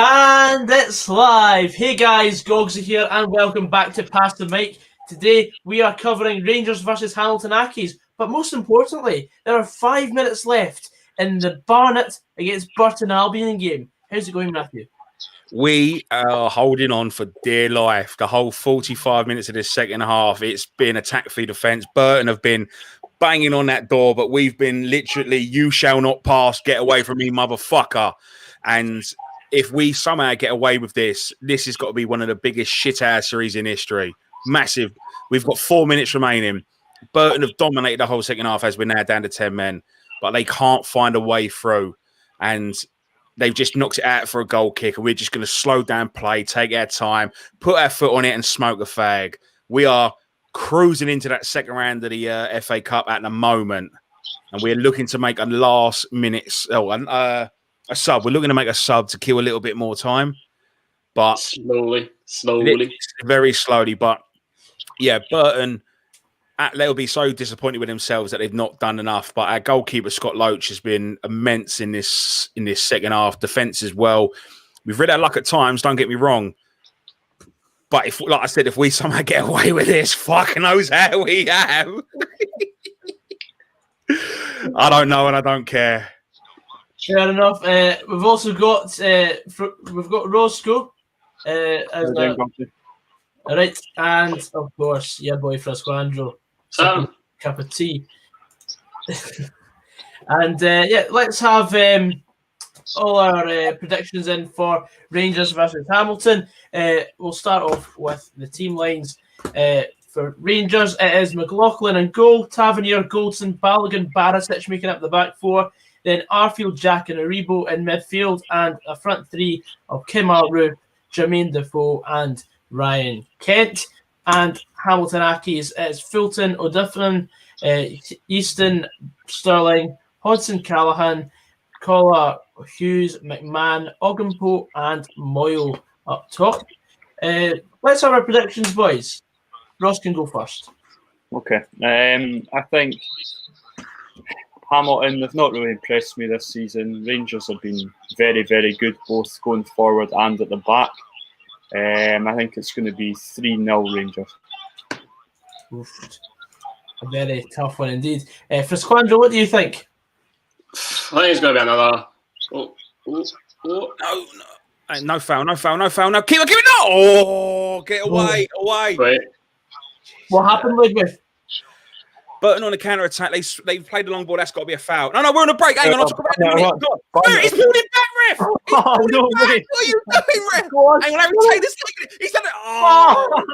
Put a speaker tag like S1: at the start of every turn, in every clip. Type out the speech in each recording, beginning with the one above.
S1: And it's live. Hey guys, Gogsy here, and welcome back to Pass the Mic. Today we are covering Rangers versus Hamilton Accies, but most importantly, there are 5 minutes left in the Barnet against Burton Albion game. How's it going, Matthew?
S2: We are holding on for dear life. The whole 45 minutes of this second half, it's been attack-free defence. Burton have been banging on that door, but we've been literally, you shall not pass, get away from me, motherfucker. And if we somehow get away with this, this has got to be one of the biggest shit-asseries in history. Massive. We've got 4 minutes remaining. Burton have dominated the whole second half as we're now down to 10 men, but they can't find a way through. And they've just knocked it out for a goal kick, and we're just going to slow down play, take our time, put our foot on it, and smoke a fag. We are cruising into that second round of the FA Cup at the moment, and we're looking to make a last-minute a sub. We're looking to make a sub to kill a little bit more time, but
S3: slowly,
S2: very slowly. But yeah, Burton, they'll be so disappointed with themselves that they've not done enough. But our goalkeeper Scott Loach has been immense in this second half. Defence as well. We've read our luck at times. Don't get me wrong. But if, like I said, if we somehow get away with this, fuck knows how we have. I don't know, and I don't care.
S1: Fair enough. We've also got Roscoe. All right, and of course, Yer Boy Frazqwandro. Cup of tea. And yeah, let's have all our predictions in for Rangers versus Hamilton. We'll start off with the team lines. For Rangers, it is McLaughlin in goal, Tavernier, Goldson, Balogun, Barisic making up the back four. Then Arfield, Jack, and Aribo in midfield, and a front three of Kim Arrow, Jermaine Defoe, and Ryan Kent. And Hamilton Accies, it's Fulton, O'Differin, Easton, Sterling, Hodson, Callahan, Collar, Hughes, McMahon, Ogumpo, and Moyle up top. Let's have our predictions, boys. Ross can go first.
S4: Okay. I think Hamilton, they've not really impressed me this season. Rangers have been very, very good, both going forward and at the back. I think it's going to be 3-0 Rangers.
S1: Oof. A very tough one indeed. Frazqwandro, what do you think?
S3: I think it's going to be another.
S2: No foul. No, keep it. Oh, get away.
S3: Right.
S1: What happened, Ludwig?
S2: Burton on the counter attack. They played the long ball. That's got to be a foul. No, we're on a break. Hang on, I'll talk about it. He's pulled it back, ref.
S1: Oh, no,
S2: what are you doing, ref? Hang on, I take this. He's done it. Oh.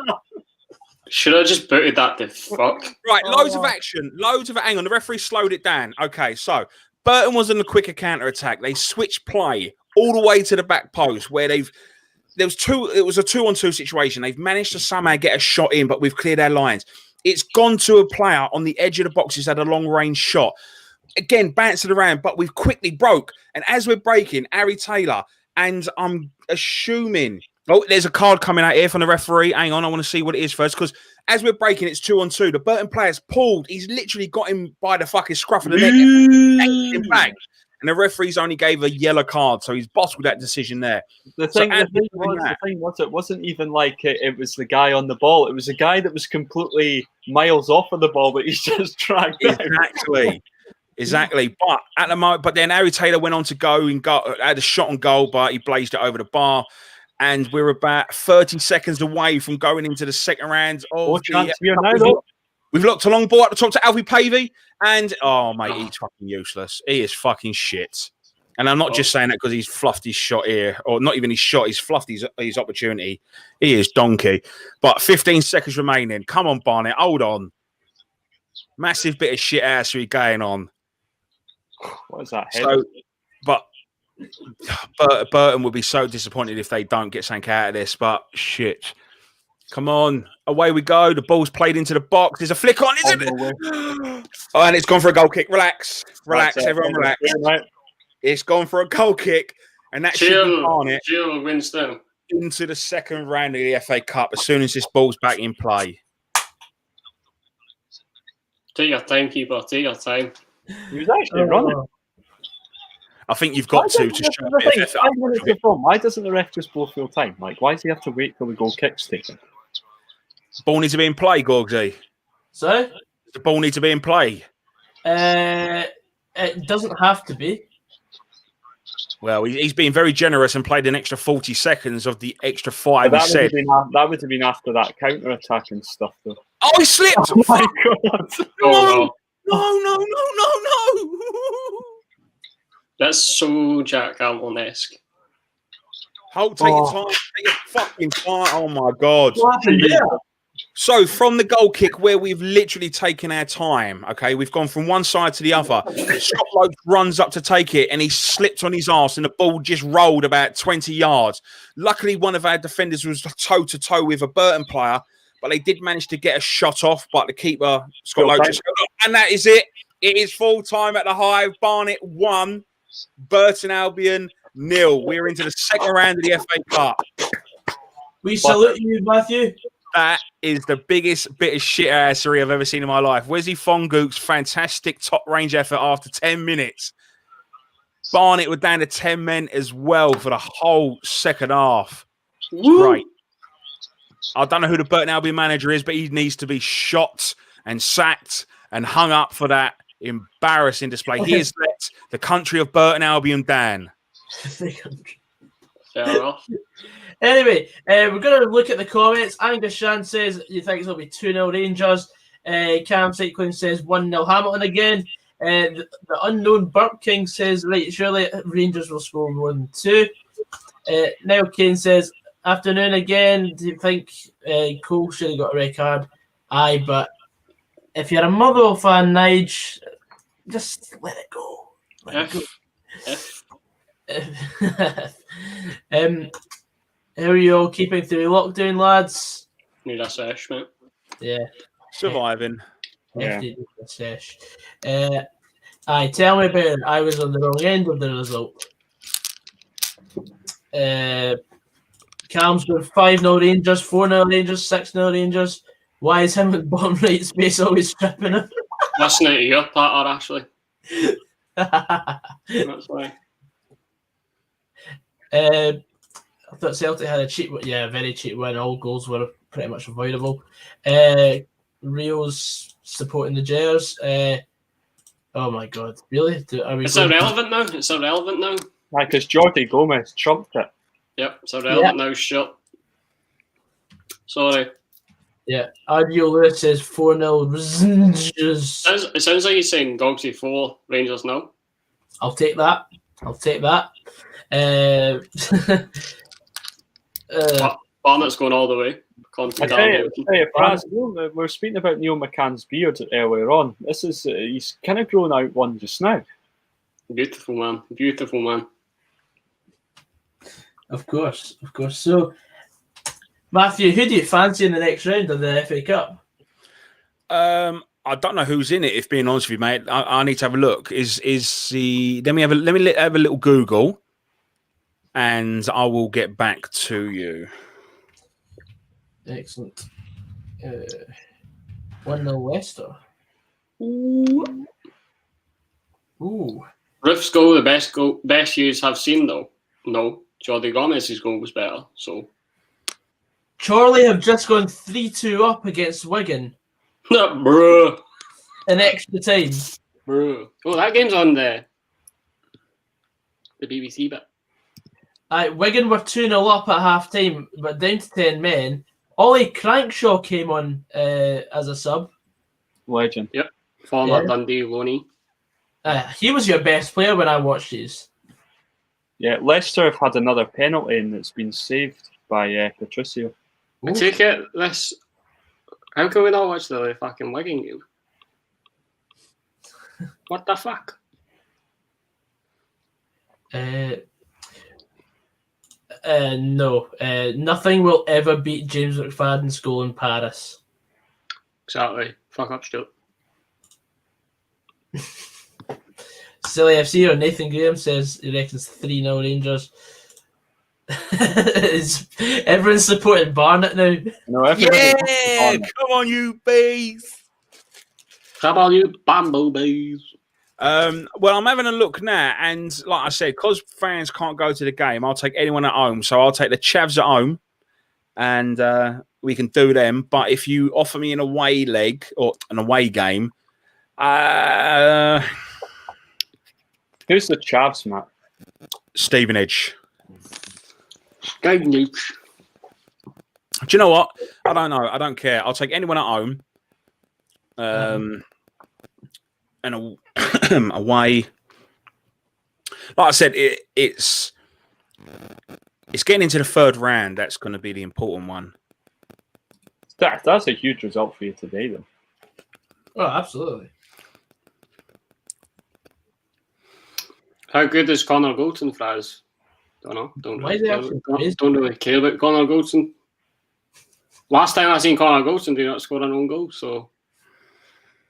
S3: Should I just booted that the fuck?
S2: Right, loads of action. Hang on, the referee slowed it down. Okay, so Burton was in the quicker counter attack. They switched play all the way to the back post where it was a 2-on-2 situation. They've managed to somehow get a shot in, but we've cleared our lines. It's gone to a player on the edge of the box who's had a long-range shot. Again, bouncing around, but we've quickly broke. And as we're breaking, Harry Taylor, and I'm assuming... Oh, there's a card coming out here from the referee. Hang on, I want to see what it is first. Because as we're breaking, it's 2-on-2. The Burton player's pulled. He's literally got him by the fucking scruff of the neck and yanked him back. And the referee's only gave a yellow card, so he's bottled that decision there.
S4: The thing was, it wasn't even like it was the guy on the ball. It was a guy that was completely miles off of the ball, but he's just dragged
S2: out. Exactly. But at the moment, then Harry Taylor went on to had a shot on goal, but he blazed it over the bar. And we're about 30 seconds away from going into the second round. We've looked a long ball at the top to Alfie Pavey. And, oh, mate, he's fucking useless. He is fucking shit. And I'm not just saying that because he's fluffed his shot here. Or not even his shot. He's fluffed his opportunity. He is donkey. But 15 seconds remaining. Come on, Barnet. Hold on. Massive bit of shit assery going on.
S4: What is that?
S2: Burton would be so disappointed if they don't get something out of this. But, shit. Come on. Away we go. The ball's played into the box. There's a flick on, isn't it? Oh, and it's gone for a goal kick. Relax. Everyone relax. It's gone for a goal kick. And that should be on it.
S3: Winston.
S2: Into the second round of the FA Cup as soon as this ball's back in play.
S3: Take your time, keeper. Take your time.
S4: He was actually running.
S2: I think you've got to show a bit of effort.
S4: 5 minutes before, why doesn't the ref just blow full time? Like, why does he have to wait till the goal kick's taken?
S2: Ball needs to be in play, Gorgsy.
S1: So?
S2: The ball needs to be in play.
S1: It doesn't have to be.
S2: Well, he's been very generous and played an extra 40 seconds of the extra 5 he said.
S4: That would have been after that counter-attack and stuff, though.
S2: Oh, he slipped!
S4: Oh, my God.
S3: Oh,
S2: No.
S3: that's so Jack Hamilton-esque.
S2: Take your time. Take your fucking time. Oh, my God.
S1: What happened there?
S2: So, from the goal kick where we've literally taken our time, okay, we've gone from one side to the other. Scott Lowe runs up to take it and he slipped on his arse and the ball just rolled about 20 yards. Luckily, one of our defenders was toe-to-toe with a Burton player, but they did manage to get a shot off, but the keeper, Scott Lowe, just and that is it. It is full time at the Hive. Barnet 1, Burton Albion 0. We're into the second round of the FA Cup.
S1: We salute you, Matthew.
S2: That is the biggest bit of shit assery I've ever seen in my life. Wesley Fongook's fantastic top range effort after 10 minutes. Barnet were down to 10 men as well for the whole second half. Right. I don't know who the Burton Albion manager is, but he needs to be shot and sacked and hung up for that embarrassing display. He has let the country of Burton Albion down.
S3: Fair enough.
S1: Anyway, we're going to look at the comments. Angus Shan says he thinks it'll be 2-0 Rangers. Cam Cycling says 1-0 Hamilton again. The unknown Burp King says, right, surely Rangers will score more than 2. Niall Kane says, afternoon again. Do you think Cole should have got a red card? Aye, but if you're a Motherwell fan, Nige, just let it go. How are you all keeping through lockdown, lads?
S3: Need a sesh, mate.
S1: Yeah.
S2: Surviving.
S1: Yeah. Sesh. Aye, tell me about it. I was on the wrong end of the result. Cam's got 5-0 Rangers, 4-0 Rangers, 6-0 Rangers. Why is him at bottom right space always stripping him?
S3: Listening to your patter, actually. That's why.
S1: I thought Celtic had a cheap, very cheap win. All goals were pretty much avoidable. Rio's supporting the Jers. Oh my God, really?
S3: It's irrelevant now. It's irrelevant now.
S4: Because Jordi Gomez trumped it.
S3: Yep, it's irrelevant now. Shut. Sorry.
S1: Yeah, Adio Lewis says 4-0 Rangers.
S3: It sounds like he's saying Dogsy 4, Rangers no.
S1: I'll take that.
S3: Barnett's going all the way.
S4: We're speaking about Neil McCann's beard earlier on. He's kind of grown out one just now.
S3: Beautiful man. Beautiful man.
S1: Of course. So, Matthew, who do you fancy in the next round of the FA Cup?
S2: I don't know who's in it. If being honest with you, mate, I need to have a look. Is the let me have a little Google, and I will get back to you.
S1: Excellent. 1-0 Leicester. Ooh.
S3: Roof's goal, the best yous have seen though. No, Jordi Gomez's goal was better. So
S1: Chorley have just gone 3-2 up against Wigan.
S3: Bruh.
S1: In extra time.
S3: Bruh. Oh, that game's on the BBC bit.
S1: Wigan were 2-0 up at half time, but down to 10 men. Ollie Crankshaw came on as a sub.
S4: Legend.
S3: Yep. Former Dundee Loney.
S1: He was your best player when I watched these.
S4: Yeah, Leicester have had another penalty and it's been saved by Patricio.
S3: I take it this. How can we not watch the fucking Wigan game? What the fuck?
S1: No. Nothing will ever beat James McFadden's goal in Paris.
S3: Exactly. Fuck up, Stuart.
S1: Silly FC or Nathan Graham says he reckons 3-0 Rangers. Everyone's supporting Barnet now.
S4: No,
S2: come on, you bees.
S3: Come on, you bumblebees.
S2: Well, I'm having a look now, and like I said, because fans can't go to the game, I'll take anyone at home. So I'll take the Chavs at home, and we can do them. But if you offer me an away leg or an away game,
S4: Who's the Chavs, Matt?
S2: Stevenage.
S3: Stevenage.
S2: Do you know what? I don't know. I don't care. I'll take anyone at home. And away. Like I said, it's getting into the third round. That's going to be the important one.
S4: That's a huge result for you today, then.
S1: Oh, absolutely.
S3: How good is Connor Goldson, Fraz? Don't know. Don't
S1: Why
S3: really care about Connor Goldson. Last time I seen Connor Goldson did not score an own goal, so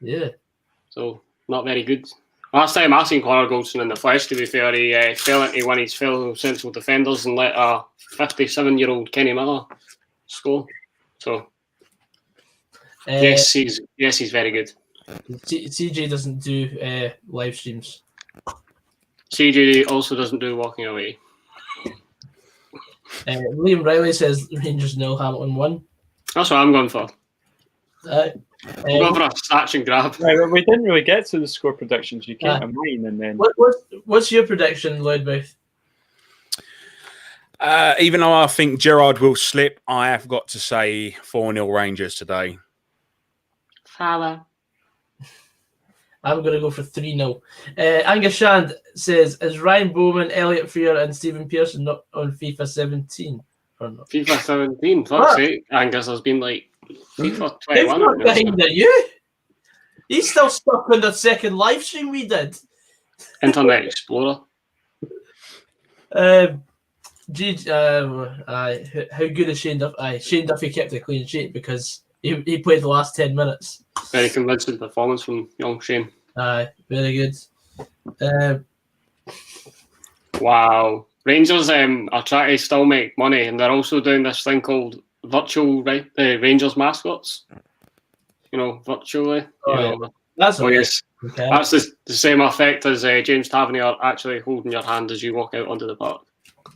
S1: yeah.
S3: So not very good. Last time I seen Connor Goldson in the flesh, to be fair, he fell into one of his fellow central defenders and let a 57-year-old Kenny Miller score. So yes, he's very good.
S1: CJ doesn't do live streams.
S3: CJ also doesn't do walking away.
S1: Liam Riley says Rangers 0, Hamilton 1.
S3: That's what I'm going for. I'm going for a snatch and grab.
S4: Right, well, we didn't really get to the score predictions. You came to mine, and then
S1: what's your prediction, Loudmouth?
S2: Even though I think Gerrard will slip, I have got to say 4-0 Rangers today.
S3: Father.
S1: I'm going to go for 3-0. Angus Shand says, is Ryan Bowman, Elliot Freer and Stephen Pearson not on FIFA 17? Or not?
S3: FIFA 17? Fuck's sake. Angus has been like FIFA 21.
S1: He's not behind you. He's still stuck on the second live stream we did.
S3: Internet Explorer.
S1: How good is Shane Duffy? Shane Duffy kept a clean sheet because he played the last 10 minutes.
S3: Very convincing performance from young Shane.
S1: Very good.
S3: Wow. Rangers are trying to still make money, and they're also doing this thing called virtual Rangers mascots. You know, virtually.
S1: That's
S3: yes. Okay. That's the same effect as James Tavernier actually holding your hand as you walk out onto the park.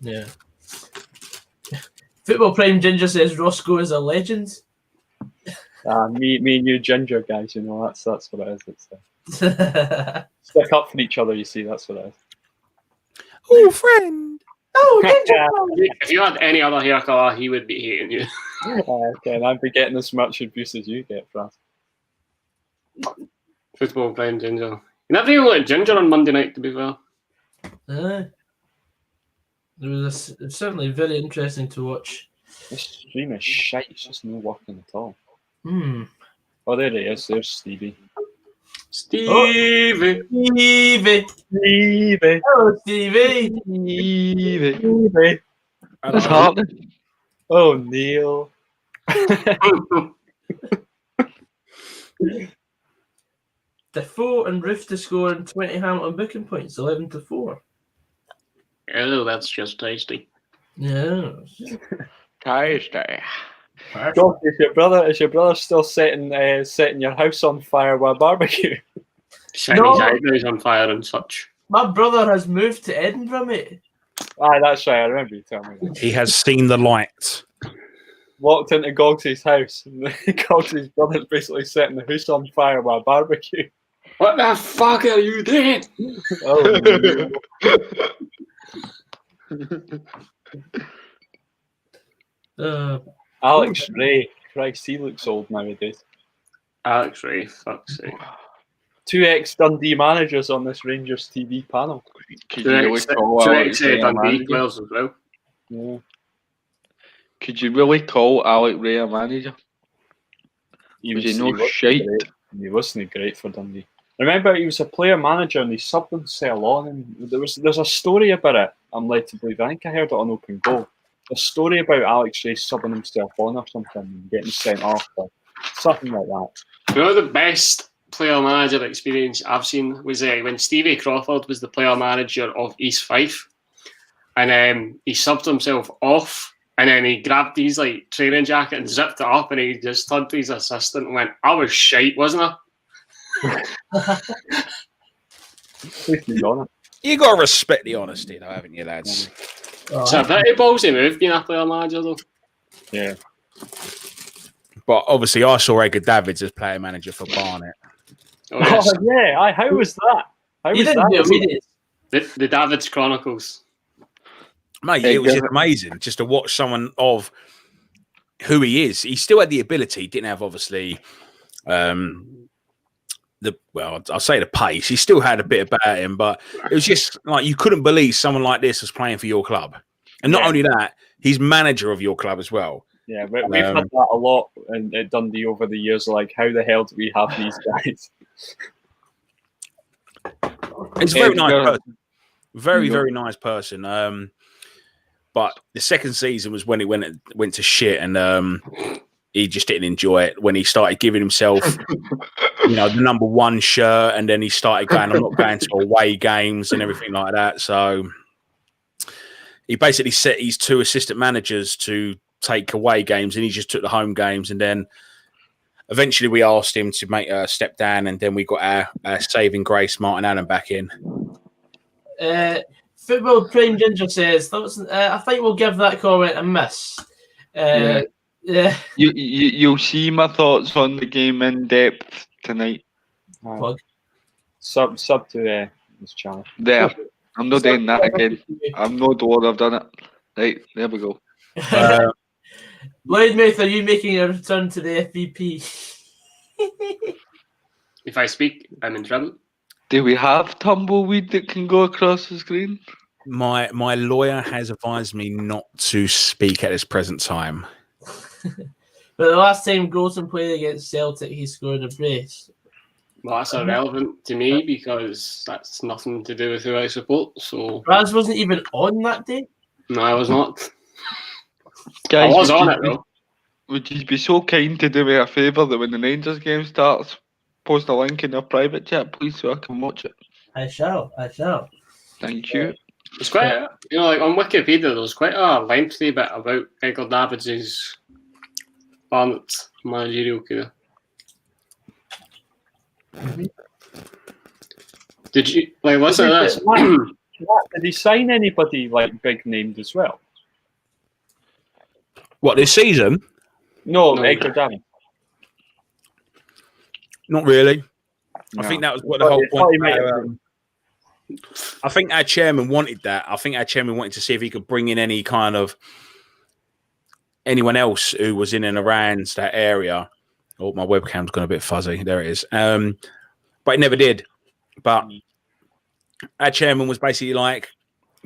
S1: Yeah. Football Prime Ginger says Roscoe is a legend.
S4: Me and you ginger guys, you know, that's what it is. It's stick up for each other, you see, that's what it is.
S2: Oh, friend.
S1: Oh, ginger.
S3: If you had any other hair colour, he would be hating you.
S4: Okay, and I'd be getting as much abuse as you get, Fraz.
S3: Football Prime Ginger. You never even looked ginger on Monday night, to be fair.
S1: It was certainly very interesting to watch.
S4: This stream is shite, it's just no working at all.
S1: Oh,
S4: there he is. There's Stevie.
S3: Stevie.
S1: Hello, Stevie.
S5: What's happening?
S4: Oh, Neil.
S1: Defoe and Roof to score and 20 Hamilton booking points, 11-4.
S3: Oh, that's just tasty.
S1: Yeah.
S5: Tasty.
S4: God, is your brother still setting your house on fire with a barbecue?
S3: Setting his eyebrows on fire and such.
S1: My brother has moved to Edinburgh, mate.
S4: That's right. I remember you telling me.
S2: He has seen the light.
S4: Walked into Gogsy's house, and Gogsy's brother's basically setting the house on fire with a barbecue.
S3: What the fuck are you doing?
S4: Alex Ray. Christ, he looks old nowadays.
S3: Alex Ray, fuck's sake.
S4: 2 ex-Dundee managers on this Rangers TV panel.
S5: Could you really call Alex Ray a manager?
S3: Players as well.
S4: Yeah.
S5: Could you really call Alex Ray a manager?
S4: He wasn't great for Dundee. Remember, he was a player manager and he subbed himself on. And there's a story about it. I'm led to believe. I think I heard it on Open Goal. A story about Alex Ray subbing himself on or something and getting sent off or something like that.
S3: You know, the best player manager experience I've seen was when Stevie Crawford was the player manager of East Fife, and he subbed himself off, and then he grabbed his like training jacket and zipped it up, and he just turned to his assistant and went, "I was shite, wasn't I?"
S2: You got to respect the honesty, though, haven't you, lads?
S3: It's a pretty ballsy move being a player manager, though.
S4: Yeah.
S2: But obviously, I saw Edgar Davids as player manager for Barnet.
S3: Oh, yes.
S4: Yeah. How was that? How
S1: You
S4: was
S1: didn't do
S4: that?
S1: it.
S3: The Davids Chronicles.
S2: Mate, it was just amazing just to watch someone of who he is. He still had the ability, didn't have obviously I'll say the pace. He still had a bit about him, but it was just like you couldn't believe someone like this was playing for your club. And not only that, he's manager of your club as well.
S4: Yeah, we've had that a lot at Dundee over the years. Like, how the hell do we have these guys?
S2: He's a very nice person. Very nice person. But the second season was when it went to shit, and he just didn't enjoy it when he started giving himself, the number 1 shirt, and then he started going, I'm not going to away games and everything like that. So he basically set his 2 assistant managers to take away games, and he just took the home games. And then eventually we asked him to make a step down, and then we got our saving grace, Martin Allen, back in.
S1: Football Prime Ginger says, I think we'll give that comment a miss. Yeah.
S5: You'll see my thoughts on the game in depth tonight.
S4: Sub to this channel.
S5: There. I'm not doing that again. I'm not doing I've done it. Right, there we go.
S1: Loudmouth, are you making a return to the FVP?
S3: If I speak, I'm in trouble.
S5: Do we have tumbleweed that can go across the screen?
S2: My lawyer has advised me not to speak at this present time.
S1: But the last time Golson played against Celtic, he scored a brace.
S3: Well, that's irrelevant to me because that's nothing to do with who I support. So
S1: Raz wasn't even on that day?
S3: No, I was not.
S5: Guys,
S3: I was on it, though.
S5: Would you be so kind to do me a favour that when the Rangers game starts, post a link in your private chat, please, so I can watch it?
S1: I shall.
S5: Thank you.
S3: It's quite, like on Wikipedia, there's quite a lengthy bit about Edgar Davids' Barnet managerial career. Did you listen to this?
S4: Did he sign anybody like big named as well?
S2: What, this season?
S4: No. Edgar Davids.
S2: Not really.
S4: No.
S2: I think that was what the whole point. I think our chairman wanted that. I think our chairman wanted to see if he could bring in any kind of anyone else who was in and around that area. Oh, my webcam's gone a bit fuzzy. There it is. But it never did. But our chairman was basically like,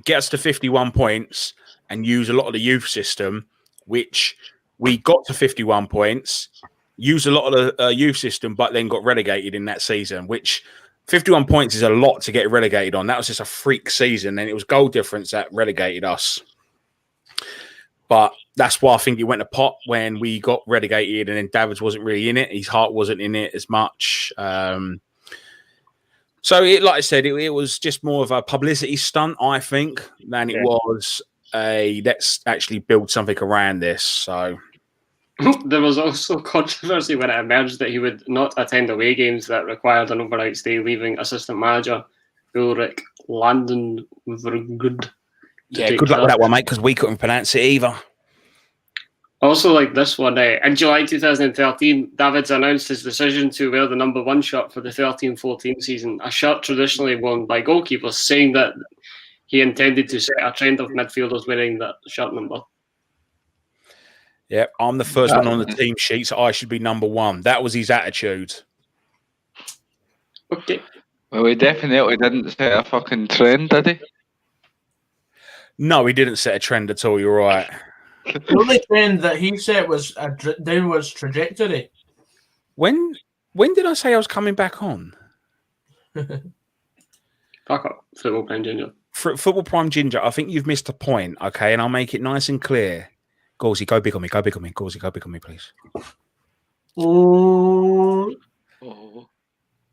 S2: get us to 51 points and use a lot of the youth system, which we got to 51 points, used a lot of the youth system, but then got relegated in that season, which 51 points is a lot to get relegated on. That was just a freak season, and it was goal difference that relegated us. But that's why I think it went to pot when we got relegated, and then Davids wasn't really in it. His heart wasn't in it as much. So, like I said, it was just more of a publicity stunt, I think, than it was a let's actually build something around this. So
S3: there was also controversy when it emerged that he would not attend away games that required an overnight stay, leaving assistant manager Ulrich Landenvergood.
S2: Yeah, good luck with that one, mate, because we couldn't pronounce it either.
S3: Also, like this one, in July 2013, Davids announced his decision to wear the number 1 shirt for the 13-14 season, a shirt traditionally worn by goalkeepers, saying that he intended to set a trend of midfielders wearing that shirt number.
S2: Yeah, I'm the first one on the team sheet, so I should be number 1. That was his attitude.
S3: Okay.
S5: Well, he definitely didn't set a fucking trend, did he?
S2: No, he didn't set a trend at all, you're right.
S1: The only trend that he set was a downwards trajectory.
S2: When did I say I was coming back on?
S3: Back up, Football Prime Ginger.
S2: Football Prime Ginger, I think you've missed a point, okay? And I'll make it nice and clear. Gauzy, go big on me. Gauzy, go big on me, please.
S1: Oh.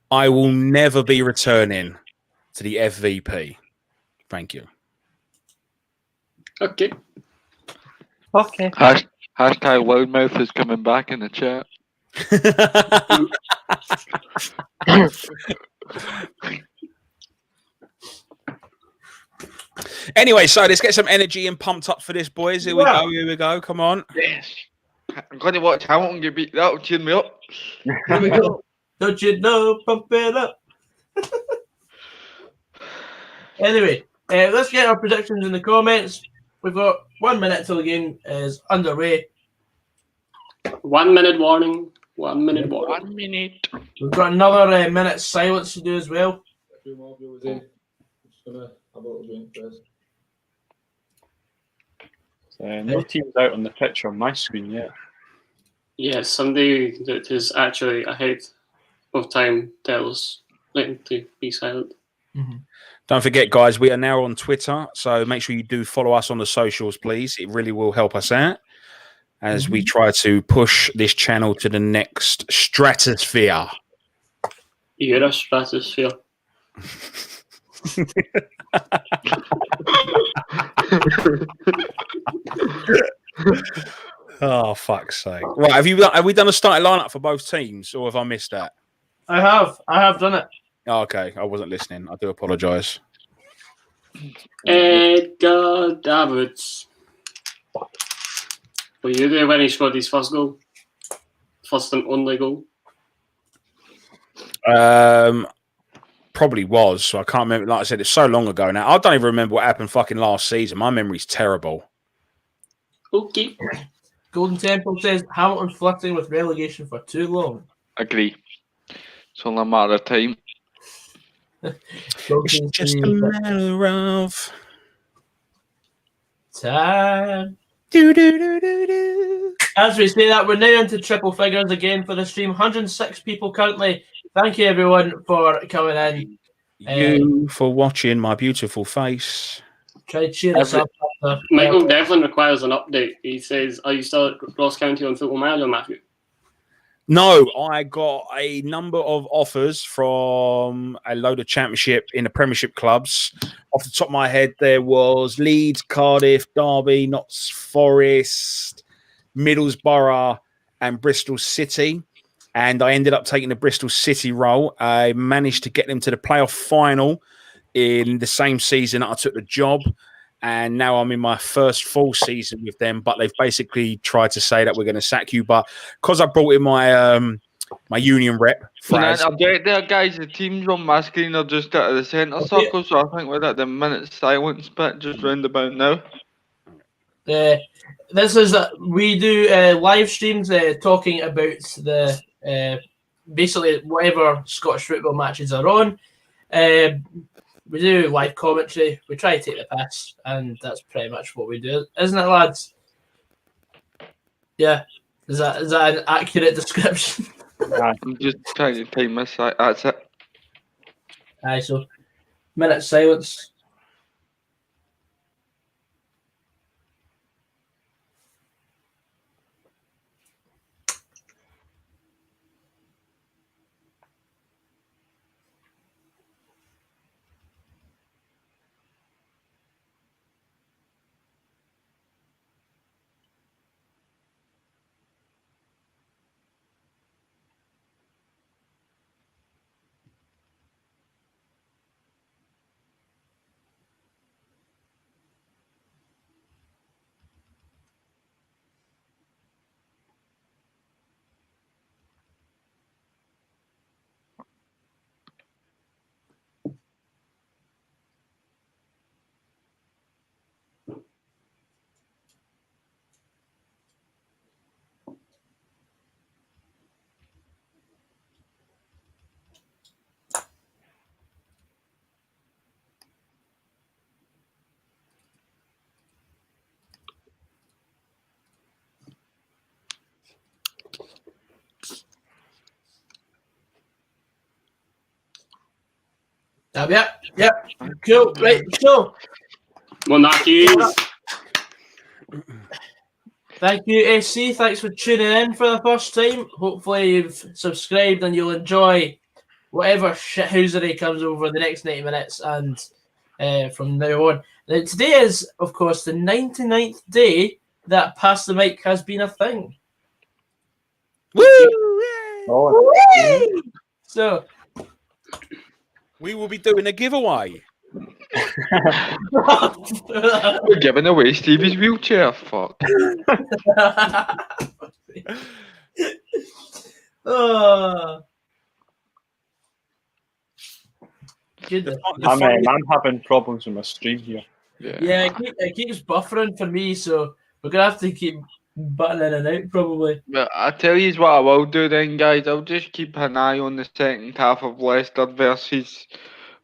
S2: I will never be returning to the FVP. Thank you.
S3: Okay.
S5: Hashtag Loudmouth is coming back in the chat.
S2: Anyway, so let's get some energy and pumped up for this, boys. Here we
S1: Yeah.
S2: go. Here we go. Come on.
S5: Yes. I'm going to watch Hamilton get beat. That'll cheer me up.
S1: Here we go. Don't you know? Pump it up. Anyway, let's get our predictions in the comments. We've got 1 minute till the game is underway.
S3: 1 minute warning. 1 minute warning.
S5: 1 minute.
S1: We've got another minute's silence to do as well.
S4: No teams out on the pitch on my screen yet.
S3: Yeah, somebody that is actually ahead of time tells them to be silent.
S2: Don't forget, guys, we are now on Twitter, so make sure you do follow us on the socials, please. It really will help us out as we try to push this channel to the next stratosphere.
S3: You're a stratosphere.
S2: Oh, fuck's sake. Right, have we done a starting lineup for both teams, or have I missed that?
S1: I have done it.
S2: Oh, okay, I wasn't listening. I do apologise.
S3: Edgar Davids. Were you there when he scored his first goal? First and only goal?
S2: Probably was. So I can't remember. Like I said, it's so long ago now. I don't even remember what happened fucking last season. My memory's terrible.
S3: Okay.
S1: Golden Temple says Hamilton flirting with relegation for too long.
S5: Agree. It's only a matter of time.
S2: It's just a matter of
S1: time.
S2: Do, do, do, do, do.
S1: As we say that, we're now into triple figures again for the stream. 106 people currently. Thank you everyone for coming in.
S2: You for watching my beautiful face.
S1: Try to cheer us up.
S3: Michael Devlin requires an update. He says, are you still at Ross County on Football Manager, Matthew?
S2: No, I got a number of offers from a load of championship in the Premiership clubs. Off the top of my head, there was Leeds, Cardiff, Derby, Notts Forest, Middlesbrough, and Bristol City. And I ended up taking the Bristol City role. I managed to get them to the playoff final in the same season that I took the job. And now I'm in my first full season with them, but they've basically tried to say that we're going to sack you. But because I brought in my my union rep, Fraz,
S5: I'll get there, guys. The teams on my screen are just out of the centre circle, so I think we're at the minute silence bit just round about now.
S1: This is we do live streams talking about the basically whatever Scottish football matches are on. We do live commentary. We try to take the piss, and that's pretty much what we do, isn't it, lads? Yeah, is that an accurate description?
S5: I'm just trying to time this. That's it.
S1: Aye, so minute silence. Yep. Cool. Right. So,
S3: Monarchies.
S1: thank you, SC. Thanks for tuning in for the first time. Hopefully, you've subscribed and you'll enjoy whatever shithousery comes over the next 90 minutes and from now on. Now, today is, of course, the 99th day that Pass the Mic has been a thing.
S2: woo!
S4: Oh,
S1: So,
S2: We will be doing a giveaway.
S5: We're giving away Stevie's wheelchair. Fuck.
S1: Oh. Goodness.
S4: I'm having problems with my stream here.
S1: Yeah, it keeps buffering for me, so we're gonna have to keep butting in and out probably.
S5: But I tell you what I will do then, guys. I'll just keep an eye on the second half of Leicester versus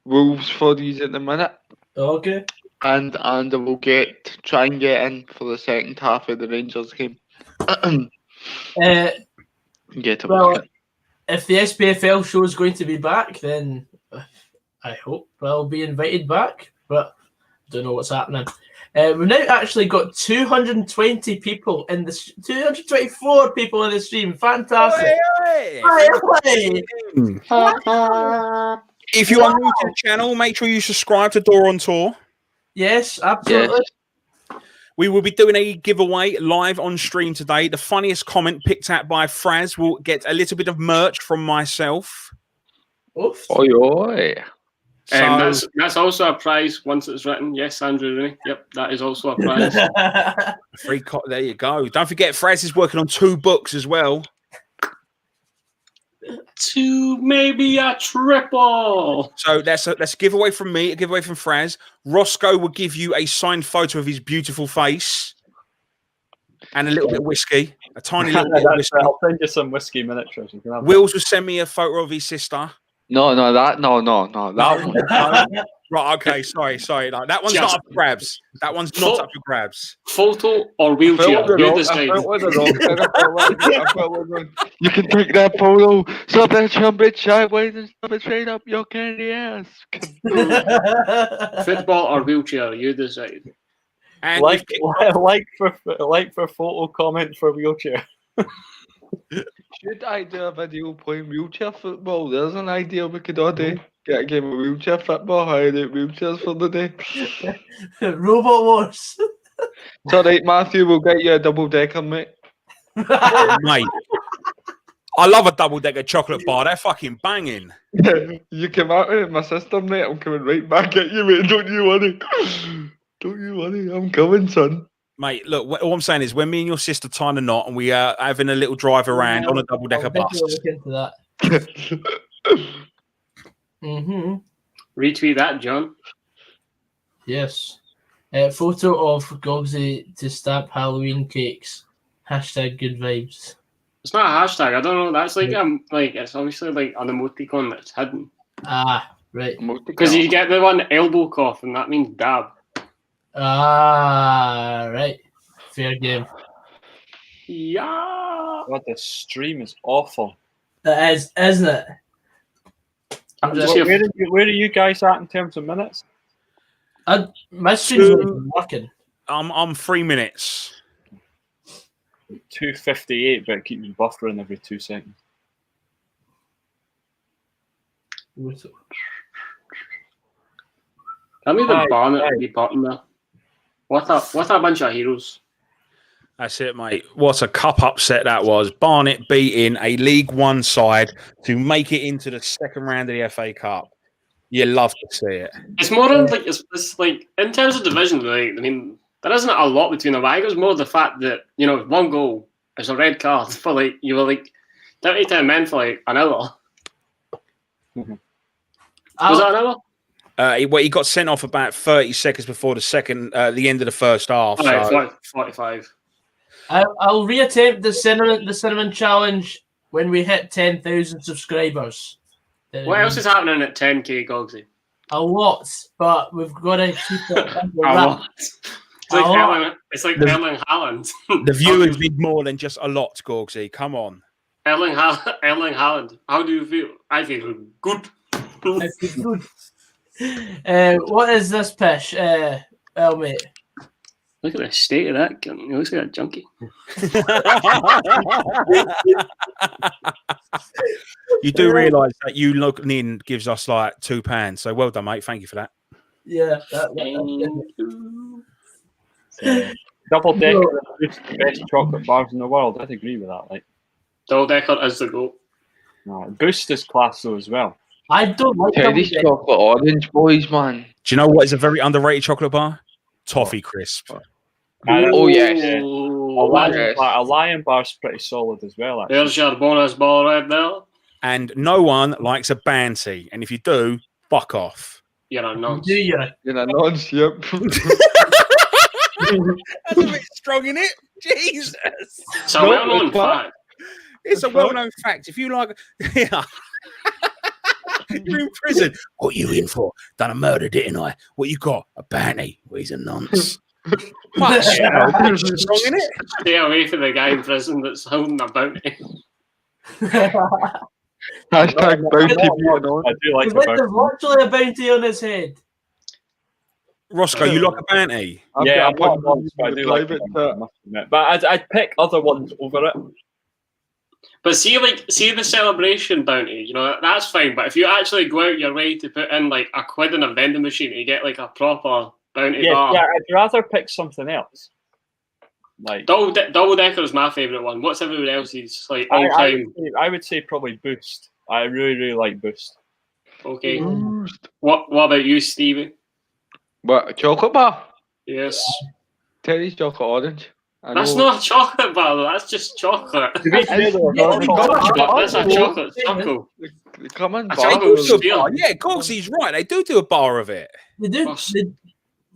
S5: Wolves for these at the minute.
S1: Okay.
S5: And I will try and get in for the second half of the Rangers game. Get it.
S1: Well, if the SPFL show is going to be back, then I hope I'll be invited back, but I don't know what's happening. We've now actually got 220 people in the 224 people in the stream. Fantastic!
S2: If you are new to the channel, make sure you subscribe to Door on Tour.
S1: Yes, absolutely.
S5: Yes.
S2: We will be doing a giveaway live on stream today. The funniest comment picked out by Fraz will get a little bit of merch from myself.
S1: Oof.
S5: Oi.
S3: So, that's also a prize once it's written. Yes, Andrew Rooney. Yep, that is also a prize.
S2: There you go. Don't forget, Fraz is working on 2 books as well.
S3: 2, maybe a triple.
S2: So that's a giveaway from me, a giveaway from Fraz. Roscoe will give you a signed photo of his beautiful face and a little bit of whiskey, a tiny little bit of whiskey.
S4: I'll send you some whiskey miniatures. You can have
S2: Wills will send me a photo of his sister.
S5: No, that one.
S2: Right, okay, sorry. No, that one's not up for grabs. That one's not up for grabs.
S3: Photo or wheelchair? You decide.
S5: You can take that photo, stop that trumpet sideways and stop it straight up your candy ass.
S3: Football or wheelchair? You decide.
S2: And
S4: like for photo, comment for wheelchair.
S5: Should I do a video playing wheelchair football? There's an idea we could all do. Get a game of wheelchair football, hire out wheelchairs for the day.
S1: Robot Wars.
S5: It's alright, Matthew, we'll get you a double decker, mate.
S2: Mate, I love a double-decker chocolate bar. They're fucking banging.
S5: You come out with my sister, mate. I'm coming right back at you, mate. Don't you worry. Don't you worry. I'm coming, son.
S2: Mate, look, all I'm saying is when me and your sister tie the knot and we are having a little drive around on a double-decker bus.
S1: Look into that.
S3: Retweet that, John.
S1: Yes. Photo of Gogsy to stamp Halloween cakes. Hashtag good vibes.
S3: It's not a hashtag. I don't know. That's like it's obviously like an emoticon that's hidden.
S1: Ah, right.
S3: Because you get the one elbow cough, and that means dab.
S1: Ah, right. Fair game.
S3: Yeah.
S4: God, this stream is awful.
S1: It is, isn't it?
S4: Where are you guys at in terms of minutes?
S1: My stream's not even working.
S2: I'm 3 minutes.
S4: 2:58, but it keeps buffering every 2 seconds.
S3: Tell me the Barnet would be bottom there. What a bunch of heroes.
S2: That's it, mate. What a cup upset that was. Barnet beating a League One side to make it into the second round of the FA Cup. You love to see it.
S3: It's more like it's like in terms of division. Like, I mean, there isn't a lot between them. I think it's more the fact that one goal is a red card for like you were like 10 men for like an hour. Was that an hour?
S2: He got sent off about 30 seconds before the end of the first half.
S3: Right, 45.
S1: I'll reattempt the cinnamon challenge when we hit 10,000 subscribers.
S3: What else is happening at 10k, Gogsy?
S1: A lot, but we've got to keep it.
S3: A lot. It's like Erling Haaland.
S2: The viewers need more than just a lot, Gogsy. Come on.
S3: Erling Haaland. How do you feel? I feel good.
S1: I feel good. What is this pish? Mate.
S3: Look at the state of that. He looks like a junkie.
S2: You do realise that you looking in gives us like £2. So well done, mate. Thank you for that.
S1: Yeah.
S4: Double Decker is the best chocolate bars in the world. I'd agree with that. Like
S3: Double Decker is the goal.
S4: No, Boost is class though as well.
S1: I don't like
S5: Teddy's
S1: them.
S5: chocolate orange boys, man.
S2: Do you know what is a very underrated chocolate bar? Toffee Crisp.
S5: Oh, yes.
S4: A Lion Bar's pretty solid as well, actually.
S3: There's your bonus ball right there.
S2: And no one likes a Bounty. And if you do, fuck off.
S3: You're a nonce.
S1: Do you?
S5: In a non-ship.
S2: That's a bit strong, isn't it? Jesus.
S3: It's a well-known fact.
S2: It's a well-known fact. If you like... Yeah. You're in prison. What are you in for? Done a murder, didn't I? What you got? A Bounty. Well, he's a nonce. Fuck, strong, innit?
S3: Stay away from the guy in prison that's holding a bounty.
S5: Hashtag bounty being on.
S4: I do like a
S1: There's literally a bounty on his head.
S2: Roscoe, you like a Bounty?
S4: Yeah, I'm not once, but I do like it. But I'd pick other ones over it.
S3: But see the celebration bounty, you know, that's fine. But if you actually go out your way to put in like a quid in a vending machine, you get like a proper bounty bar.
S4: Yeah, I'd rather pick something else. Like
S3: Double Decker is my favourite one. What's everyone else's like all time?
S4: I would say probably Boost. I really like Boost.
S3: Okay. What about you, Stevie?
S5: What, a chocolate bar?
S3: Yes.
S5: Teddy's chocolate orange.
S3: That's not a chocolate bar, though. That's just chocolate.
S5: To be fair, though,
S3: That's a chocolate choco.
S5: Come on,
S3: A chocolate bar.
S2: Yeah, of course, he's right. They do a bar of it.
S1: They do.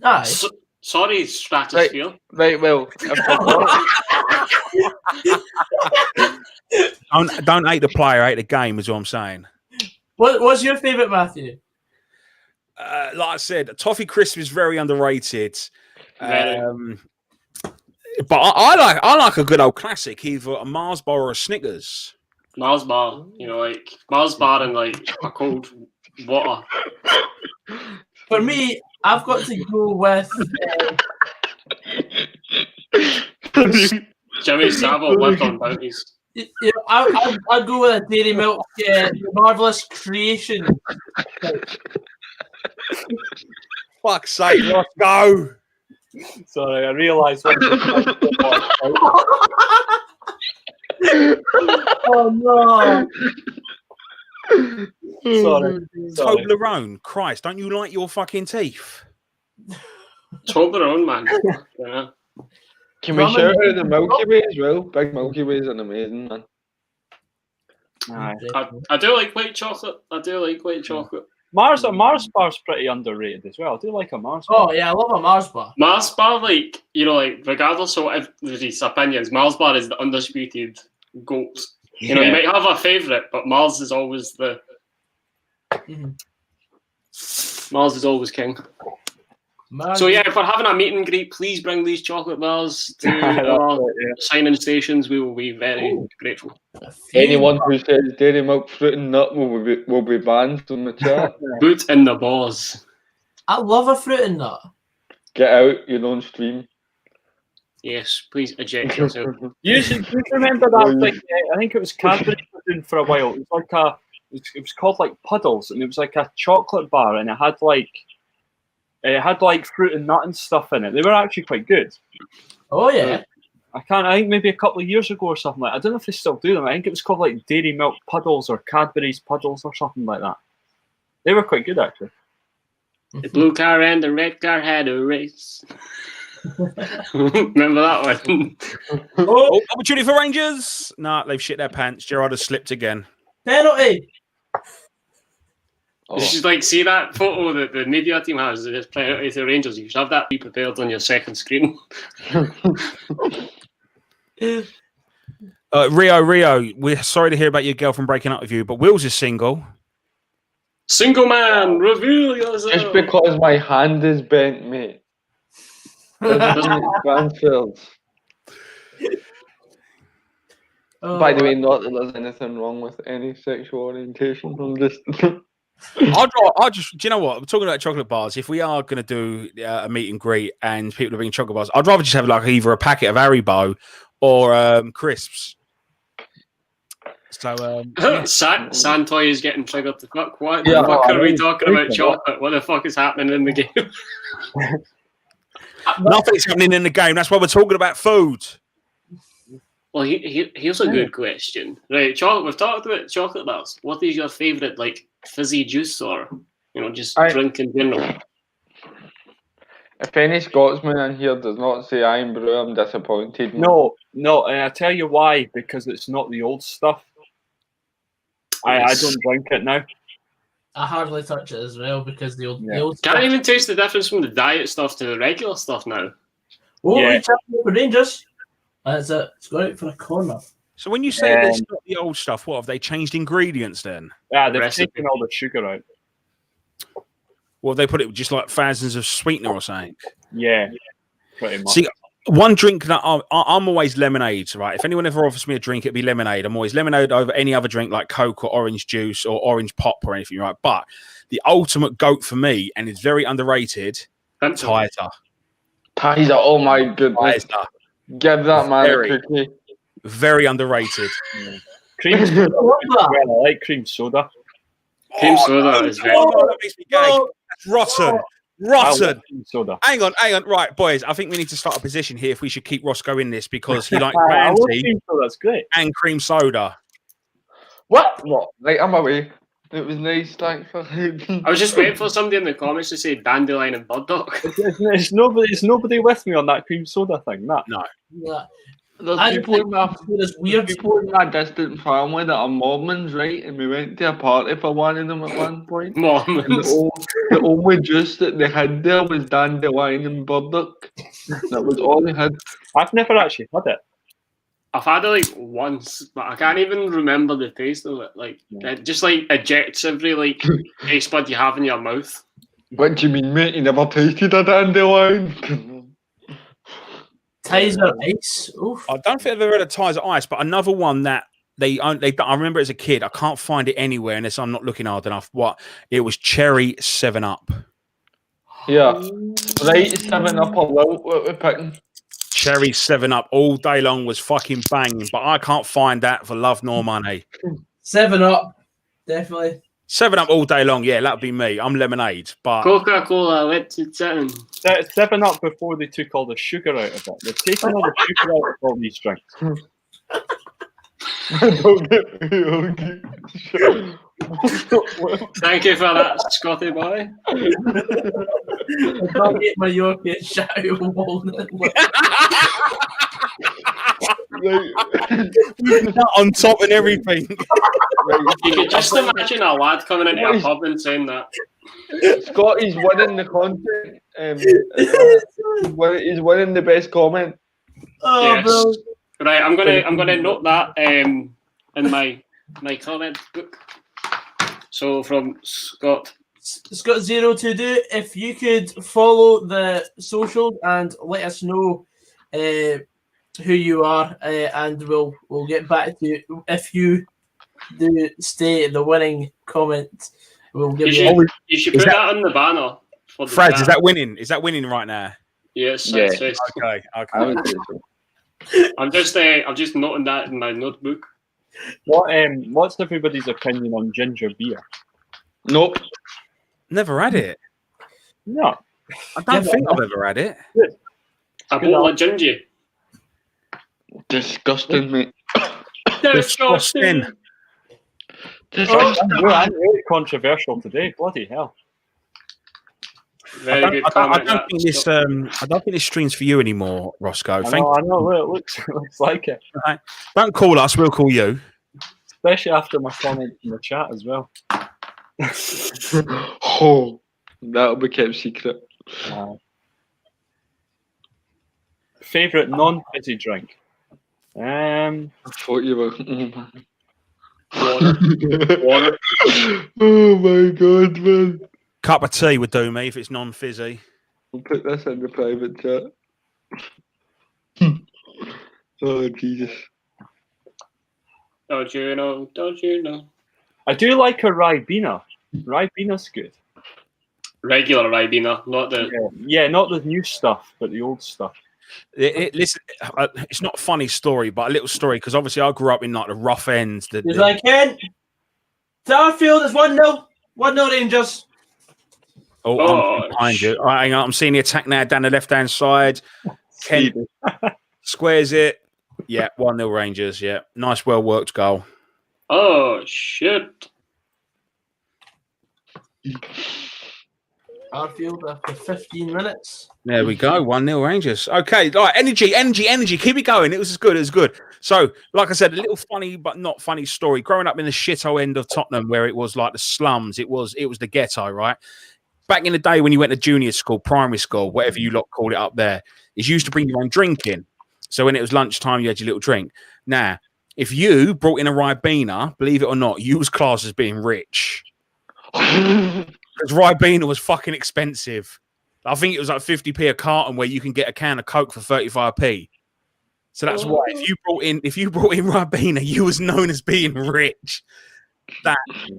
S1: Aye.
S3: Sorry, Stratosphere.
S5: Right, well.
S2: Don't hate the player, hate the game, is what I'm saying.
S1: What's your favourite, Matthew?
S2: Like I said, Toffee Crisp is very underrated. But I like a good old classic, either a Mars bar or a Snickers.
S3: Mars bar, you know, like Mars bar and like a cold water.
S1: For me, I've got to go with
S3: Jimmy Savile lived on bounties.
S1: I'd go with a Dairy Milk Marvelous Creation.
S2: Fuck's sake, let's go.
S4: Sorry, I realised.
S1: Oh no!
S4: Sorry.
S2: Toblerone, Christ, don't you like your fucking teeth?
S3: Toblerone, man. Yeah.
S5: Can we shout out the Milky Way as well? Big Milky Way is an amazing, man.
S3: I do like white chocolate.
S4: Mars bar's pretty underrated as well. I do like a Mars bar.
S1: Oh yeah, I love a Mars bar.
S3: Mars bar, like, you know, like regardless of everybody's opinions, Mars bar is the undisputed GOAT. You know, you might have a favourite, but Mars is always Mars is always king. So yeah, if we're having a meet and greet, please bring these chocolate bars to our signing stations. We will be very grateful.
S5: Anyone who says Dairy Milk Fruit and Nut will be banned from the chat.
S3: Boot in the balls.
S1: I love a fruit and nut.
S5: Get out, you don't stream.
S3: Yes, please eject yourself.
S4: You remember that thing? I think it was Cadbury doing for a while. It was like it was called like Puddles, and it was like a chocolate bar, and it had like fruit and nut and stuff in it. They were actually quite good.
S1: Oh yeah.
S4: I think maybe a couple of years ago or something like that. I don't know if they still do them. I think it was called like Dairy Milk Puddles or Cadbury's Puddles or something like that. They were quite good actually.
S3: The blue car and the red car had a race. Remember that one?
S2: Oh, opportunity for Rangers. Nah, they've shit their pants. Gerrard has slipped again.
S1: Penalty.
S3: You should like see that photo that the media team has. It's penalty to Rangers. You should have that be prepared on your second screen.
S2: Rio, we're sorry to hear about your girlfriend breaking up with you, but Will's is single.
S3: Single man, reveal yourself.
S5: Just because my hand is bent, mate. Transfers. By the way, not that there's anything wrong with any sexual orientation. I'm just.
S2: I'll just. Do you know what? We're talking about chocolate bars. If we are going to do a meet and greet and people are bringing chocolate bars, I'd rather just have like either a packet of Haribo or crisps. So,
S3: Santoy is getting triggered to fuck. What the fuck are we talking about chocolate? What the fuck is happening in the game?
S2: Nothing's happening in the game. That's why we're talking about food.
S3: Well, here's a good question. Right, chocolate. We've talked about chocolate bars. What is your favourite, like, fizzy juice or just
S5: Aye.
S3: drink in general?
S5: If any Scotsman in here does not say Iron Brew, I'm disappointed.
S4: No, and I tell you why, because it's not the old stuff. I don't drink it now.
S1: I hardly touch it as well because the old
S3: Can't
S1: stuff.
S3: even taste the difference from the diet stuff to the regular stuff now.
S1: Oh,
S4: Yeah.
S1: we champion for Rangers. It's gone out for a corner.
S2: So when you say it's not the old stuff, what have they changed ingredients then?
S4: Yeah, they've
S3: Recipe.
S4: taken all the sugar out.
S2: Well, they put it just like thousands of sweetener or something.
S4: Yeah, pretty much.
S2: See, one drink that I'm always lemonade, right? If anyone ever offers me a drink, it'd be lemonade. I'm always lemonade over any other drink like Coke or orange juice or orange pop or anything, right? But the ultimate goat for me, and it's very underrated, Tighter.
S5: Tighter, oh my goodness.
S2: Tighter.
S5: Give that man
S2: Very.
S5: a cookie.
S2: Very underrated.
S4: Cream soda. I like cream soda.
S3: Cream soda is very.
S2: That makes me gag. That's rotten.
S4: I
S2: Rotten.
S4: love cream soda.
S2: Hang on. Right, boys. I think we need to start a position here if we should keep Roscoe in this because he likes
S4: I love
S2: brandy
S4: cream soda. That's great.
S2: and cream soda.
S5: What? Right, I'm away. It was nice, thanks for
S3: I was just waiting for somebody in the comments to say dandelion and burdock.
S4: It's nobody with me on that cream soda thing. That.
S2: No.
S1: Yeah.
S5: There's
S1: I
S5: people in my
S1: It's weird.
S5: people in my distant family that are Mormons, right? And we went to a party for one of them at one point. And
S3: Mormons.
S5: the only juice that they had there was dandelion and burdock. That was all they had.
S4: I've never actually had it.
S3: I've had it like once, but I can't even remember the taste of it. Like it just like ejects every like taste bud you have in your mouth.
S5: What do you mean, mate? You never tasted a dandelion?
S1: Tizer Ice. Oof.
S2: I don't think I've ever had a Tizer Ice, but another one that I remember as a kid. I can't find it anywhere unless I'm not looking hard enough. It was cherry 7-Up.
S5: Yeah. Right, 7-Up or Wilt, what we're picking.
S2: Cherry 7-Up all day long was fucking banging, but I can't find that for love nor money.
S1: 7-Up. Definitely.
S2: 7-Up all day long, yeah, that'd be me. I'm lemonade, but
S3: Coca-Cola, let's sit in.
S4: 7-Up before they took all the sugar out of it. They've taken all the sugar out of all these drinks.
S5: Don't get me okay.
S3: Thank you for that, Scotty boy.
S1: I can't get my Yorkie shout walnut.
S2: on top and everything.
S3: You could just imagine a lad coming into a pub and saying that.
S5: Scotty's winning the content. He's winning the best comment.
S1: Oh,
S3: Yes.
S1: bro.
S3: Right, I'm gonna note that in my comment book. So from Scott.
S1: It's got 0 to do. If you could follow the socials and let us know who you are, and we'll get back to you. If you do stay the winning comment, we'll give you.
S3: You should put that on the banner. For the
S2: Fraz,
S3: chat.
S2: is that winning? Is that winning right now?
S3: Yes.
S5: Yeah.
S3: Yes.
S2: Okay.
S3: I'm just noting that in my notebook.
S4: What's everybody's opinion on ginger beer?
S5: Nope.
S2: Never had it.
S4: No.
S2: I don't think I've ever had it.
S3: A bottle of ginger.
S5: Disgusting, mate.
S3: Disgusting.
S4: I'm really controversial today. Bloody hell.
S3: Very good
S2: I
S3: comment.
S2: don't think this. I don't think this stream's for you anymore, Roscoe.
S4: I know. It looks like it.
S2: Right. Don't call us. We'll call you.
S4: Especially after my comment in the chat as well.
S5: Oh, that'll be kept secret.
S4: Favorite non-fizzy drink?
S5: I thought you were.
S3: Water.
S5: Oh my god, man.
S2: Cup of tea would do me if it's non-fizzy.
S5: We'll put this in the private chat. Oh, Jesus.
S3: Don't you know? Don't you know?
S4: I do like a Ribena. Ribena's good.
S3: Regular Ribena, not the.
S4: Yeah, not the new stuff, but the old stuff.
S2: Listen, it's not a funny story, but a little story because obviously I grew up in like the rough ends.
S1: He's like, Ken, Starfield is 1-0. 1-0 Rangers.
S2: I'm behind you. All right, hang on. I'm seeing the attack now down the left-hand side. Ken squares it. Yeah, 1-0 Rangers. Yeah, nice, well-worked goal.
S3: Oh shit!
S1: Arfield after 15 minutes.
S2: There we go. 1-0 Rangers. Okay. All right. Energy. Keep it going. It was good. So, like I said, a little funny but not funny story. Growing up in the shithole end of Tottenham, where it was like the slums, it was the ghetto, right? Back in the day when you went to junior school, primary school, whatever you lot called it up there, is you used to bring your own drink in. So when it was lunchtime, you had your little drink. Now, if you brought in a Ribena, believe it or not, you was classed as being rich. Because Ribena was fucking expensive. I think it was like 50p a carton where you can get a can of Coke for 35p. So that's why if you brought in Ribena, you was known as being rich. That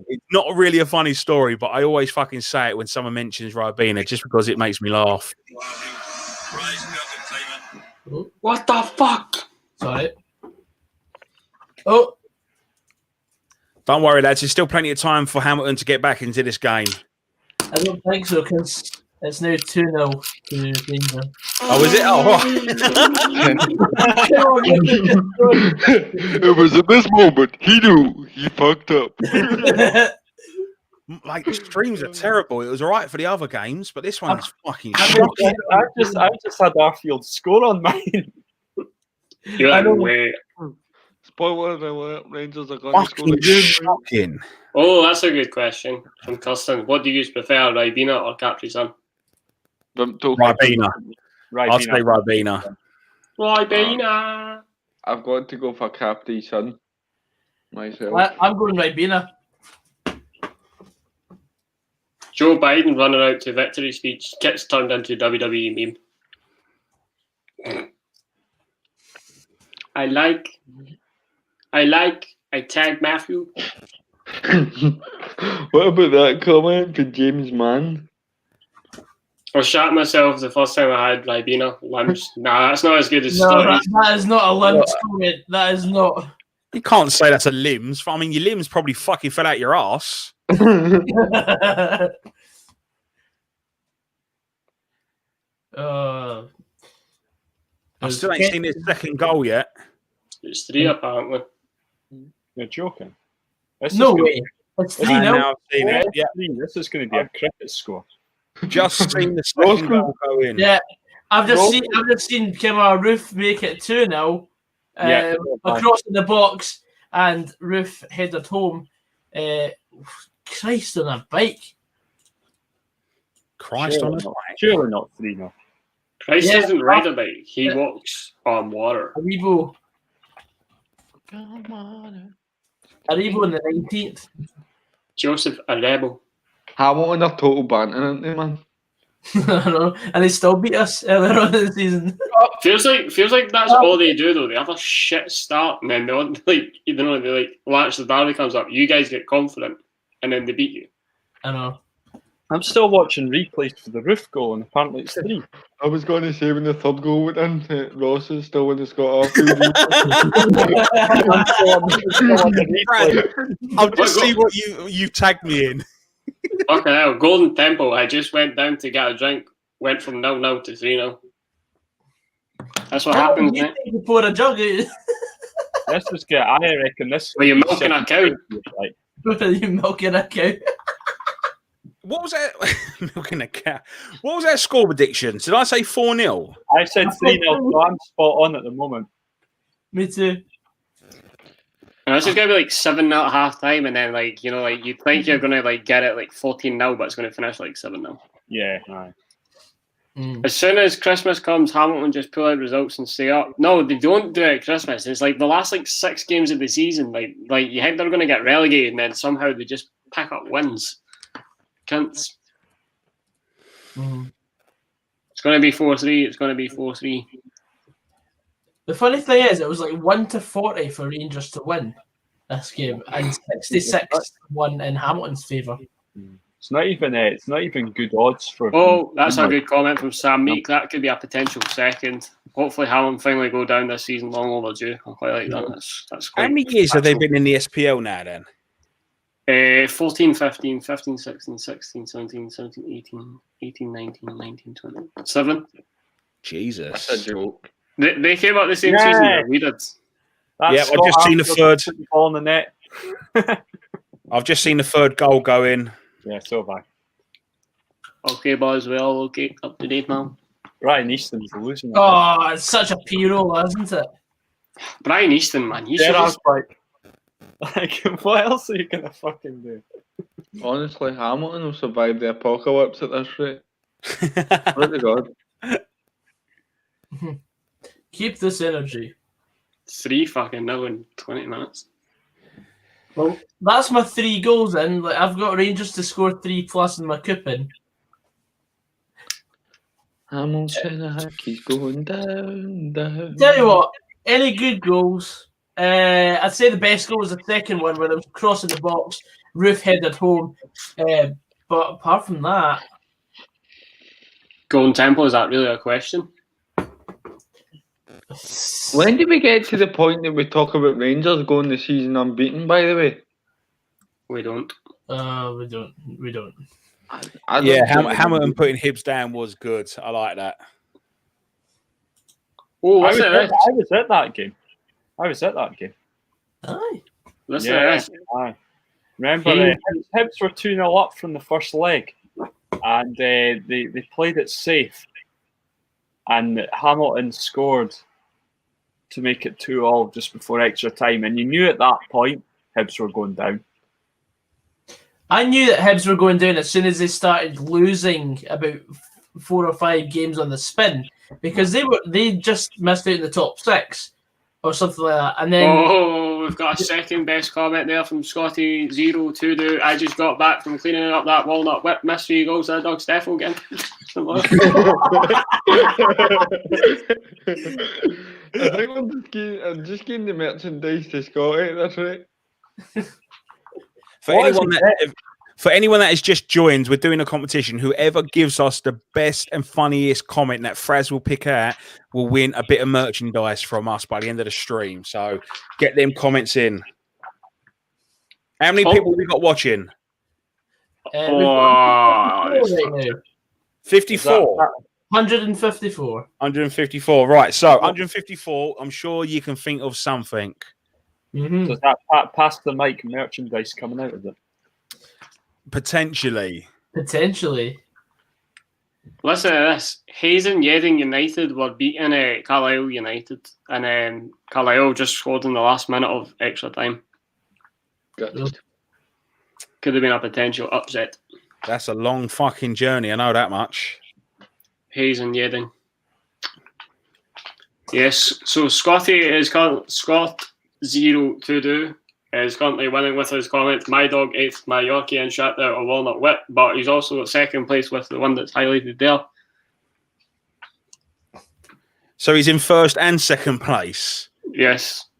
S2: it's not really a funny story, but I always fucking say it when someone mentions Ribena just because it makes me laugh.
S3: What the fuck?
S1: Sorry. Oh.
S2: Don't worry, lads. There's still plenty of time for Hamilton to get back into this game.
S1: I don't think so, because it's now 2-0 to Rangers.
S2: Oh, is it? Oh,
S5: It was at this moment he knew he fucked up.
S2: like the streams are terrible. It was all right for the other games, but this one's fucking
S4: I
S2: shocking.
S4: just had Arfield score on mine.
S3: You're like, wait.
S5: Spoiler alert, Rangers are going to score
S2: Fucking
S5: again.
S2: shocking.
S3: Oh, that's a good question from Kirsten. What do you prefer, Ribena or Capri Sun?
S2: Ribena. I'll say Ribena.
S3: Ribena.
S5: I've got to go for Capri Sun myself.
S1: I'm going Ribena.
S3: Joe Biden running out to victory speech gets turned into WWE meme. I tagged Matthew.
S5: What about that comment from James Mann?
S3: I shot myself the first time I had Ribena limbs. Nah, that's not as good as
S1: No,
S3: stories.
S1: that is not a limbs comment. That is not.
S2: You can't say that's a limbs. I mean, your limbs probably fucking fell out your ass. I still ain't seen his second goal yet.
S3: It's 3 apparently.
S4: You're joking.
S1: No way. It's 3-0.
S2: Now I've seen it. Yeah,
S4: This is going to be a cricket score.
S2: just seen the second goal go in.
S1: Yeah, I've just seen Kemar Roof make it 2-0 across the box, and Roof headed home. Christ on a bike.
S2: Christ on a bike.
S4: Surely not 3-0.
S3: Christ doesn't ride a bike. He walks on water.
S1: Aribo in the 19th.
S3: Joseph Arebo.
S5: Hamilton are total banter, aren't they, man?
S1: I know, and they still beat us earlier on in the season.
S3: Feels like that's all they do though. They have a shit start and then they launch the derby comes up. You guys get confident and then they beat you.
S1: I know.
S4: I'm still watching replays for the Roof goal, and apparently it's 3.
S5: I was going to say when the third goal went in, Ross is still when it's got off.
S2: I'll just see what you tagged me in.
S3: Fucking hell, Golden Temple. I just went down to get a drink. Went from 0-0 to 3-0. That's what happens, man.
S1: You pour a jug.
S4: Let's just get. I reckon this.
S3: Well, you're milking a cow.
S1: You milking a cow.
S2: What was that? Milking a cat. What was that score prediction? Did I say 4-0?
S4: I said 3-0, so I'm spot on at the moment.
S1: Me too.
S3: And this is gonna be like 7-0 at half time, and then you think you're gonna get it 14-0, but it's gonna finish 7-0.
S4: Yeah, right.
S3: As soon as Christmas comes, Hamilton just pull out results and stay up. No, they don't do it at Christmas. It's the last 6 games of the season. Like you think they're gonna get relegated, and then somehow they just pick up wins. Cunts. It's gonna be 4-3. It's gonna be 4-3.
S1: The funny thing is, it was 1-40 for Rangers to win this game, and 66-1 in Hamilton's favour.
S4: It's not even good odds for.
S3: Oh, that's a good comment from Sam Meek. That could be a potential second. Hopefully, Hamilton finally go down this season. Long overdue. I quite like that. That's quite.
S2: How many years have they been in the SPL now then?
S3: 14, 15, 15, 16, 16, 17, 17, 18, 18, 19, 19, 20. 7.
S2: Jesus.
S5: That's a joke.
S3: They came out the same season that we did.
S2: I've just seen the third.
S4: Ball in the net.
S2: I've just seen the third goal go in.
S4: Yeah, so have I.
S3: Okay, boys, well, okay, up to date now.
S4: Brian Easton's losing.
S1: Oh, it's such a P-roll, isn't it?
S3: Brian Easton, man, he should
S4: Gerard's
S3: just...
S4: like, what else are you gonna fucking do?
S5: Honestly, Hamilton will survive the apocalypse at this rate. Swear to God.
S1: Keep this energy.
S3: 3 fucking nil in 20 minutes.
S1: Well, that's my 3 goals in. Like, I've got Rangers to score 3+ in my coupon.
S5: Hamilton Accies going down.
S1: Tell you what, any good goals? I'd say the best goal was the second one where it was crossing the box, roof headed home. But apart from that,
S3: Golden tempo, is that really a question?
S5: When did we get to the point that we talk about Rangers going the season unbeaten, by the way?
S3: We don't.
S1: we don't.
S5: I don't
S2: Yeah,
S5: think
S2: Hamilton putting Hibs down was good. I like that.
S3: Oh,
S4: I
S3: listen to this.
S4: was at that game.
S1: Aye.
S3: Listen to this.
S4: Aye. Remember, Hibs were 2-0 up from the first leg, and they played it safe, and Hamilton scored to make it 2-2 just before extra time, and you knew at that point Hibs were going down.
S1: I knew that Hibs were going down as soon as they started losing about 4 or 5 games on the spin, because they just missed out in the top 6 or something like that. And then
S3: We've got a second best comment there from Scotty 022. I just got back from cleaning up that walnut whip. Mystery goals to the dog Steffel again.
S5: I think I'm just getting the merchandise to Scotty, that's right.
S2: For anyone that has just joined, we're doing a competition. Whoever gives us the best and funniest comment that Fraz will pick out will win a bit of merchandise from us by the end of the stream. So get them comments in. How many people we got watching?
S1: we've got 54 right now.
S2: 54.
S1: 154.
S2: 154. Right. So 154. I'm sure you can think of something.
S1: Mm-hmm.
S4: So is that past the mic merchandise coming out of it?
S2: Potentially.
S3: Listen to this. Hayes and Yeading United were beating Carlisle United, and Carlisle just scored in the last minute of extra time.
S5: Good.
S3: Could have been a potential upset.
S2: That's a long fucking journey. I know that much.
S3: Hayes and Yeading. Yes. So Scotty is Scott 022 is currently winning with his comment. My dog ate my Yorkie and shut out a walnut whip, but he's also at second place with the one that's highlighted there.
S2: So he's in first and second place.
S3: Yes.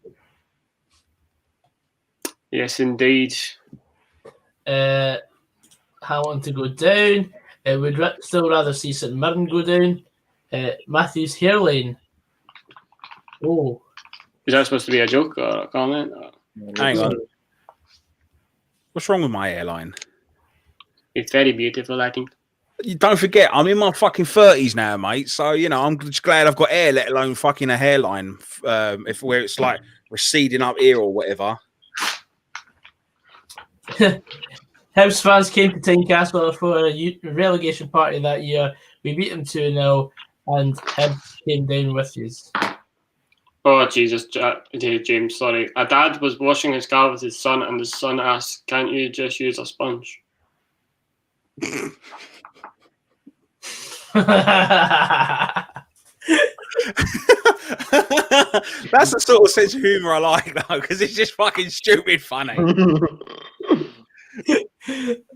S3: Yes, indeed.
S1: Hamilton to go down. Would still rather see St Mirren go down. Matthew's hairline. Oh.
S3: Is that supposed to be a joke or a comment? Or?
S2: Hang on. What's wrong with my hairline?
S3: It's very beautiful, I think.
S2: You don't forget, I'm in my fucking 30s now, mate. So, I'm just glad I've got hair, let alone fucking a hairline. Where it's like receding up here or whatever.
S1: Hibs fans came to Tynecastle for a relegation party that year. We beat them 2-0, and Hibs came down with you.
S3: Oh, Jesus, James, sorry. A dad was washing his car with his son, and his son asked, "Can't you just use a sponge?"
S2: That's the sort of sense of humour I like, though, because it's just fucking stupid funny.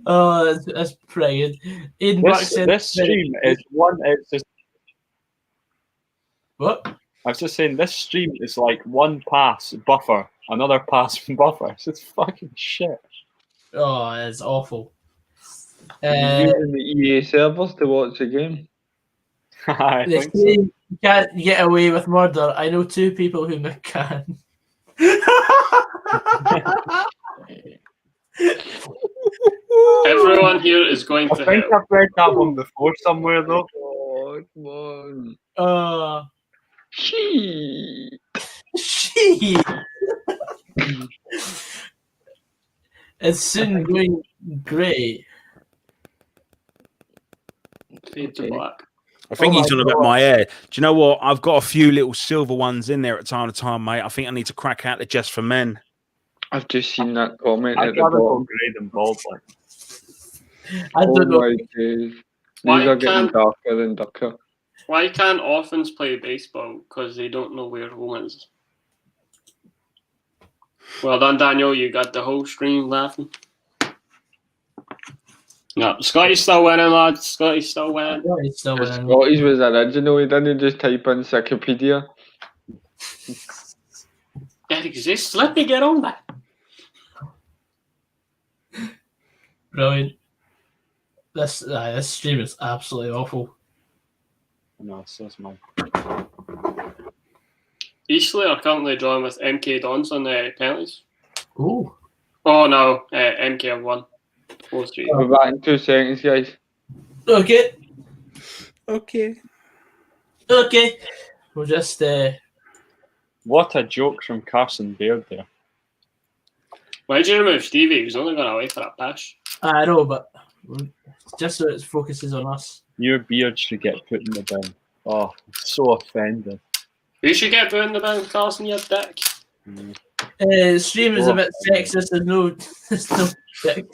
S1: Oh, that's brilliant.
S4: This stream is one. It's just.
S1: What?
S4: I was just saying, this stream is like one pass buffer, another pass buffer. It's just fucking shit.
S1: Oh, it's awful.
S5: Using the EA servers to watch the game.
S4: I
S1: They
S4: think
S1: say
S4: so.
S1: you can't get away with murder. I know 2 people who can.
S3: Everyone here is going
S4: I
S3: to
S4: think
S3: hell.
S4: I've read that one before somewhere, though.
S5: Oh, come on.
S1: She. It's soon going great.
S3: Fade to black.
S2: I think he's on about my hair. Do you know what? I've got a few little silver ones in there at time to time, mate. I think I need to crack out the Just for Men.
S5: I've just seen that comment
S4: I'd
S5: at the
S4: rather go
S5: bottom.
S4: grey than bald. Like.
S1: I don't know.
S5: My days.
S3: Why
S5: These are getting
S3: can't-
S5: darker and darker.
S3: Why can't orphans play baseball? Because they don't know where home is. Well done, Daniel. You got the whole stream laughing. No, Scotty's still winning, lads. Scotty's still winning.
S1: He's still
S5: The
S1: winning.
S5: Scottish was original. He didn't just type in Wikipedia.
S3: That exists. Let me get on that.
S1: Brilliant. This stream is absolutely awful.
S4: No, so's mine.
S3: Eastleigh are currently drawing with MK Dons on the penalties.
S1: Ooh.
S3: Oh no, MK have won. 4-3.
S5: We're back in 2 seconds, guys.
S1: Okay.
S2: Okay.
S1: We'll just
S4: What a joke from Carson Baird there.
S3: Why did you remove Stevie? He was only going away for a pass.
S1: I know, but just so it focuses on us.
S4: Your beard should get put in the bin. Oh, so offended.
S3: You should get put in the bin, Carson, you dick.
S1: Stream is a bit sexist. There's no dick.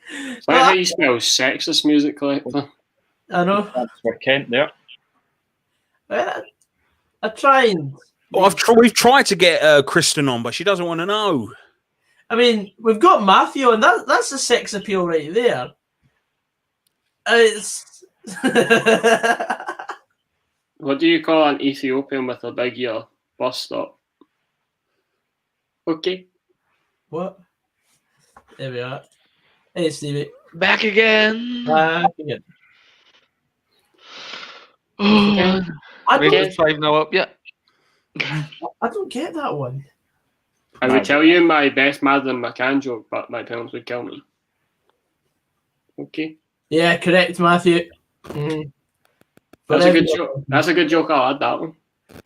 S3: Is that how you spell sexist music collector?
S1: I know.
S4: That's for Kent there.
S1: I tried.
S2: Well, we've tried to get Kristen on, but she doesn't want to know.
S1: I mean, we've got Matthew, and that's the sex appeal right there. It's
S3: What do you call an Ethiopian with a big ear? Bus stop. Okay.
S1: what? There we are. Hey, Stevie.
S5: Back again.
S1: Back again.
S5: Oh,
S1: I
S5: we're
S1: don't,
S5: 5-0 up yet.
S1: I don't get that one.
S3: I would tell you my best Madeline McCann joke, but my parents would kill me. Okay.
S1: Yeah, correct, Matthew. Mm-hmm.
S3: That's a good joke. That's a good joke. I'll add that one.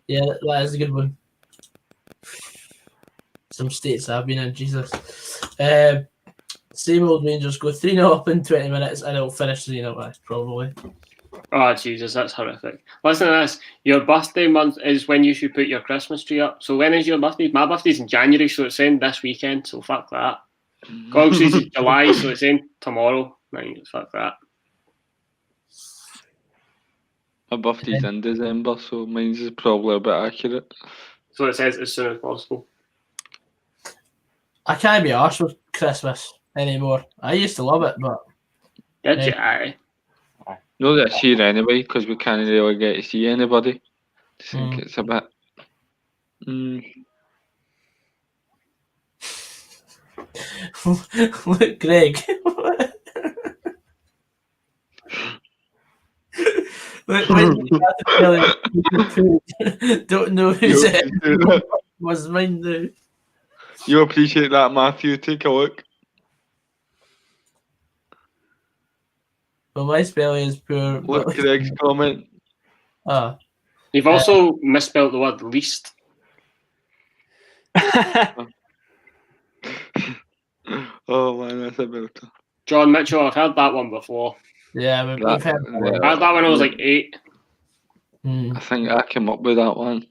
S1: Yeah, that is a good one. Some states I've been in, Jesus. Same old Rangers go 3-0 up in 20 minutes and it'll finish 3-0 probably.
S3: Oh, Jesus, that's horrific. Listen to this. Your birthday month is when you should put your Christmas tree up. So when is your birthday? My birthday's in January, so it's in this weekend, so fuck that. Gogsy's in July, so it's in tomorrow. Right, fuck that.
S5: My birthday's in December, so mine's is probably a bit accurate.
S3: So it says as soon as possible.
S1: I can't be arsed with Christmas anymore. I used to love it, but
S3: Did you? Aye.
S5: No, this year anyway, because we can't really get to see anybody. I think it's a bit.
S1: Look, Greg. Don't know who's it was mine now.
S5: You appreciate that, Matthew. Take a look.
S1: Well, my spelling is poor.
S5: Look, Greg's comment.
S3: You've also misspelled the word least.
S5: Oh man, that's a belter.
S3: John Mitchell, I've heard that one before.
S1: Yeah, we've had
S3: I heard that when I was like 8.
S5: I think I came up with that one.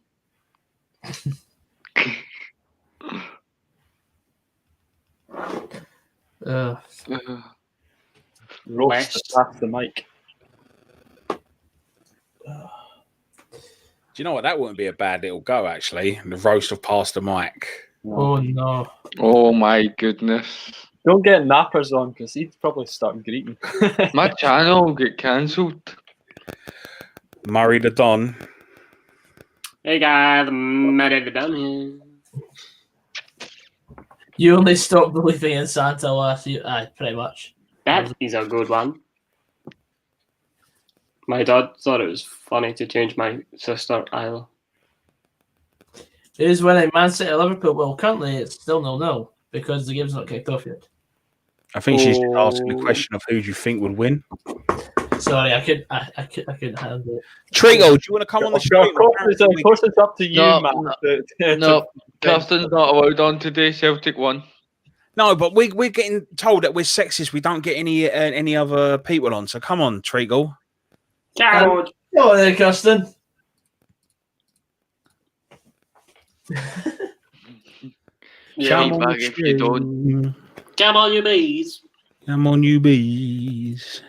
S4: Roast past the mic.
S2: Do you know what? That wouldn't be a bad little go, actually. The roast of Pastor Mike.
S1: Oh, no.
S5: Oh, my goodness.
S4: Don't get Nappers on, because he'd probably start greeting.
S5: My channel will get cancelled.
S2: Murray the Don.
S3: Hey guys, Murray the Don here.
S1: You only stopped believing in Santa last year. Aye, pretty much.
S3: That is a good one. My dad thought it was funny to change my sister Isla.
S1: Who's winning? Man City, Liverpool. Well, currently it's still 0-0 because the game's not kicked off yet.
S2: I think she's just asking the question of who do you think would win.
S1: Sorry, I couldn't handle it.
S2: Trigo, do you want to come on the show?
S4: Of course it's up to you, man.
S5: No, Kirsten's not allowed on today. Celtic won.
S2: No, but we're getting told that we're sexist. We don't get any other people on. So come on, Trigo.
S3: Come on.
S1: Come on there, Kirsten.
S3: Yeah.
S2: Come on,
S5: Bag if you don't.
S3: Come on, you bees.
S2: Come on, you bees.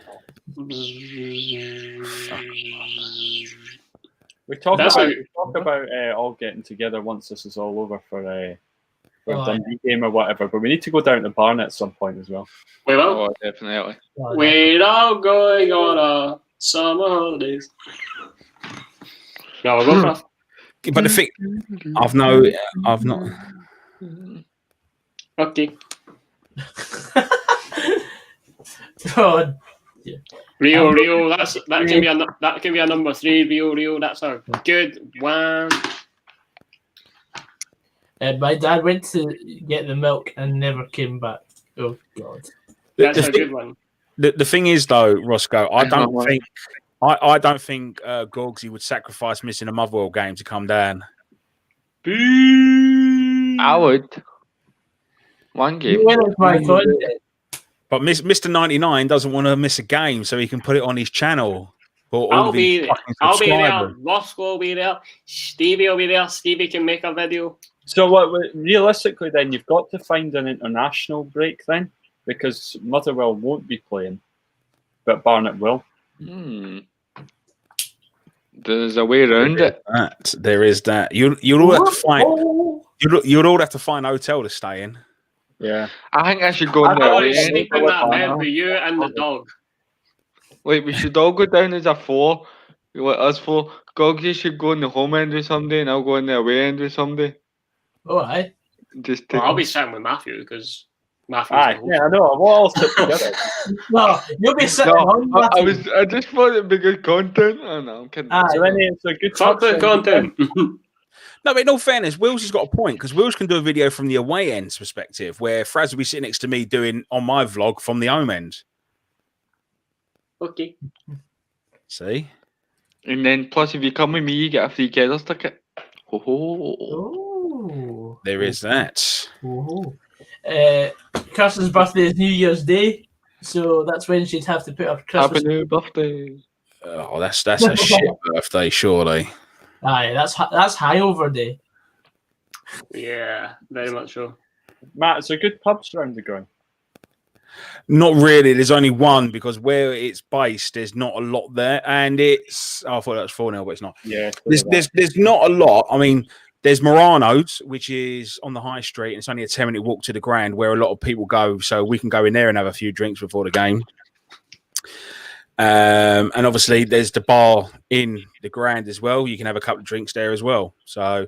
S4: We talk
S3: That's
S4: about all getting together once this is all over for a
S1: Oh,
S4: Dundee game or whatever, but we need to go down to Barnet at some point as well.
S3: We will.
S5: Oh, definitely.
S3: We're all going on a summer holidays. No, we'll go for
S2: But the thing, I've not.
S3: Okay.
S1: God.
S3: Rio. That can be a number 3. Rio. That's a good one.
S1: My dad went to get the milk and never came back. Oh God.
S3: That's a good one.
S2: The thing is, though, Roscoe, I don't think Gorgsy would sacrifice missing a Motherwell game to come down.
S5: I would. One game.
S1: You went with my content.
S2: But Mr. 99 doesn't want to miss a game, so he can put it on his channel. For all
S3: I'll
S2: of his
S3: be
S2: fucking
S3: there.
S2: subscribers.
S3: Roscoe will be there. Stevie will be there. Stevie can make a video.
S4: So realistically then, you've got to find an international break then, because Motherwell won't be playing, but Barnet will.
S5: There's a way around it.
S2: There is that. You'll all have to find. You'll all have to find a hotel to stay in.
S4: Yeah.
S5: I think I should go
S3: I
S5: in there.
S3: want to sleep in that bed with you and the dog.
S5: Wait, we should all go down as a 4. Like us 4. Gogsy should go in the home end with somebody, and I'll go in the away end with somebody.
S1: Oh, aye.
S5: Just
S3: Well, I'll be sitting with Matthew because Matthew's
S4: Aye,
S3: the host.
S4: yeah, I know. We'll all sit together.
S1: No, you'll be sitting on that.
S5: I just thought it'd be good content. Oh no, I'm kidding.
S4: So then it's a good
S3: Fuck the
S4: touchdown.
S3: content.
S2: No, but in all fairness, Wills has got a point because Wills can do a video from the away end's perspective, where Fraz will be sitting next to me doing on my vlog from the home end.
S3: Okay.
S2: See?
S5: And then plus, if you come with me, you get a free Kedders ticket. Ho ho.
S1: Oh.
S2: There is that.
S1: Oh. Kirsten's birthday is New Year's Day, so that's when she'd have to put up Christmas.
S5: Happy new birthday.
S2: Oh, that's a shit birthday, surely.
S1: Aye, that's Hangover Day.
S3: Yeah, very much so.
S4: Matt, it's a good pubs around the ground.
S2: Not really. There's only one because where it's based, there's not a lot there, and it's. Oh, I thought that was 4-0, but it's not.
S4: Yeah.
S2: There's not a lot. I mean, there's Morano's, which is on the high street, and it's only a 10-minute walk to the ground where a lot of people go, so we can go in there and have a few drinks before the game. And obviously, there's the bar in the ground as well. You can have a couple of drinks there as well. So,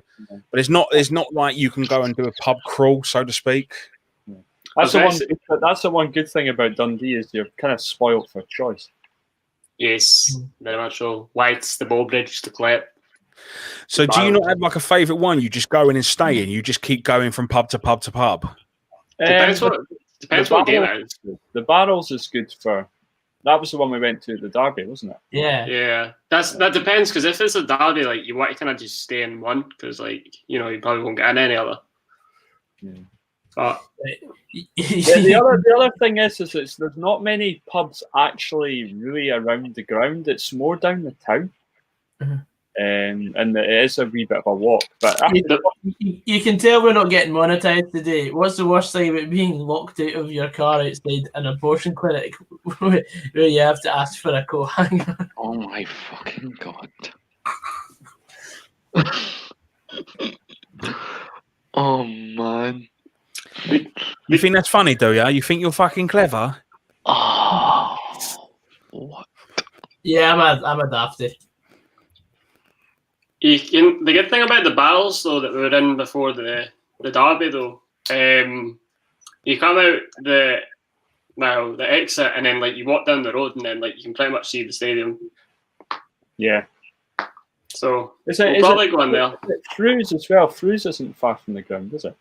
S2: but it's not like you can go and do a pub crawl, so to speak.
S4: That's the one good thing about Dundee is you're kind of spoilt for choice.
S3: Yes, very much so. Whites, the Bowbridge, the Clep.
S2: So, do you not have like a favourite one? You just go in and stay in. You just keep going from pub to pub to pub.
S3: Depends what game it is.
S4: The Barrels is good for. That was the one we went to at the Derby, wasn't it?
S1: Yeah.
S3: Yeah, that depends because if it's a derby, like you want to kind of just stay in one because, like, you know, you probably won't get in any other.
S4: Yeah.
S3: But
S4: the other thing is there's not many pubs actually really around the ground. It's more down the town, and it is a wee bit of a walk. But
S1: you can tell we're not getting monetized today. What's the worst thing about being locked out of your car outside an abortion clinic where you have to ask for a co-hanger?
S5: Oh my fucking god. Oh man.
S2: You think that's funny, do you? You think you're fucking clever?
S5: Oh, what?
S3: Yeah, I'm a dafty. The good thing about the barrels, though, that we were in before the derby, though, you come out the exit, and then like you walk down the road, and then like you can pretty much see the stadium.
S4: Yeah.
S3: So we'll probably go in there.
S4: Frews as well. Frews isn't far from the ground, is it?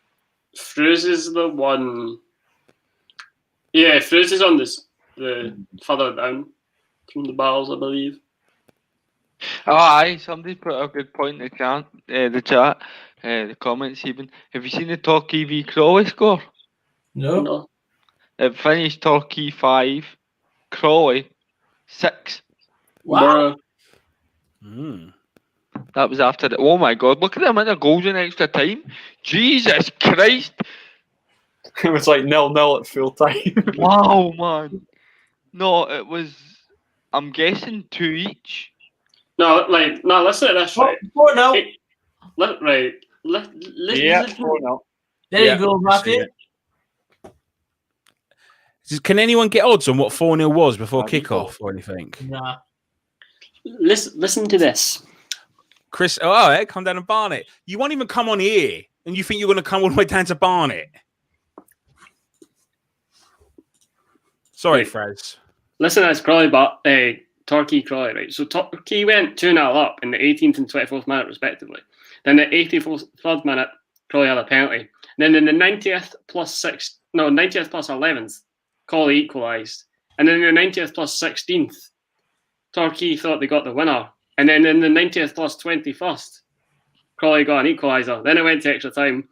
S3: Frews is the one. Yeah, Frews is on the further down from the barrels, I believe.
S5: Oh, aye, somebody put a good point in the chat, the comments even. Have you seen the Torquay v Crawley score?
S1: No.
S5: It finished Torquay 5, Crawley 6.
S1: Wow.
S5: That was after the. Oh my God! Look at them in the goals in extra time. Jesus Christ!
S4: It was like 0-0 at full time.
S5: Wow, man. No, it was. I'm guessing 2 each.
S3: No, listen to this, right?
S1: 4-0.
S3: Right.
S4: Yeah,
S3: Listen.
S4: 4-0.
S1: There
S2: Yeah,
S1: you go,
S2: I see
S1: Matthew.
S2: it. Can anyone get odds on what 4-0 was before
S4: I don't
S2: kickoff or anything?
S1: Nah.
S3: Listen to this.
S2: Chris, come down and Barnet. You won't even come on here, and you think you're going to come all the way down to Barnet? Sorry,
S3: Right.
S2: Fraz.
S3: Listen to this, Crawley, but Torquay Crawley, right? So Torquay went 2-0 up in the 18th and 24th minute, respectively. Then the 83rd minute, Crawley had a penalty. And then in the 90th plus 11th, Crawley equalised. And then in the 90th plus 16th, Torquay thought they got the winner. And then in the 90th plus 21st, Crawley got an equaliser. Then it went to extra time.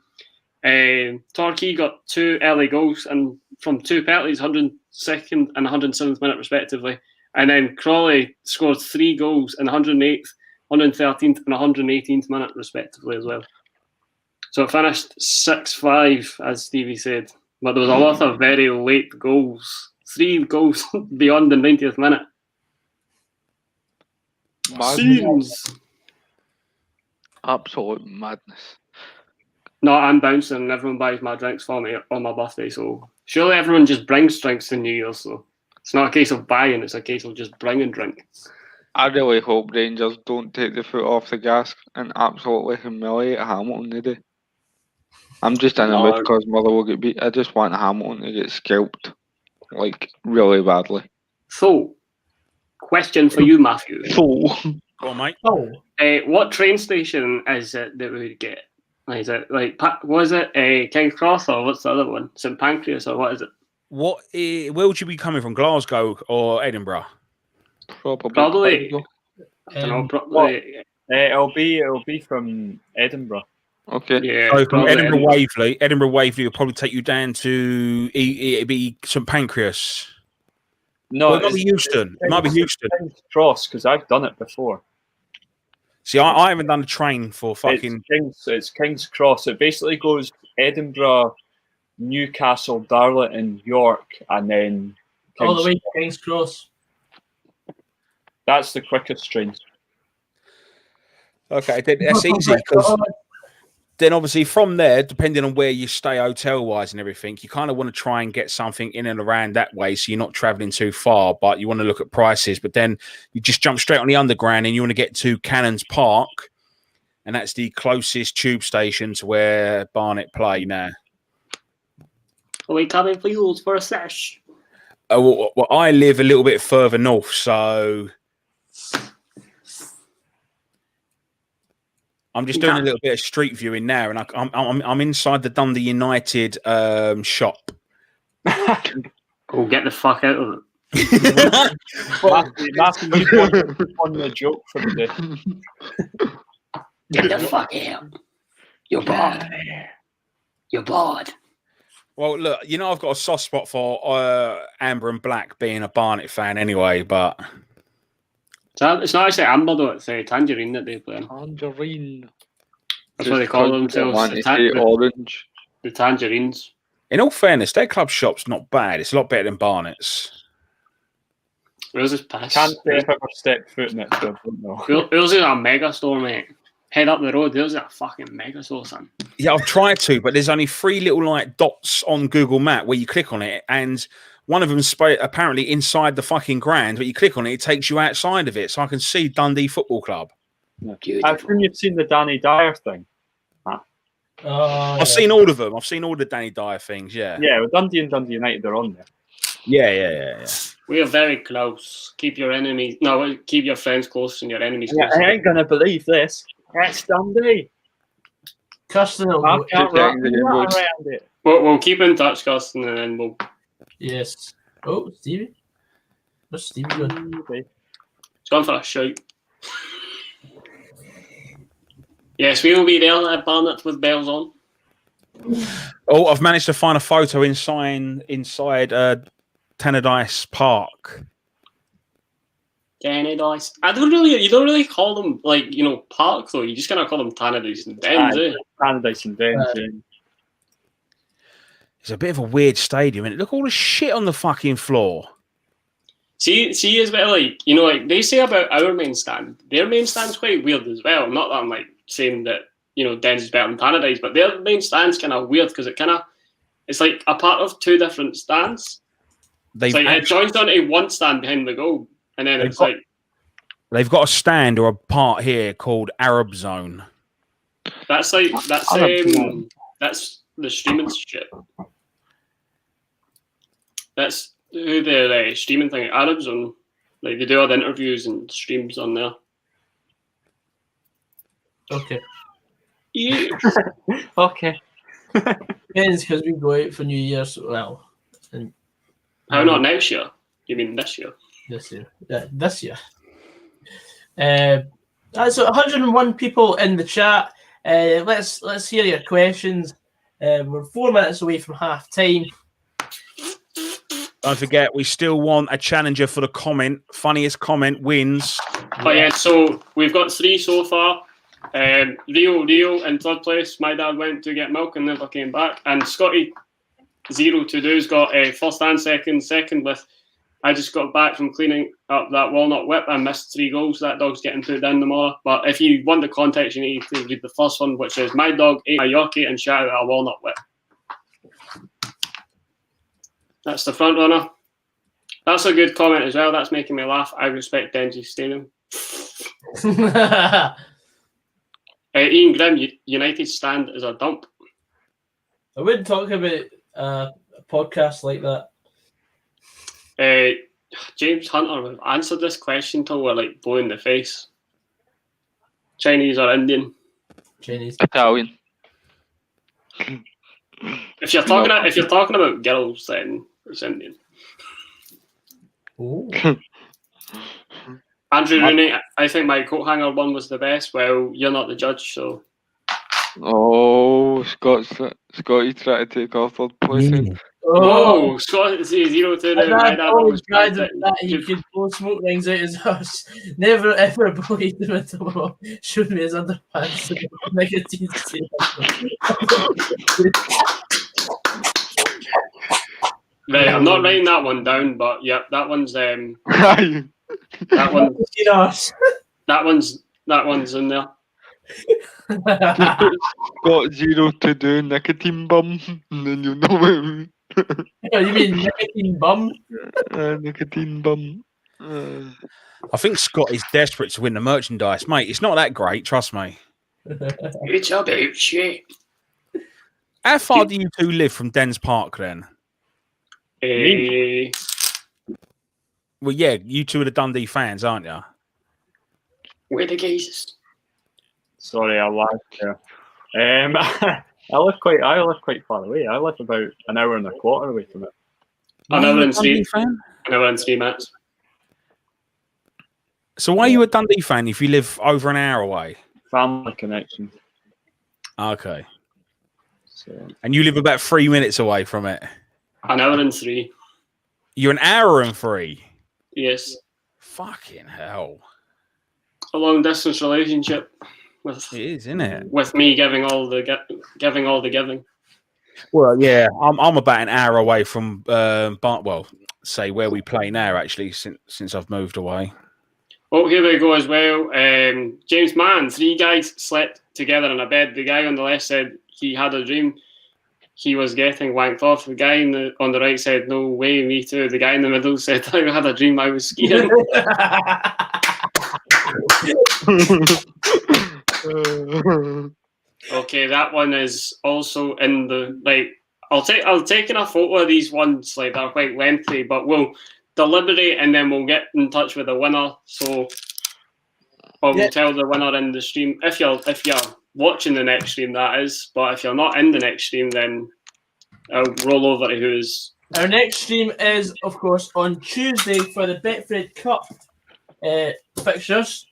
S3: Torquay got 2 early goals and from 2 penalties, 102nd and 107th minute respectively. And then Crawley scored 3 goals in 108th, 113th and 118th minute respectively as well. So it finished 6-5, as Stevie said. But there was a lot of very late goals. 3 goals beyond the 90th minute.
S5: Madness. Absolute madness.
S3: No, I'm bouncing and everyone buys my drinks for me on my birthday, so surely everyone just brings drinks to New Year's, so it's not a case of buying, it's a case of just bringing drinks.
S5: I really hope Rangers don't take the foot off the gas and absolutely humiliate Hamilton today. I'm just in a mood because Motherwell get beat. I just want Hamilton to get scalped, like, really badly.
S3: So, question for you, Matthew.
S5: So,
S2: Go on, mate.
S1: Oh,
S3: What train station is it that we would get? Is it was it King's Cross or what's the other one? St Pancras or what is it?
S2: Where would you be coming from? Glasgow or Edinburgh?
S3: Probably. I don't know, probably.
S4: It'll be from Edinburgh.
S5: okay.
S3: Yeah.
S2: So from
S3: probably
S2: Edinburgh Waverley will probably take you down to it'd be St Pancras.
S4: No,
S2: Well, it might be Houston. It might be Houston.
S4: King's Cross, because I've done it before.
S2: See, I haven't done a train for fucking.
S4: It's King's Cross. It basically goes Edinburgh, Newcastle, Darlington, York, and then
S1: all the way to King's Cross.
S4: That's the quickest train.
S2: Okay, that's easy because then obviously from there, depending on where you stay hotel wise and everything, you kind of want to try and get something in and around that way, so you're not traveling too far, but you want to look at prices. But then you just jump straight on the underground and you want to get to Cannons Park, and that's the closest tube station to where Barnet play now.
S3: Are we coming for yours for a sesh?
S2: Well, I live a little bit further north, so I'm just doing a little bit of street viewing now, and I'm inside the Dundee United shop.
S3: Oh, get the fuck out of it!
S4: Matthew, you won the joke for the day.
S3: Get the fuck out! You're bored. You're bored.
S2: Well, look, I've got a soft spot for Amber and Black, being a Barnet fan anyway, but
S3: It's not actually Amber though, it's Tangerine that they play in.
S5: Tangerine.
S3: That's what they call themselves.
S5: Orange.
S3: The Tangerines.
S2: in all fairness, their club shop's not bad. It's a lot better than Barnet's.
S3: Where's this pass?
S4: Can't say I've ever stepped foot in it, so I don't know.
S3: Where's a mega store, mate? Head up the road, there's a fucking mega store, son.
S2: Yeah, I've tried to, but there's only 3 little dots on Google Map where you click on it, and one of them's apparently inside the fucking ground, but you click on it, it takes you outside of it, so I can see Dundee Football Club.
S4: Yeah. I assume you've seen the Danny Dyer thing.
S2: I've seen all of them. I've seen all the Danny Dyer things, yeah.
S4: Yeah, well, Dundee and Dundee United are on there.
S2: Yeah.
S3: We are very close. Keep your friends close and your enemies close.
S4: I ain't going to believe this. It's Dundee.
S1: Custom.
S4: I can't wrap around it.
S3: We'll keep in touch, Custom, and then we'll...
S1: Yes. Oh, Stevie? What's Stevie doing?
S3: It's gone for a shout. Yes, we will be there at Barnet with bells on.
S2: Oh, I've managed to find a photo inside Tannadice Park.
S3: Kenny Dice. You don't really call them like Park though. You just kind of call them Tannadice and Dens.
S4: Tannadice and Dens.
S2: It's a bit of a weird stadium, and look all the shit on the fucking floor.
S3: See as well, like they say about our main stand. Their main stand's quite weird as well. Not that I'm like saying that Dens is better than Tannadice, but their main stand's kind of weird because it's like a part of two different stands. It joins onto one stand behind the goal, and then
S2: they've got a stand or a part here called Arab Zone.
S3: That's the streaming shit. That's who the streaming thing, Arab Zone. Like they do all the interviews and streams on there.
S1: Okay.
S3: Yeah.
S4: Okay.
S1: Depends because we go out for New Year's. Well,
S3: how not next year? You mean this year?
S1: This year. Yeah, this year. That's 101 people in the chat. Let's hear your questions. We're 4 minutes away from half time.
S2: Don't forget, we still want a challenger for the comment. Funniest comment wins.
S3: But yeah, so we've got 3 so far. Rio in third place. My dad went to get milk and never came back. And Scotty 0 to do's got first and second. Second with I just got back from cleaning up that walnut whip. I missed 3 goals. That dog's getting put down tomorrow. But if you want the context, you need to read the first one, which is my dog ate a Yorkie and shouted at a walnut whip. That's the front runner. That's a good comment as well. That's making me laugh. I respect Denji Stadium. Ian Grimm, United stand is a dump.
S1: I wouldn't talk about a podcast like that.
S3: James Hunter, we've answered this question till we're like blue in the face. Chinese or Indian?
S1: Chinese.
S5: Italian.
S3: If you're talking about girls, then it's Indian.
S1: Oh.
S3: Andrew Rooney, I think my coat hanger one was the best. Well, you're not the judge, so.
S5: Oh, Scotty tried to take off third place.
S3: Oh, Scott 0 to the my dad always tried
S1: that he could blow smoke rings out his house. Never ever believed him at all. Showed me his underpants. Nicotine.
S3: Right, I'm not writing that one down, but yeah, that one's that one's in there.
S5: Got 0 to do nicotine bum, and then you know what I mean.
S1: Oh, you mean nicotine bum?
S5: Nicotine bum.
S2: I think Scott is desperate to win the merchandise, mate. It's not that great, trust me.
S3: It's about shit.
S2: How far do you two live from Dens Park then? Well, yeah, you two are the Dundee fans, aren't you?
S3: We're the geezers.
S4: Sorry, I lied there. I live quite far away. I live about an hour and a quarter away from it.
S3: An hour and 3 minutes.
S2: So why are you a Dundee fan if you live over an hour away?
S4: Family connection.
S2: Okay.
S4: So.
S2: And you live about 3 minutes away from it?
S3: An hour and 3.
S2: You're an hour and 3?
S3: Yes.
S2: Fucking hell.
S3: A long distance relationship.
S2: It is, isn't it?
S3: With me giving all the giving.
S2: Well, yeah, I'm about an hour away from, say where we play now. Actually, since I've moved away.
S3: Oh, here we go as well. James Mann, 3 guys slept together in a bed. The guy on the left said he had a dream he was getting wanked off. The guy on the right said, "No way, me too." The guy in the middle said, "I had a dream I was skiing." Okay, that one is also in the I'll take in a photo of these ones. They're quite lengthy, but we'll deliberate and then we'll get in touch with the winner. So, we'll tell the winner in the stream if you're watching the next stream, that is. But if you're not in the next stream, then I'll roll over to who's.
S1: Our next stream is, of course, on Tuesday for the Betfred Cup fixtures.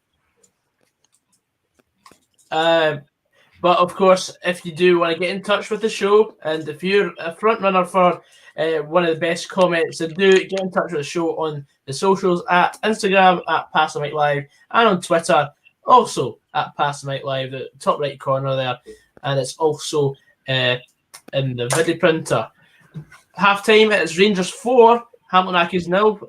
S1: But of course, if you do want to get in touch with the show, and if you're a front runner for one of the best comments, then do get in touch with the show on the socials at Instagram at Pass the Mic Live and on Twitter also at Pass the Mic Live, the top right corner there, and it's also in the video printer. Half time, it's Rangers 4, Hamilton Accies 0.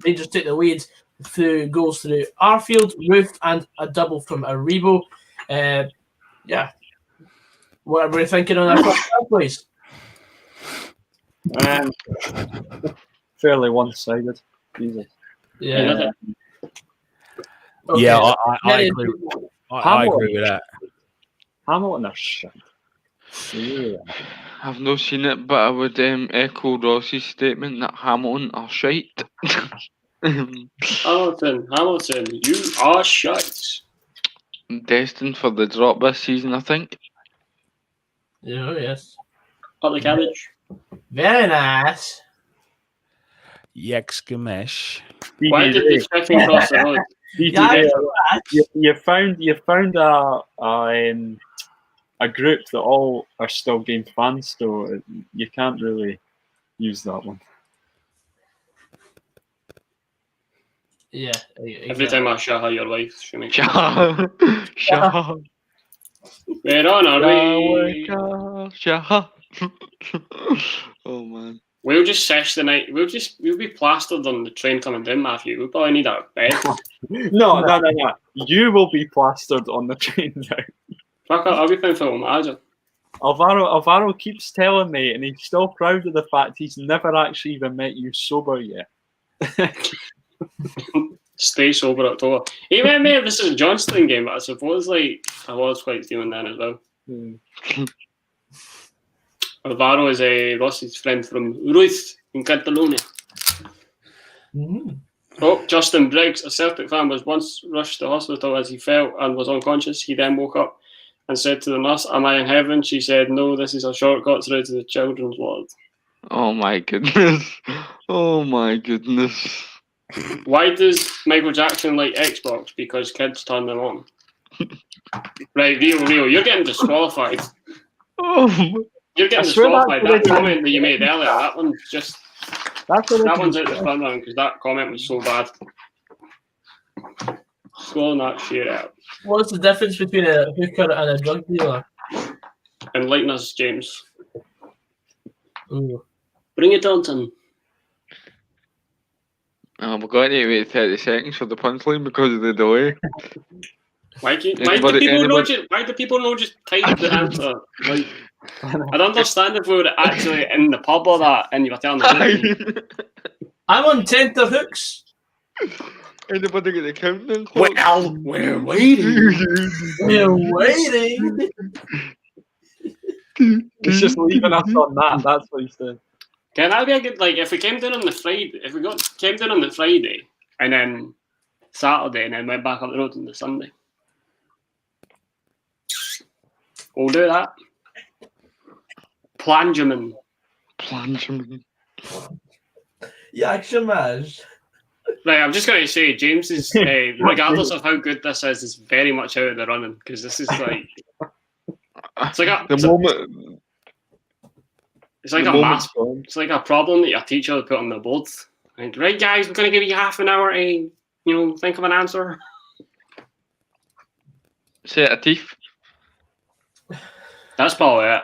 S1: Rangers took the lead through goals through Arfield, Ruth, and a double from Aribo. Yeah. What are we thinking on our first half, please?
S4: Fairly one-sided. Jesus.
S1: Yeah.
S2: Yeah, I agree. I agree with that.
S4: Hamilton are shit. Yeah.
S5: I've not seen it, but I would echo Ross's statement that Hamilton are shite.
S3: Hamilton, you are shite.
S5: Destined for the drop this season, I think.
S1: Yeah, yes.
S3: Up the cabbage.
S1: Very nice.
S2: Yexgamesh.
S3: Why did the chicken cross the road?
S4: You found a group that all are still game fans, so you can't really use that one.
S1: Yeah. Exactly.
S3: Every time I show her your wife, she makes
S5: Shah.
S3: we're on our way.
S5: Shah. Oh man.
S3: We'll just sesh the night. We'll be plastered on the train coming down, Matthew. We'll probably need our bed.
S4: No. You will be plastered on the train now.
S3: Fuck, I'll be playing football manager.
S4: Alvaro keeps telling me, and he's still proud of the fact he's never actually even met you sober yet.
S3: Stay sober October. He met me at the St Johnston game, but I suppose I was quite feeling then as well. Alvaro is Ross's friend from Ruiz in Catalonia. Oh, Justin Briggs, a Celtic fan, was once rushed to hospital as he fell and was unconscious. He then woke up and said to the nurse, "Am I in heaven?" She said, "No, this is a shortcut through to the children's ward."
S5: Oh my goodness. Oh my goodness.
S3: Why does Michael Jackson like Xbox? Because kids turn them on. Right, real. You're getting disqualified.
S5: Oh.
S3: You're getting disqualified. That comment that you made earlier, that one's just... That one's out the front run because that comment was so bad. Scrolling that shit out.
S1: What's the difference between a hooker and a drug dealer?
S3: Enlighten us, James.
S1: Ooh.
S3: Bring it on, Tim.
S5: We're going to wait 30 seconds for the punchline because of the delay.
S3: Why do people not just type the answer? Like, I'd understand if we were actually in the pub or that and you were telling me.
S1: I'm on tenterhooks.
S5: Anybody get the countdown clock?
S3: Well, we're waiting.
S1: We're waiting.
S4: He's just leaving us on that. That's what he's doing.
S3: Can that be a good, like, if we came down on the Friday, came down on the Friday and then Saturday and then went back up the road on the Sunday? We'll do that. Planjamin.
S1: Yakshamash.
S3: Right, I'm just going to say, James is, regardless of how good this is very much out of the running because this is like, it's like a it's like a problem that your teacher would put on the board. Like, right, guys, we're going to give you half an hour to, think of an answer.
S5: Set a teeth.
S3: That's probably it.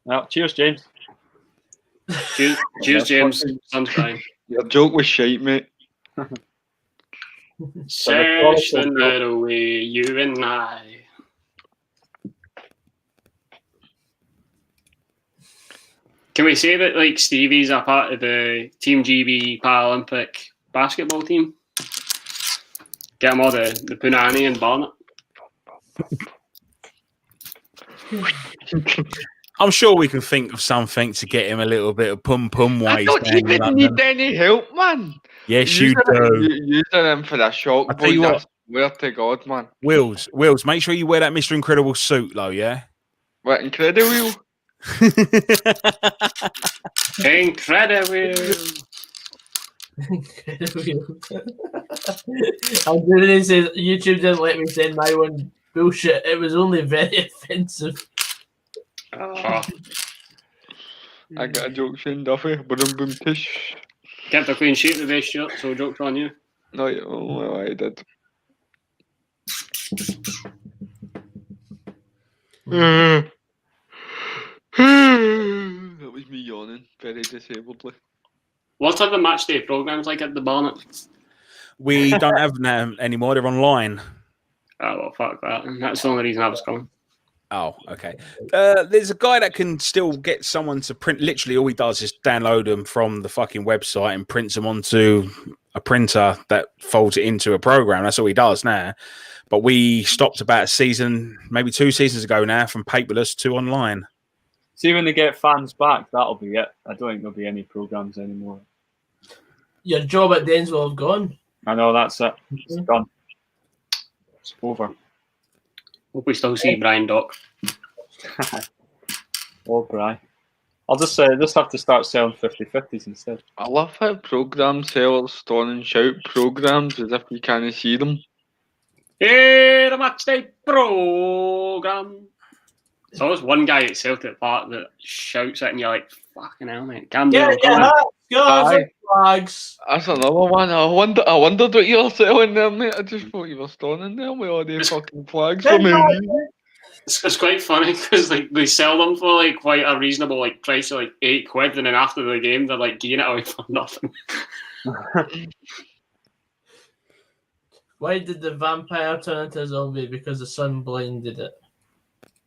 S4: Well, cheers, James.
S3: Cheers, James. Sun's crying.
S5: Your joke was shite, mate.
S3: Sesh the night away, you and I. Can we say that, like, Stevie's a part of the Team GB Paralympic basketball team? Get him all the Punani and Barnett.
S2: I'm sure we can think of something to get him a little bit of pum while
S5: I
S2: he's
S5: don't
S2: down in
S5: even
S2: London.
S5: need any help, man.
S2: Yes, you do.
S5: Using him for the shock.
S2: I'll tell you what.
S5: Swear to God, man.
S2: Wills, make sure you wear that Mr. Incredible suit, though, yeah?
S5: What, Incredible?
S3: Incredible.
S1: Incredible. I'm going to say YouTube didn't let me send my one. Bullshit. It was only very offensive.
S3: Oh.
S5: I got a joke, Shane Duffy. Boom, boom, tish.
S3: Kept a clean sheet the best shirt, so joke's on you.
S5: No, I did. That was me yawning very disabledly.
S3: What are the match day programs like at the Barnet?
S2: We don't have them anymore. They're online.
S3: Oh, well, fuck that. That's the only reason I was coming.
S2: Oh, okay. There's a guy that can still get someone to print. Literally, all he does is download them from the fucking website and prints them onto a printer that folds it into a program. That's all he does now. But we stopped about a season, maybe 2 seasons ago now, from paperless to online.
S4: See, when they get fans back, that'll be it. I don't think there'll be any programs anymore.
S1: Your job at Dens will have gone.
S4: I know, that's it. It's done. It's over.
S3: Hope we still see Brian Dock.
S4: Oh, Brian. I'll just have to start selling 50/50s instead.
S5: I love how program sellers storm and shout programs as if you can't see them.
S3: Hey, the match day program. There's always one guy at Celtic Park that shouts it and you're like, fucking hell, mate.
S1: Flags.
S5: That's another one. I wondered what you were selling there, mate. I just thought you were standing there with all these fucking flags for me.
S3: It's quite funny because like they sell them for like quite a reasonable like price of like £8, and then after the game they're like giving it away for nothing.
S1: Why did the vampire turn into a zombie? Because the sun blinded it.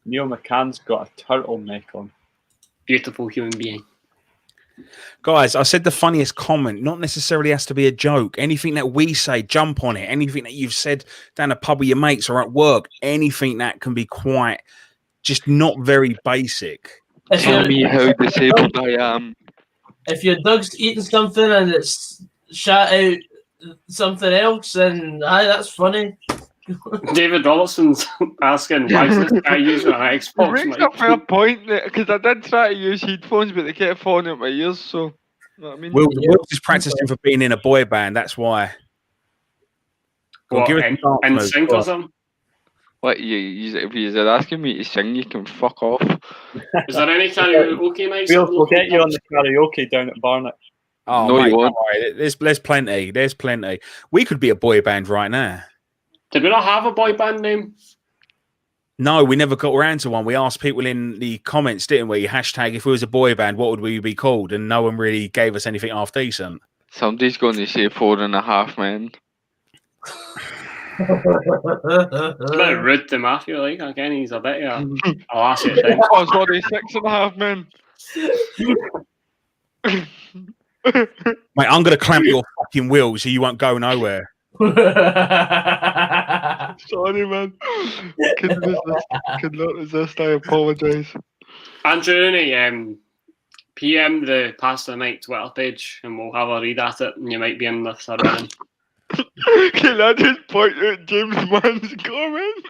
S4: Neil McCann's got a turtleneck on.
S3: Beautiful human being.
S2: Guys, I said the funniest comment. Not necessarily has to be a joke. Anything that we say, jump on it. Anything that you've said down a pub with your mates or at work, anything that can be quite just not very basic.
S5: Tell me how disabled I am.
S1: If your dog's eating something and it's shot out something else, then aye, that's funny.
S3: David Robertson's asking why is this guy using an Xbox
S5: It makes a fair point, because I did try to use headphones, but they kept falling out my ears, so... You know what I mean?
S2: Will's just practicing for being in a boy band, that's why.
S3: What, in sync or something?
S5: What, if you're asking me to sing, you can fuck off.
S3: Is there any karaoke nights?
S4: We'll get you on the karaoke down at Barnet.
S2: Oh,
S5: no,
S2: mate,
S5: you won't.
S2: There's plenty. There's plenty. We could be a boy band right now.
S3: Did we not have a boy band name?
S2: No, we never got around to one. We asked people in the comments, didn't we? Hashtag, if we was a boy band, what would we be called? And no one really gave us anything half decent.
S5: Somebody's going to say 4.5 men.
S3: It's a bit rude to Matthew, like, again, he's a bit of a lassie at times.
S5: Oh, sorry, 6.5 men.
S2: Mate, I'm going to clamp your fucking wheels so you won't go nowhere.
S5: Sorry, man. Could not resist. I apologise.
S3: Andrew Rooney, PM the Past the Night Twitter page and we'll have a read at it and you might be in this running.
S5: Can I just point out James Mann's comment?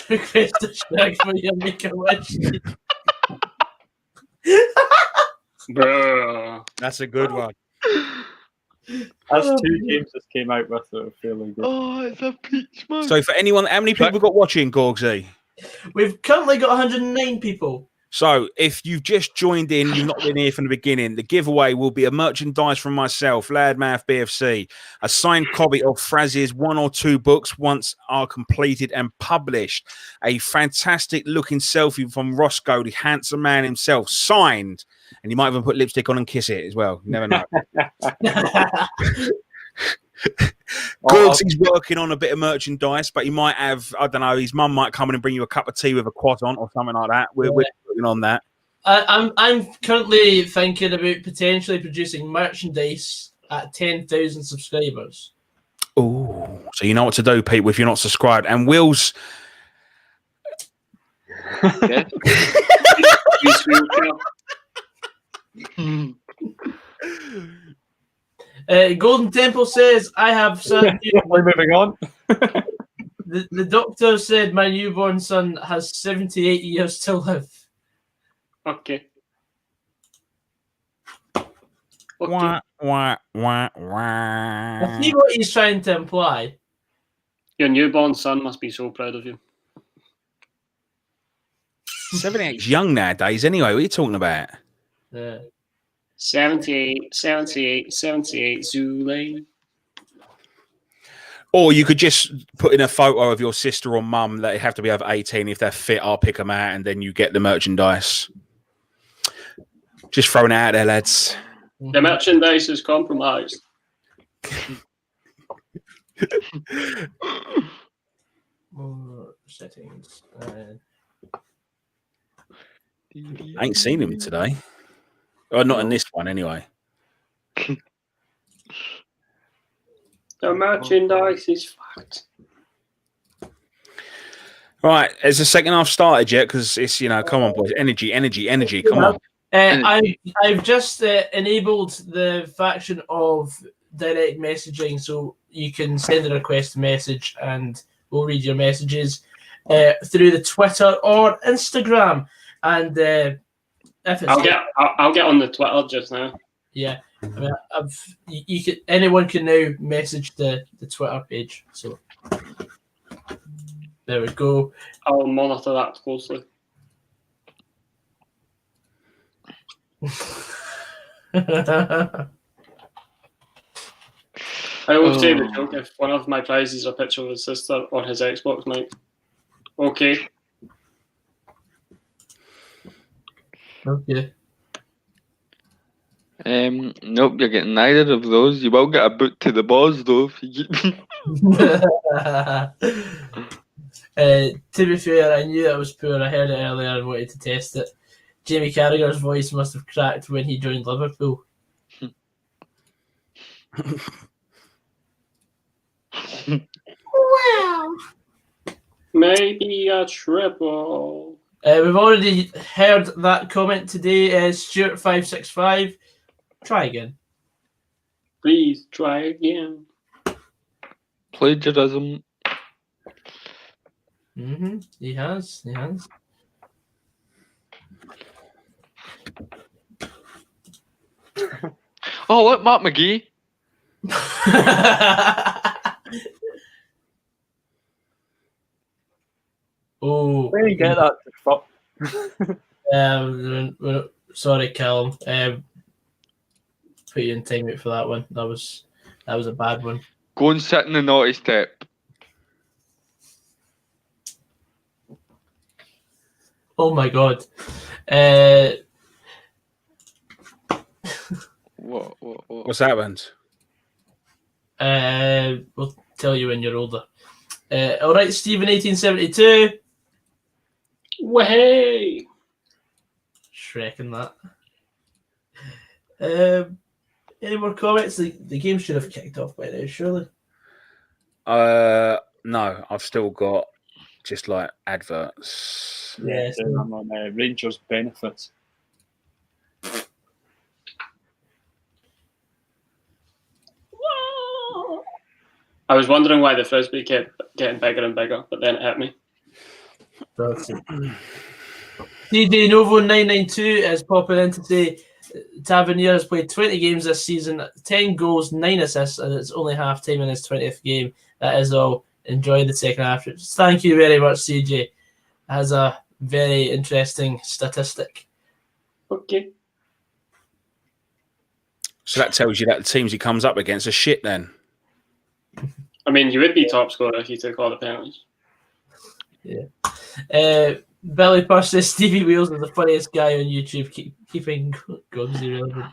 S1: Request a shag for your Make-A-Wish.
S3: Bro.
S2: That's a good one.
S4: That's 2 games that came out with that are fairly good.
S5: Oh, it's a peach, man.
S2: So for anyone, how many people got watching, Gorgsy?
S1: We've currently got 109 people.
S2: So if you've just joined in, you've not been here from the beginning, the giveaway will be a merchandise from myself, LoudmouthBFC, a signed copy of Fraz's 1 or 2 books once are completed and published, a fantastic looking selfie from Roscoe, the handsome man himself, signed, and you might even put lipstick on and kiss it as well. You never know. He's working on a bit of merchandise, but he might have, I don't know, his mum might come in and bring you a cup of tea with a croissant or something like that. We're working on that.
S1: I'm currently thinking about potentially producing merchandise at 10,000 subscribers.
S2: Oh, so you know what to do, people, if you're not subscribed. And Will's...
S1: Golden Temple says, I have son.
S4: We're moving on.
S1: The doctor said my newborn son has 78 years to live.
S3: Okay. Okay.
S2: Wah, wah, wah,
S1: I
S2: wah.
S1: see what he's trying to imply.
S3: Your newborn son must be so proud of you.
S2: 78's young nowadays anyway. What are you talking about?
S1: Yeah.
S3: 78, 78, 78, Zulane.
S2: Or you could just put in a photo of your sister or mum that have to be over 18. If they're fit, I'll pick them out and then you get the merchandise. Just throwing it out there, lads.
S3: The merchandise is compromised.
S1: More settings.
S2: I ain't seen him today. Or not in this one, anyway.
S3: The merchandise is fucked.
S2: Right, has the second half started yet? Because it's, come on, boys. Energy. Come on.
S1: I've just enabled the faction of direct messaging, so you can send a request message and we'll read your messages through the Twitter or Instagram. And if it's
S3: I'll get on the Twitter just now.
S1: Yeah, I mean, anyone can now message the Twitter page. So there we go.
S3: I'll monitor that closely. I always say the joke if one of my prizes is a picture of his sister or his Xbox mic. Okay.
S1: Okay.
S5: Nope, you're getting neither of those. You will get a boot to the balls though if you keep.
S1: To be fair, I knew that was poor. I heard it earlier and wanted to test it. Jamie Carragher's voice must have cracked when he joined Liverpool.
S3: Wow. Maybe a triple.
S1: We've already heard that comment today. Stuart565. Try again.
S3: Please try again.
S5: Plagiarism.
S1: He has.
S5: Oh, look, Matt McGee.
S1: Oh,
S4: Where you get that? Fuck.
S1: Sorry, Callum. Put you in timeout for that one. That was a bad one.
S5: Go and sit in the naughty step.
S1: Oh my god.
S5: What?
S2: What's happened?
S1: We'll tell you when you're older. All right, Stephen, 1872.
S3: Way.
S1: Shrek in that. Any more comments? The game should have kicked off by now, surely.
S2: No, I've still got just like adverts.
S1: Yes.
S4: I'm on Rangers benefits.
S3: I was wondering why the frisbee kept getting bigger and bigger, but then it hit me.
S1: DJ Novo 992 is popping in to say Tavernier has played 20 games this season, 10 goals, 9 assists, and it's only half time in his 20th game. That is all. Enjoy the second half. Thank you very much, CJ. Has a very interesting statistic.
S3: Okay.
S2: So that tells you that the teams he comes up against are shit then.
S3: I mean, you would be top scorer if you took all the penalties.
S1: Yeah. Billy Purse says Stevie Wheels is the funniest guy on YouTube, keeping Gogsy relevant.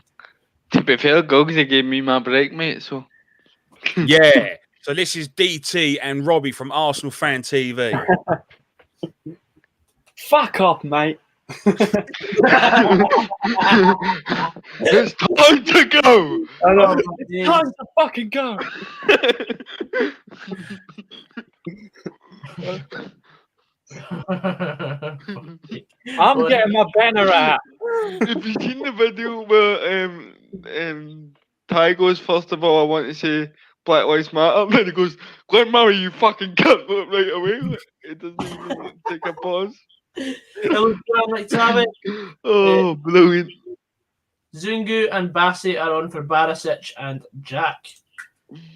S5: To be fair, Gogsy gave me my break, mate, so.
S2: Yeah. So this is DT and Robbie from Arsenal Fan TV.
S4: Fuck off, mate.
S5: It's time to go!
S4: I know, it's time to fucking go! I'm getting my banner out.
S5: Have you seen the video where Ty goes, first of all, I want to say Black Lives Matter, and then he goes, Glenn Murray, you fucking cunt, right away. It doesn't even take a pause.
S1: It looks like Tammy.
S5: Oh, brilliant.
S1: Zungu and Bassey are on for Barisic and Jack.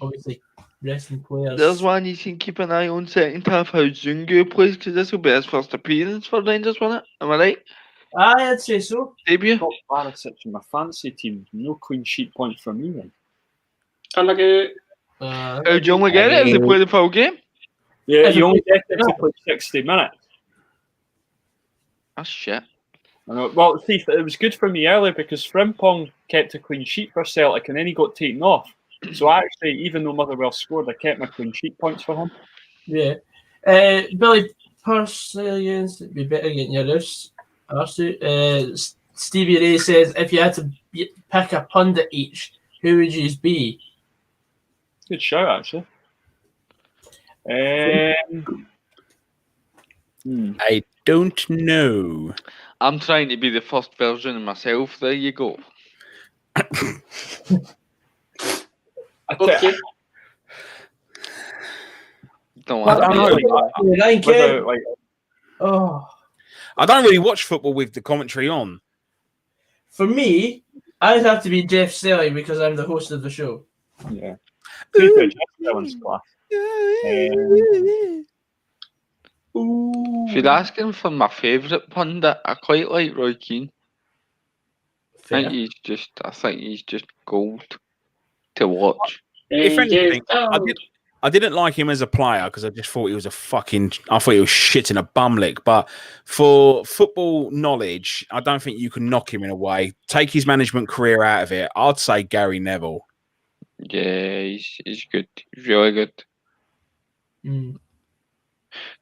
S1: Obviously, wrestling players.
S5: There's one you can keep an eye on second half how Zungu plays, because this will be his first appearance for Rangers, won't it? Am I right?
S1: Aye, I'd say so.
S5: Debut?
S4: Got Barisic in my fancy team. No clean sheet points for me then.
S3: And like a
S5: How do you only get it if they play the full game?
S4: Yeah,
S1: If
S4: you
S1: it
S4: only
S1: plays-
S4: get it to play 60 minutes.
S5: That's shit.
S4: I know. Well, see, it was good for me earlier because Frimpong kept a clean sheet for Celtic and then he got taken off. So actually, even though Motherwell scored, I kept my clean sheet points for him.
S1: Yeah. Billy Purcell, it'd be better getting your house. Stevie Ray says, if you had to pick a pundit each, who would you be?
S4: Good show, actually.
S2: I don't know.
S5: I'm trying to be the first version of myself. There you go.
S3: okay.
S5: Don't
S2: I don't know.
S1: Ryan Kent.
S4: Like,
S1: Oh.
S2: I don't really watch football with the commentary on.
S1: For me, I'd have to be Jeff Selly because I'm the host of the show.
S4: yeah. Good, that one's class.
S5: If you're asking for my favourite pundit, I quite like Roy Keane. I think he's just gold to watch.
S2: If anything, I didn't like him as a player because I just thought he was I thought he was shit in a bum lick. But for football knowledge, I don't think you can knock him in a way. Take his management career out of it. I'd say Gary Neville.
S5: Yeah, he's good. He's really good.
S1: Mm.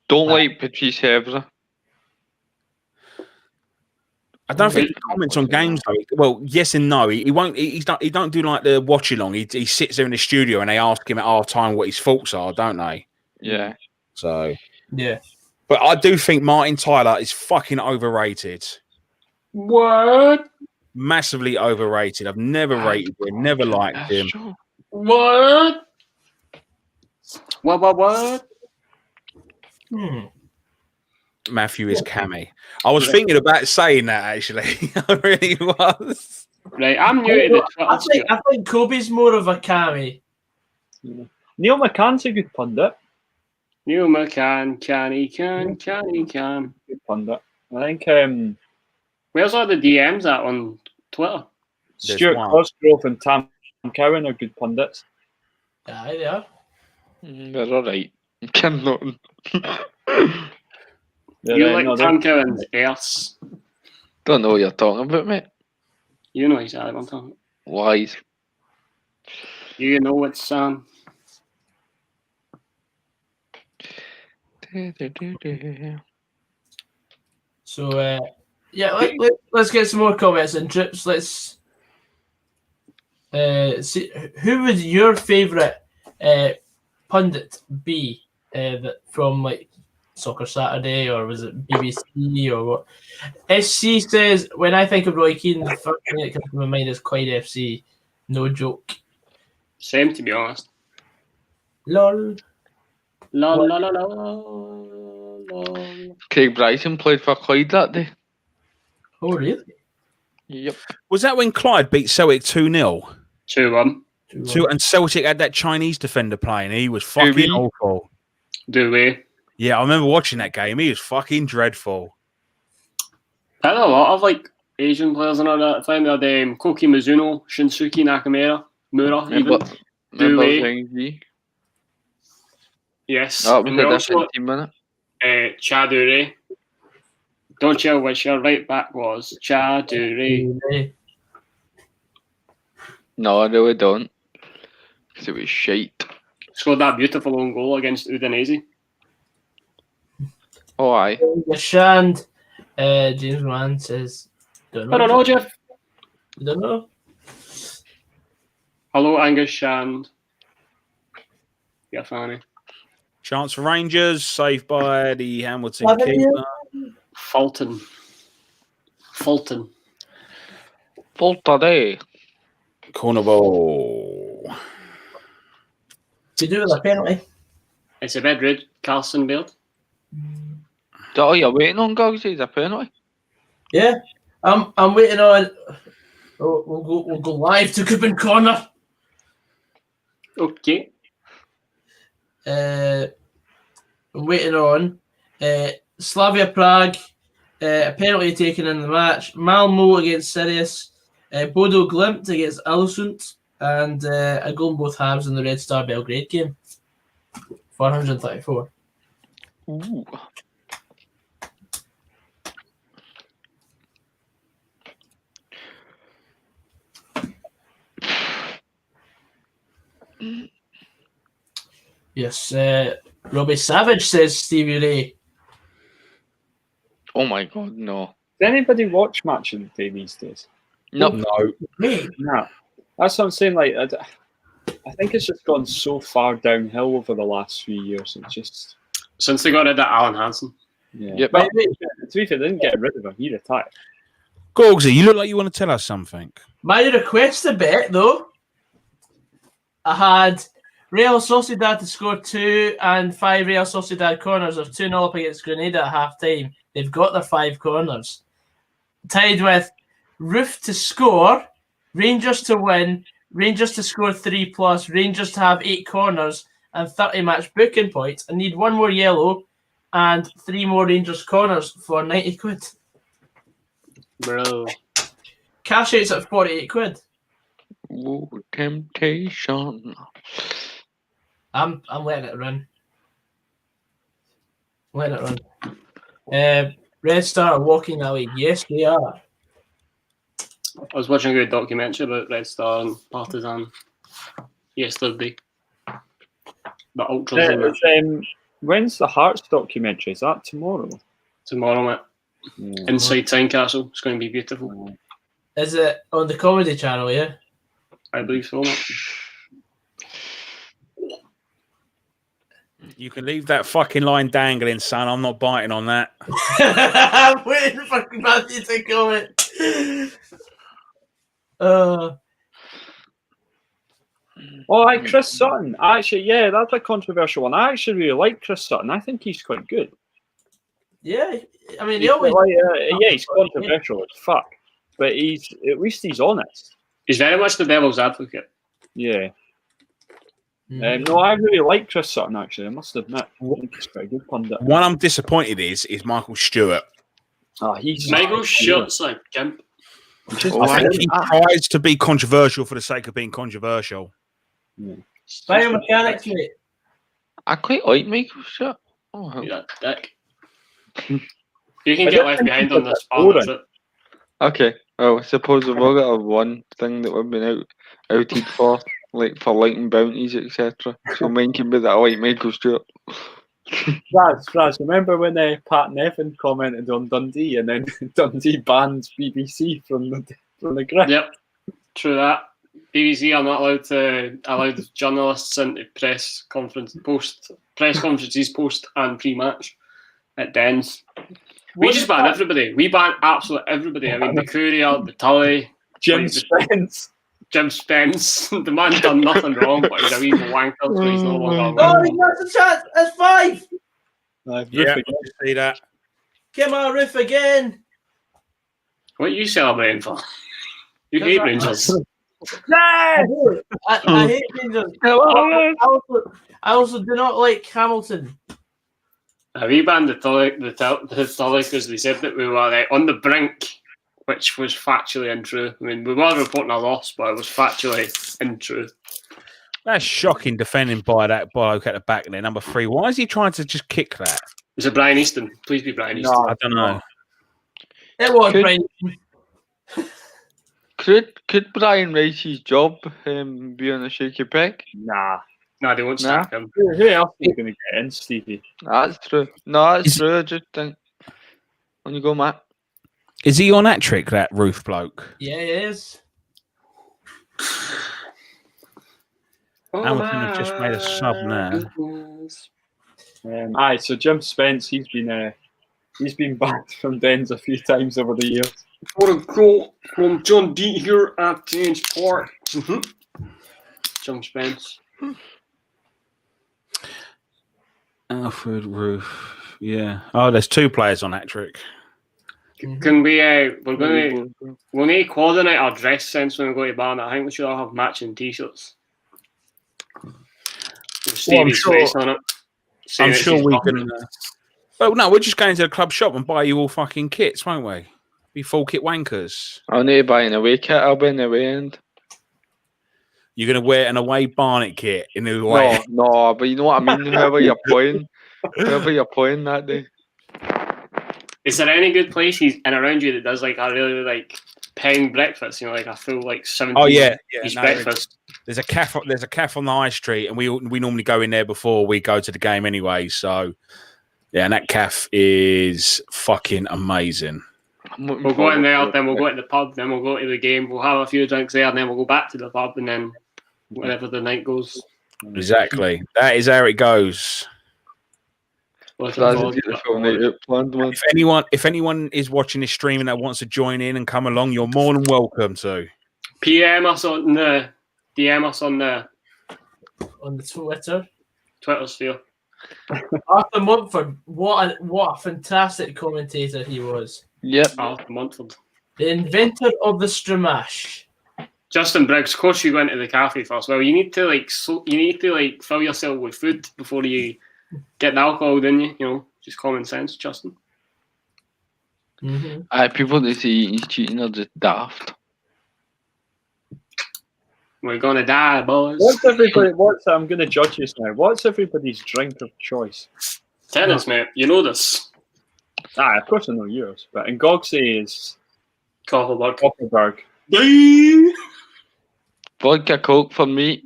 S5: Don't like Patrice Evra.
S2: I don't think he comments on games though. Well, yes and no. He won't. He don't do like the watch along. He sits there in the studio and they ask him at half time what his thoughts are, don't they?
S5: Yeah.
S2: So
S1: Yeah.
S2: but I do think Martin Tyler is fucking overrated.
S3: What?
S2: Massively overrated. I've never rated him. Never liked him.
S3: What? What?
S2: Matthew is Cammy. I was thinking about saying that actually. I really was.
S3: Right, I'm new to the Twitter.
S1: I think Kobe's more of a cammy.
S4: Neil McCann's a good pundit.
S3: Neil McCann, can.
S4: Good pundit. I think
S3: Where's all the DMs at on Twitter?
S4: Stuart
S2: one.
S4: Cosgrove and Tam Cowan are good pundits.
S1: Aye, they are.
S5: They're alright. Cannot.
S3: You like Tam Cowan's arse.
S5: Don't know what you're talking about, mate.
S3: You know exactly what I'm talking about.
S5: Lies.
S3: You know it's
S1: So, yeah, let's get some more comments and trips. Let's see. Who would your favourite pundit be from like Soccer Saturday, or was it BBC or what? SC says, when I think of Roy Keane, the first thing that comes to my mind is Clyde FC. No joke.
S3: same, to be honest.
S1: Lol.
S3: Lol.
S5: Craig Bryson played for Clyde that day.
S1: Oh, really?
S5: Yep.
S2: Was that when Clyde beat Celtic 2-0?
S3: 2-1.
S2: And Celtic had that Chinese defender playing. He was fucking awful.
S3: Do we?
S2: Yeah, I remember watching that game. He was fucking dreadful.
S3: I had a lot of like Asian players and all that. I think they had Koki Mizuno, Shinsuke Nakamura, Mura, even.
S5: Remember Zhang.
S3: Yes.
S5: That was
S3: And
S5: a
S3: we
S5: different
S3: also
S5: team, wasn't
S3: Chadure. Don't you know which your right back was? Chadure.
S5: it? No, I really don't. Because it was shite.
S3: Scored that beautiful own goal against Udinese.
S5: Oh, aye.
S1: Shand, James Mann says,
S3: I don't know, Jeff.
S1: Don't know.
S3: Hello, Angus Shand. Yeah, funny.
S2: Chance for Rangers, saved by the Hamilton
S1: Haven't
S2: keeper.
S1: you?
S3: Fulton.
S5: Volta
S2: Corner ball.
S1: To do with a penalty.
S3: It's a red red Carlson Baird.
S5: Oh, you're waiting on Guggs? He's a penalty.
S1: Yeah, I'm waiting on. Oh, we'll go live to Coupon Corner.
S3: Okay.
S1: I'm waiting on Slavia Prague, a penalty taken in the match. Malmo against Sirius, Bodo Glimt against Älvsund, and a goal in both halves in the Red Star Belgrade game. 434.
S5: Ooh.
S1: Yes, Robbie Savage says Stevie Ray.
S5: Oh my god, no.
S4: Does anybody watch Match of the Day these days?
S5: No.
S1: Hey,
S4: No. That's what I'm saying. Like, I think it's just gone so far downhill over the last few years. It's just
S3: Since they got rid of Alan Hansen.
S4: yeah.
S5: Yep.
S4: But to be fair, they didn't get rid of him. He retired.
S2: Gorgsy, you look like you want to tell us something.
S1: my request a bit though. I had Real Sociedad to score 2 and 5 Real Sociedad corners of 2-0 up against Grenada at half time. They've got their 5 corners. Tied with Roof to score, Rangers to win, Rangers to score 3+, Rangers to have 8 corners and 30 match booking points. I need 1 more yellow and 3 more Rangers corners for 90 quid.
S3: Bro.
S1: Cash out's at 48 quid.
S5: Ooh, temptation.
S1: I'm letting it run. Letting it run. Red Star are walking that way. Yes, they are.
S3: I was watching a good documentary about Red Star and Partizan yesterday. The Ultras in it.
S4: When's the Hearts documentary? Is that tomorrow?
S3: Tomorrow, mate.
S4: Yeah.
S3: Inside Tynecastle. It's going to be beautiful.
S1: Is it on the Comedy Channel, yeah?
S3: I believe so, mate.
S2: You can leave that fucking line dangling, son. I'm not biting on that.
S1: I'm waiting for Matthew to comment.
S4: Chris Sutton. Actually, yeah, that's a controversial one. I actually really like Chris Sutton. I think he's quite good.
S1: Yeah, I mean,
S4: He's
S1: he always...
S4: he's controversial as fuck, but at least he's honest.
S3: He's very much the devil's advocate.
S4: Yeah. No, I really like Chris Sutton, actually. I must admit. I think he's quite a good pundit.
S2: One I'm disappointed is Michael Stewart.
S4: He's
S3: Michael Stewart's like gimp.
S2: I think he tries to be controversial for the sake of being controversial.
S4: Yeah.
S1: Biomechanics, mate.
S5: I quite like Michael Stewart. Oh,
S3: You're that dick. You can get left behind on this partnership.
S5: okay. Well, I suppose we've all got one thing that we've been outed for, like for lighting bounties, etc. So mine can be that I like Michael Stewart.
S4: Raz, remember when Pat Nevin commented on Dundee and then Dundee banned BBC from the grid?
S3: Yep, true that. BBC are not allowed journalists into press conferences post and pre-match at Dens. We just ban everybody. We ban absolutely everybody. I mean, the Courier, the Tully,
S4: Jim Spence.
S3: The man done nothing wrong, but he's a wee wanker, so he's no longer.
S1: Oh, he got the chance. That's 5.
S2: Yeah, I see that.
S1: Come on, Roof again.
S3: What are you celebrating for? You hate Rangers.
S1: I hate Rangers. I also do not like Hamilton.
S3: We banned the Tully because they said that we were on the brink, which was factually untrue. I mean, we were reporting a loss, but it was factually untrue.
S2: That's shocking defending by that bloke at the back there, number 3. Why is he trying to just kick that?
S3: Is it Brian Easton? Please be Brian Easton.
S2: I don't know.
S1: It was Brian.
S5: Could Brian Rice's job be on a shaky peg?
S4: Nah,
S3: they won't sack him.
S4: Who else is going to get in, Stevie?
S5: That's true. No, that's true. I just think. On you go, Matt.
S2: Is he on that trick, that Roof bloke?
S1: Yeah, he is.
S2: Hamilton have just made a sub now.
S4: So Jim Spence, he's been banned from Dens a few times over the years.
S3: For a goal from John D here at Dens Park. Jim Spence.
S2: Alfred Roof. Yeah. Oh, there's 2 players on that trick.
S3: Can we? We'll need to coordinate our dress sense when we go to Barnet. I think we should all have matching T-shirts. Stevie's face on it.
S2: I'm sure we can. Well, no, we're just going to the club shop and buy you all fucking kits, won't we? Be full kit wankers.
S5: I'll need to buy an away kit. I'll be in the away end.
S2: You're going to wear an away Barnet kit in the away.
S5: No, but you know what I mean. Whoever you're playing that day.
S3: Is there any good place in around you that does like a really like paying breakfast? You know, like a full like 17.
S2: Oh yeah,
S3: breakfast.
S2: There's a cafe. There's a cafe on the high street, and we normally go in there before we go to the game anyway. So yeah, and that cafe is fucking amazing.
S3: We'll go in there, then we'll go to the pub, then we'll go to the game. We'll have a few drinks there, and then we'll go back to the pub, and then wherever the night goes.
S2: Exactly. That is how it goes. If anyone is watching this stream and that wants to join in and come along, you're more than welcome to.
S3: DM us on the Twitter sphere.
S1: Arthur Montford, what a fantastic commentator he was.
S5: Yep.
S3: Arthur Montford,
S1: the inventor of the Stramash.
S3: Justin Briggs, of course you went to the cafe first. Well, you need to fill yourself with food before you get the alcohol, didn't you? You know, just common sense, Justin.
S5: Mm-hmm. People that say he's cheating are just daft.
S3: We're gonna die, boys.
S4: I'm gonna judge you now. What's everybody's drink of choice?
S3: Tennis, mate. You know this.
S4: Of course I know yours. But in Gogsy is
S3: Koppelberg.
S5: Vodka Coke for me.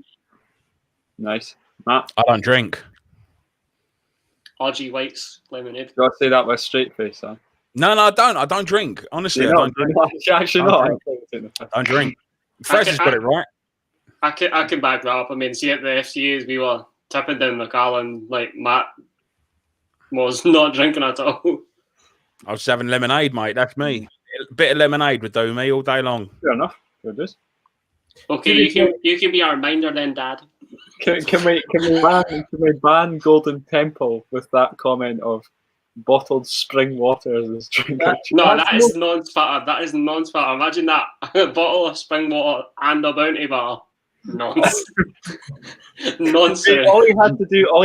S4: Nice. Matt?
S2: I don't drink.
S3: RG White's lemonade.
S4: Do I say that with a straight face, huh?
S2: No, I don't. I don't drink. Honestly, I don't drink.
S4: Actually, not.
S2: I don't drink. Fraz has got it right.
S3: I can back that up. I mean, see, at the FCAs, we were tipping down the car and, like, Matt was not drinking at all.
S2: I was having lemonade, mate. That's me. A bit of lemonade would do me all day long.
S4: Fair enough. Good this.
S3: Okay, you can be our reminder then, Dad.
S4: Can we ban Golden Temple with that comment of bottled spring water as his drink?
S3: No, that is non-spatter. That is non-spatter. Imagine that. A bottle of spring water and a bounty bar. Nonsense.
S4: All he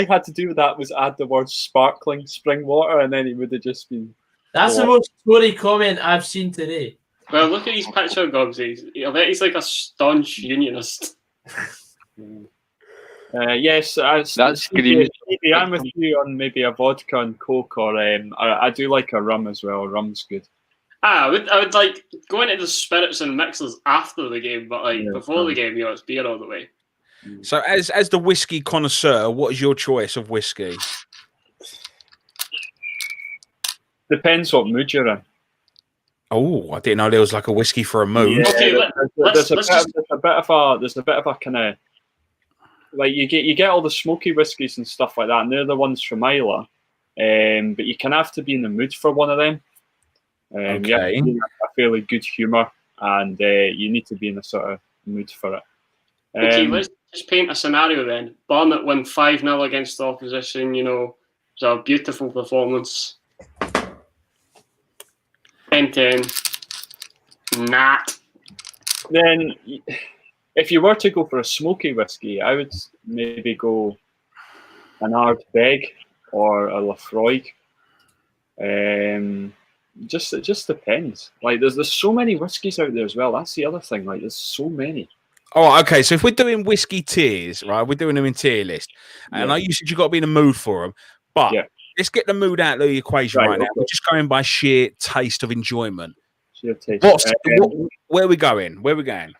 S4: had to do with that was add the word sparkling spring water, and then he would have just been.
S1: That's the most story comment I've seen today.
S3: Well, look at his picture, Gobbs. I bet he's like a staunch unionist.
S4: Yes, that's Stevie, I'm with you on maybe a vodka and Coke, or I do like a rum as well. Rum's good.
S3: I would like go into the spirits and mixers after the game, but before the game, it's beer all the way.
S2: So, as the whiskey connoisseur, what is your choice of whiskey?
S4: Depends what mood you're in.
S2: Oh, I didn't know there was like a whiskey for a mood.
S3: Yeah, okay,
S4: there's a bit of a kind of like you get all the smoky whiskies and stuff like that, and they're the ones from Isla. But you can have to be in the mood for one of them. You have to be in a fairly good humour, and you need to be in a sort of mood for it.
S3: Okay, let's just paint a scenario then. Barnet win 5-0 against the opposition. You know, it was a beautiful performance. 10-10. Nat.
S4: Then, if you were to go for a smoky whiskey, I would maybe go an Ardbeg or a Lafroig. It just depends. Like, there's so many whiskies out there as well. That's the other thing. Like, there's so many.
S2: Oh, okay. So if we're doing whiskey tiers, right, we're doing them in tier list. And like you said, you've got to be in the mood for them. But let's get the mood out of the equation right now. Okay. We're just going by sheer taste of enjoyment.
S4: Sheer taste.
S2: Where are we going? Where are we going?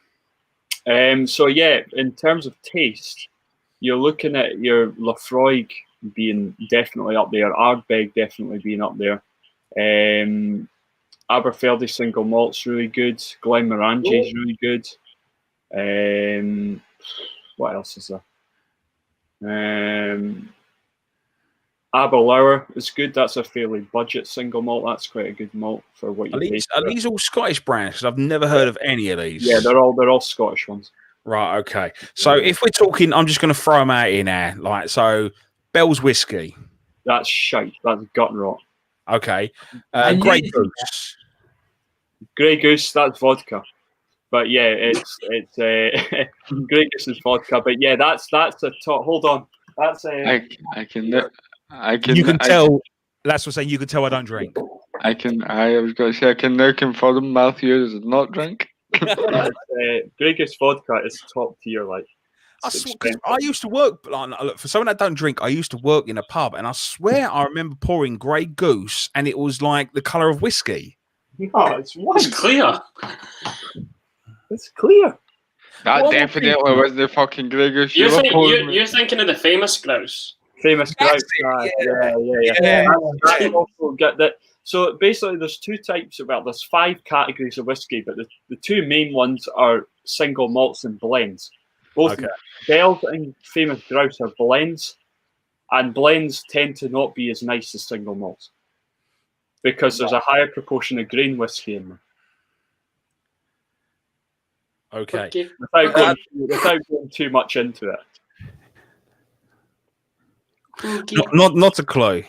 S4: So, in terms of taste, you're looking at your Lafroig being definitely up there. Ardbeg definitely being up there. Aberfeldy single malt's really good. Glenmorangie is really good. What else is there? Aberlour is good. That's a fairly budget single malt. That's quite a good malt for what you pay.
S2: Are these all Scottish brands? Because I've never heard of any of these.
S4: Yeah, they're all Scottish ones.
S2: Right. Okay. So if we're talking, I'm just going to throw them out in there. Like, so Bell's whiskey.
S4: That's shite. That's gut rot.
S2: Okay. Grey Goose.
S4: Grey Goose, that's vodka. But yeah, it's Grey Goose is vodka. But yeah, that's a top. Hold on, that's
S5: I can
S2: You can tell. That's what I'm saying. You can tell I don't drink.
S5: I was going to say I can now confirm Matthew does not drink.
S4: Grey Goose vodka is top tier. Like,
S2: I used to work for someone that don't drink. I used to work in a pub, and I swear I remember pouring Grey Goose, and it was like the color of whiskey.
S4: No, it's white.
S3: It's clear.
S4: It's clear.
S5: That definitely was the fucking Grey Goose.
S3: You're thinking of the famous grouse.
S4: Famous grouse.
S2: Yeah.
S4: Also get that. So basically, there's two types of there's 5 categories of whiskey, but the two main ones are single malts and blends. Both Bell's and famous grouse are blends, and blends tend to not be as nice as single malts because there's a higher proportion of grain whiskey in them.
S2: Okay.
S4: Without going too much into it.
S2: Not a clue.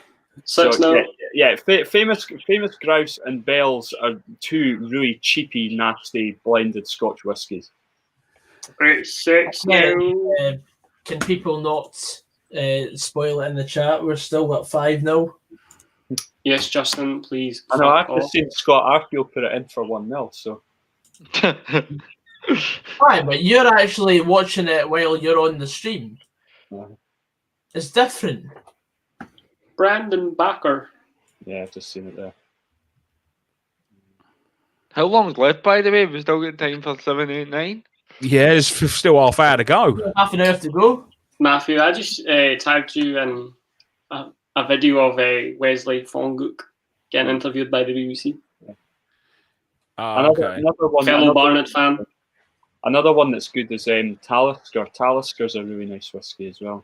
S4: Famous grouse and Bell's are 2 really cheapy, nasty blended Scotch whiskies.
S3: Right, 6 now.
S1: Can people not spoil it in the chat? We're still at 5-0.
S3: Yes, Justin, please.
S4: I know. I've just seen Scott Arfield put it in for 1-0. So.
S1: Right, but you're actually watching it while you're on the stream. It's different.
S3: Brandon Backer.
S4: Yeah, I've just seen it there.
S5: How long's left, by the way? We've still got time for 7, 8, 9.
S2: Yeah, there's still half hour to go.
S1: Half an hour to go.
S3: Matthew, I just tagged you in a video of Wesley Fongook getting interviewed by the BBC.
S4: Another one,
S3: fellow Barnet fan.
S4: Another one that's good is Talisker. Talisker's a really nice whiskey as well.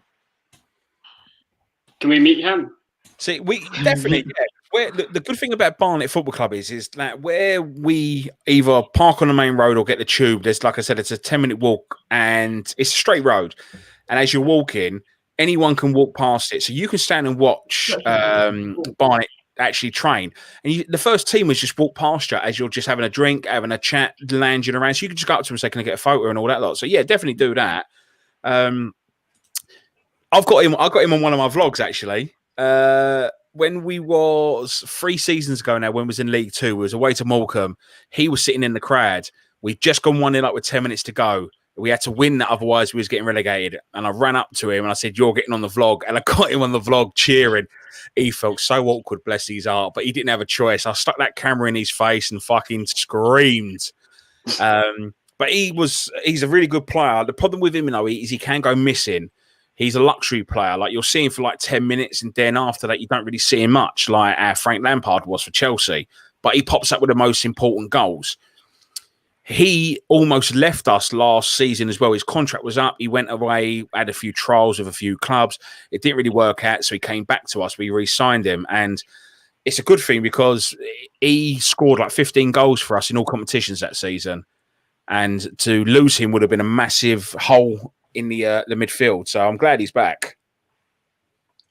S3: Can we meet him?
S2: See, we definitely. Where the good thing about Barnet Football Club is that where we either park on the main road or get the tube, there's, like I said, it's a 10-minute walk and it's a straight road. And as you're walking, anyone can walk past it. So you can stand and watch Barnet actually train. And the first team was just walk past you as you're just having a drink, having a chat, lounging around. So you can just go up to them and say, can I get a photo and all that lot. So yeah, definitely do that. I've got him on one of my vlogs actually. When we was 3 seasons ago now, when we was in League 2, we was away to Morecambe. He was sitting in the crowd. We'd just gone 1-0 up with 10 minutes to go. We had to win that, otherwise we was getting relegated. And I ran up to him and I said, "You're getting on the vlog." And I got him on the vlog cheering. He felt so awkward, bless his heart, but he didn't have a choice. I stuck that camera in his face and fucking screamed. But he's a really good player. The problem with him, though, is he can go missing. He's a luxury player. Like, you'll see him for like 10 minutes, and then after that, you don't really see him much, like Frank Lampard was for Chelsea. But he pops up with the most important goals. He almost left us last season as well. His contract was up. He went away, had a few trials with a few clubs. It didn't really work out, so he came back to us. We re-signed him, and it's a good thing because he scored like 15 goals for us in all competitions that season. And to lose him would have been a massive hole in the midfield. So I'm glad he's back.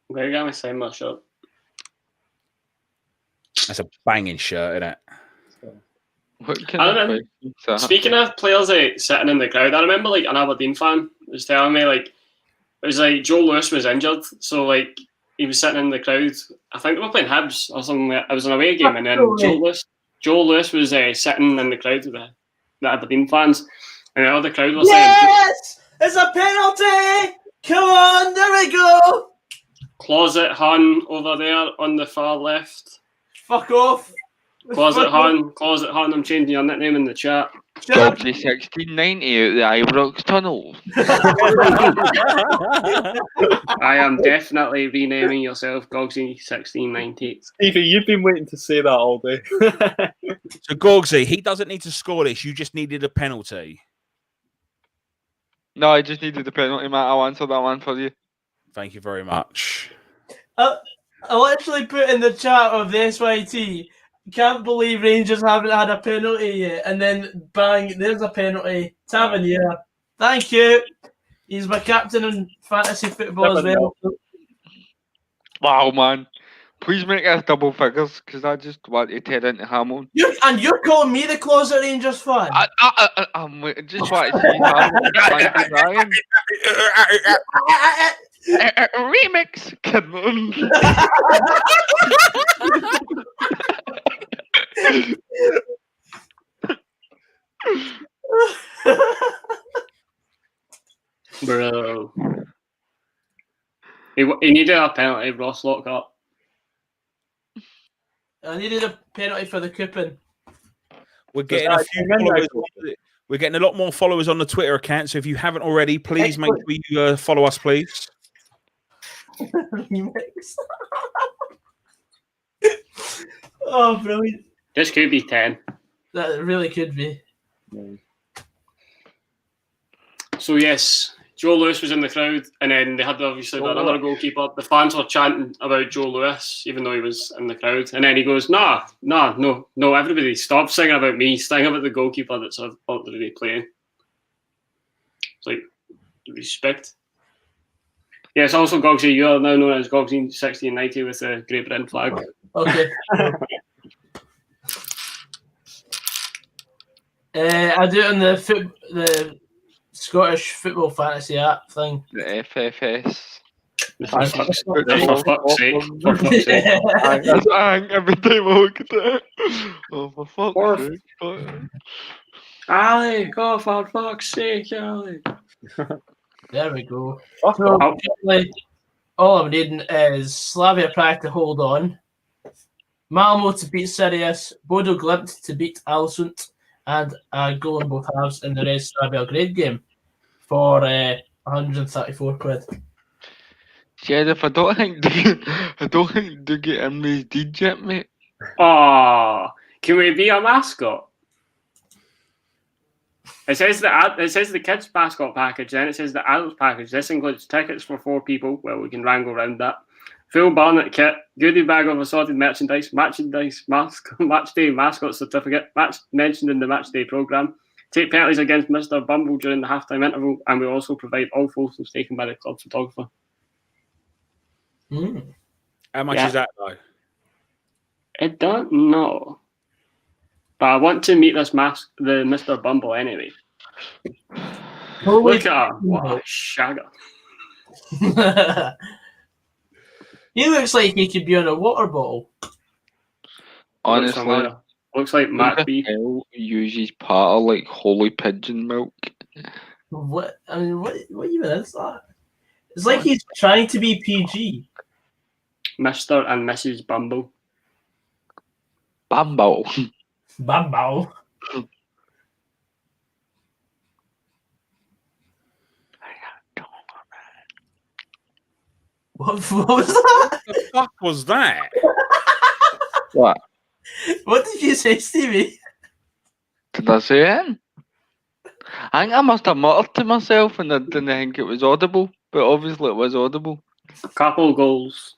S3: Where you got me saying my shirt?
S2: That's a banging shirt, isn't it?
S3: Speaking of players sitting in the crowd, I remember like an Aberdeen fan was telling me like it was like Joe Lewis was injured, so like he was sitting in the crowd. I think they were playing Hibs or something. It was an away game, and then Joe Lewis was sitting in the crowd with the Aberdeen fans, and all the crowd was saying,
S1: "Yes, it's a penalty! Come on, there we go!"
S3: Closet Hun over there on the far left.
S1: Fuck off.
S3: Closet Hun, I'm changing your nickname in the chat.
S5: Gogsy 1690 out the Ibrox tunnel.
S3: I am definitely renaming yourself Gogsy 1690.
S4: Stevie, you've been waiting to say that all day.
S2: So Gogsy, he doesn't need to score this. You just needed a penalty.
S5: No, I just needed the penalty, Matt. I'll answer that one for you.
S2: Thank you very much.
S1: I'll actually put in the chat of the SYT. Can't believe Rangers haven't had a penalty yet. And then bang, there's a penalty. Tavernier. Thank you. He's my captain in fantasy football as well.
S5: Wow, man. Please make us double figures, because I just want to tear into Hamilton.
S1: You're calling me the closet Rangers fan?
S5: I'm just want to see Hamilton fans dying. Remix. Come on.
S3: Bro. He needed a penalty, Ross locked up.
S1: I needed a penalty for the coupon.
S2: We're getting a few followers. We're getting a lot more followers on the Twitter account. So if you haven't already, please make sure you follow us, please.
S1: Remix. Oh, brilliant.
S3: This could be 10.
S1: That really could be.
S3: So, yes, Joe Lewis was in the crowd, and then they had obviously another goalkeeper. The fans were chanting about Joe Lewis, even though he was in the crowd. And then he goes, no, everybody stop singing about me, sing about the goalkeeper that's already playing. It's like, respect. Yes, also Gogsy, you are now known as Gogsy 1690 with a Great Britain flag.
S1: Okay. I do it on the Scottish Football Fantasy app thing.
S5: The FFS.
S3: For fuck's sake. For fuck's sake.
S5: That's every time I look at that. Oh, for fuck's sake.
S3: Ali, go for fuck's sake, Ali.
S1: There we go. So, all I'm needing is Slavia Prague to hold on, Malmo to beat Sirius, Bodo Glimt to beat Alsund, and a goal in both halves in the Red Star Belgrade game for 134 quid.
S5: Sheriff, I don't think they get him these deeds yet, mate.
S3: Oh, can we be a mascot? It says the kids mascot package, then it says the adults package. This includes tickets for 4 people. Well, we can wrangle around that. Full Barnet kit, goodie bag of assorted merchandise, match day mascot certificate, match mentioned in the match day programme. Take penalties against Mr. Bumble during the halftime interval, and we also provide all photos taken by the club photographer.
S2: How much is that, though?
S3: I don't know. But I want to meet the Mr. Bumble anyway. Look at him. What a shagger.
S1: He looks like he could be on a water bottle.
S5: Honestly,
S3: looks like Matt B.
S5: uses part of like holy pigeon milk.
S1: What? I mean, what even is that? It's like he's trying to be PG.
S3: Mr. and Mrs. Bumble.
S5: Bumble.
S1: Bumble. What was that?
S2: What the fuck was that?
S5: What?
S1: What did you say, Stevie?
S5: Did I say it? I think I must have muttered to myself and I didn't think it was audible, but obviously it was audible.
S3: A couple goals.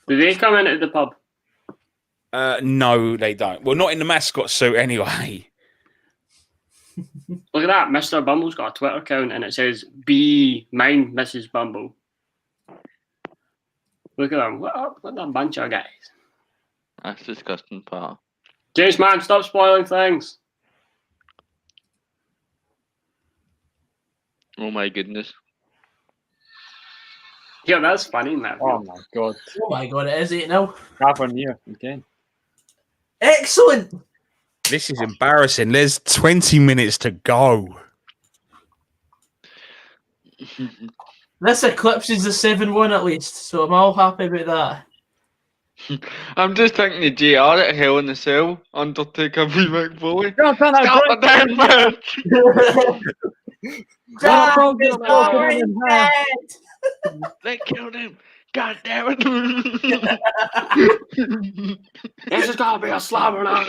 S3: Do they come in at the pub?
S2: No, they don't. Well, not in the mascot suit anyway.
S3: Look at that. Mr. Bumble's got a Twitter account and it says, "Be mine, Mrs. Bumble." Look at them. What a bunch of guys.
S5: That's disgusting, pal.
S3: James, man, stop spoiling things.
S5: Oh my goodness.
S3: Yeah, that's funny, man.
S4: Oh my god.
S1: Oh my god, it is 8-0.
S4: Tavernier again.
S1: Excellent.
S2: This is embarrassing. There's 20 minutes to go.
S1: This eclipses the 7-1 at least, so I'm all happy about that.
S5: I'm just thinking of JR at Hell in the Cell, Undertaker v Mick Foley.
S4: No,
S5: Stop the damn match! They killed him! God damn it!
S3: This is gonna be a slobber now.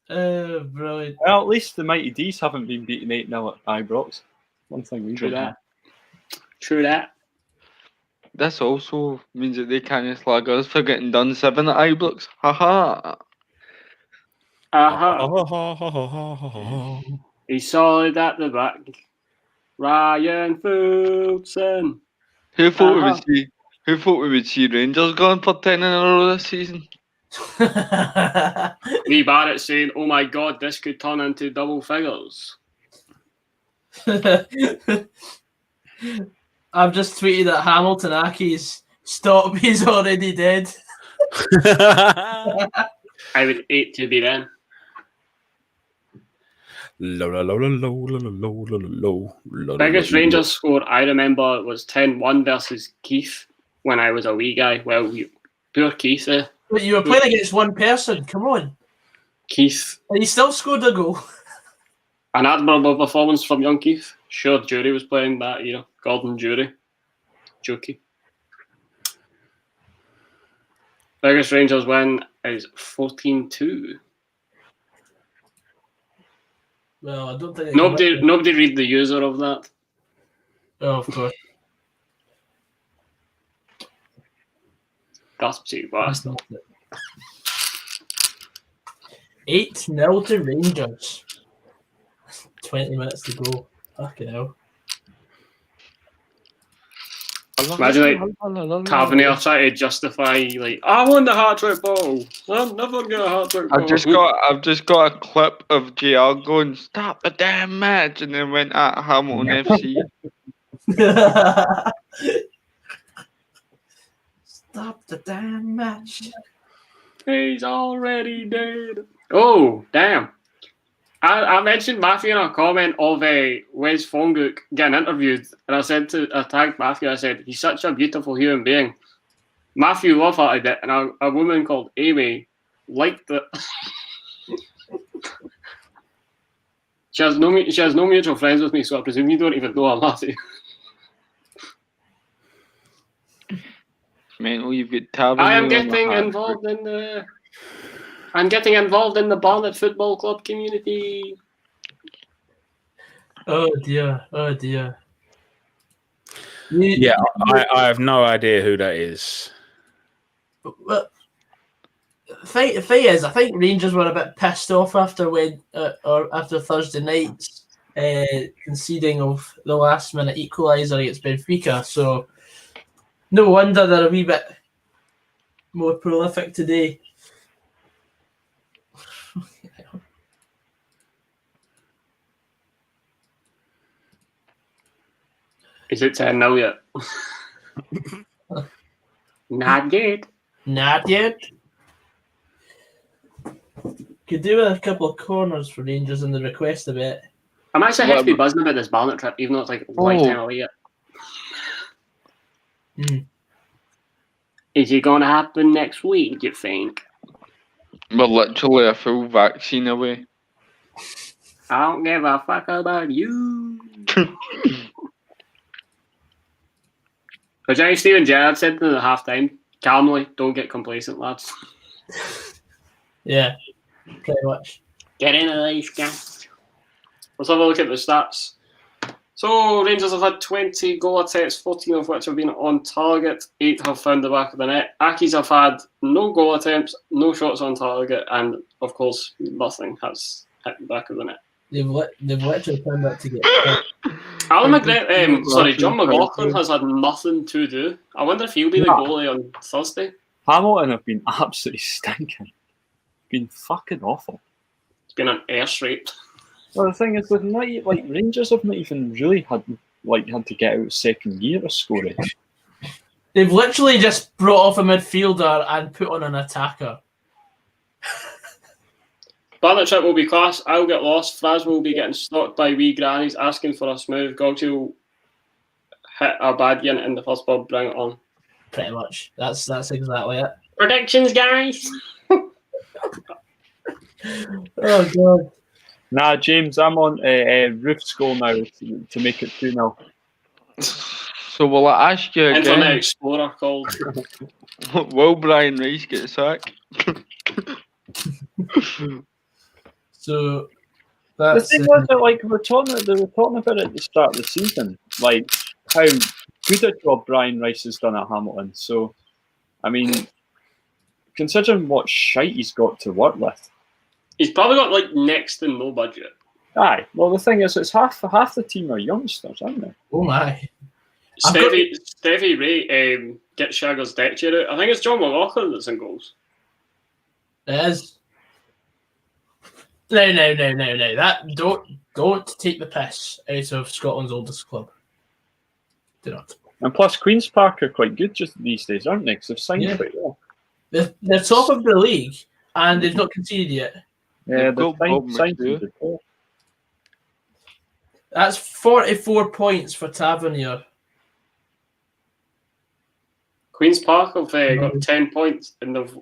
S1: Brilliant.
S4: Well, at least the Mighty D's haven't been beaten 8-0 at Ibrox. One thing we
S3: True
S4: did.
S3: that. True that.
S5: This also means that they can't slag us for getting done 7 at Ibrox. Haha!
S3: He's solid at the back. Ryan Fulton.
S5: Who thought we would see Rangers going for 10 in a row this season?
S3: Lee Barrett saying, "Oh my God, this could turn into double figures."
S1: I've just tweeted that Hamilton Accies, stop, he's already dead.
S3: I would hate to be them. Biggest Rangers score I remember was 10-1 versus Keith when I was a wee guy. Well, poor Keith.
S1: But you were playing against one person, come on.
S3: Keith.
S1: And he still scored a goal.
S3: An admirable performance from young Keith. Sure, Jury was playing that, Gordon Jury. Jokey. Biggest Rangers win is 14-2.
S1: Well, I don't think
S3: nobody read the user of that.
S1: Oh, of course.
S3: Gossipy bastard.
S1: 8-0 to Rangers. 20 minutes to go. Fucking hell.
S3: Imagine Tavernier trying to justify I won the hat-trick ball. I'm never get a hat-trick ball.
S5: I've just got a clip of JR going, "Stop the damn match," and then went at Hamilton FC.
S1: Stop the damn match.
S3: He's already dead. Oh, damn. I mentioned Matthew in a comment of Wes Fonguk getting interviewed, and I tagged Matthew. I said, he's such a beautiful human being. Matthew love-hearted it, and a woman called Amy liked it. She has no mutual friends with me, so I presume you don't even know her, Matthew.
S5: Mental, you've got Tavernier.
S3: I am getting involved in the. I'm getting involved in the Barnet Football Club community.
S1: Oh dear, oh dear.
S2: Yeah, I have no idea who that is.
S1: Well, thing is, I think Rangers were a bit pissed off after Thursday night's conceding of the last minute equaliser against Benfica. So no wonder they're a wee bit more prolific today.
S3: Is it 10-0 yet? Not yet.
S1: Not yet. Could do with a couple of corners for Rangers in the request a bit.
S3: I'm actually hefty buzzing about this Barnet trip, even though it's like a lifetime away yet. Is it going to happen next week, do you think?
S5: We're literally a full vaccine away.
S3: I don't give a fuck about you. But Steven Gerrard said in the half-time, calmly, don't get complacent, lads.
S1: Yeah, pretty much.
S3: Get in the race, guys. Let's have a look at the stats. So, Rangers have had 20 goal attempts, 14 of which have been on target, 8 have found the back of the net. Accies have had no goal attempts, no shots on target, and, of course, nothing has hit the back of the net.
S1: They've literally found that to get.
S3: John McLaughlin has had nothing to do. I wonder if he'll be the goalie on Thursday.
S4: Hamilton have been absolutely stinking. Been fucking awful.
S3: It's been an airstraight.
S4: Well, the thing is, Rangers have not even really had to get out second gear of scoring.
S1: They've literally just brought off a midfielder and put on an attacker.
S3: Barnet trip will be class. I'll get lost. Frazqwandro will be getting stalked by wee grannies asking for a smooth. Gogchi will hit a bad unit in the first pub. Bring it on.
S1: Pretty much. That's exactly it.
S3: Predictions, guys.
S1: Oh god.
S4: Nah, James, I'm on Roof's goal now to make it 2-0.
S5: So will I ask you again?
S3: Internet Explorer called.
S5: Will Brian Rice get sacked?
S1: So
S4: the thing was that, they were talking about it at the start of the season, like how good a job Brian Rice has done at Hamilton. So, I mean, considering what shite he's got to work with,
S3: He's probably got like next to no budget.
S4: Aye. Well, the thing is, it's half the team are youngsters, aren't they?
S1: Oh my.
S3: Stevie Ray get Shagger's deck chair out. I think it's John McLaughlin that's in goals.
S1: It is. No. That don't take the piss out of Scotland's oldest club. Do not.
S4: And plus, Queen's Park are quite good just these days, aren't they? Because they've signed quite well.
S1: They're top of the league, and they've not conceded yet.
S4: Yeah,
S5: They've
S4: signed good.
S1: That's 44 points for Tavernier.
S3: Queen's Park have got 10 points and they've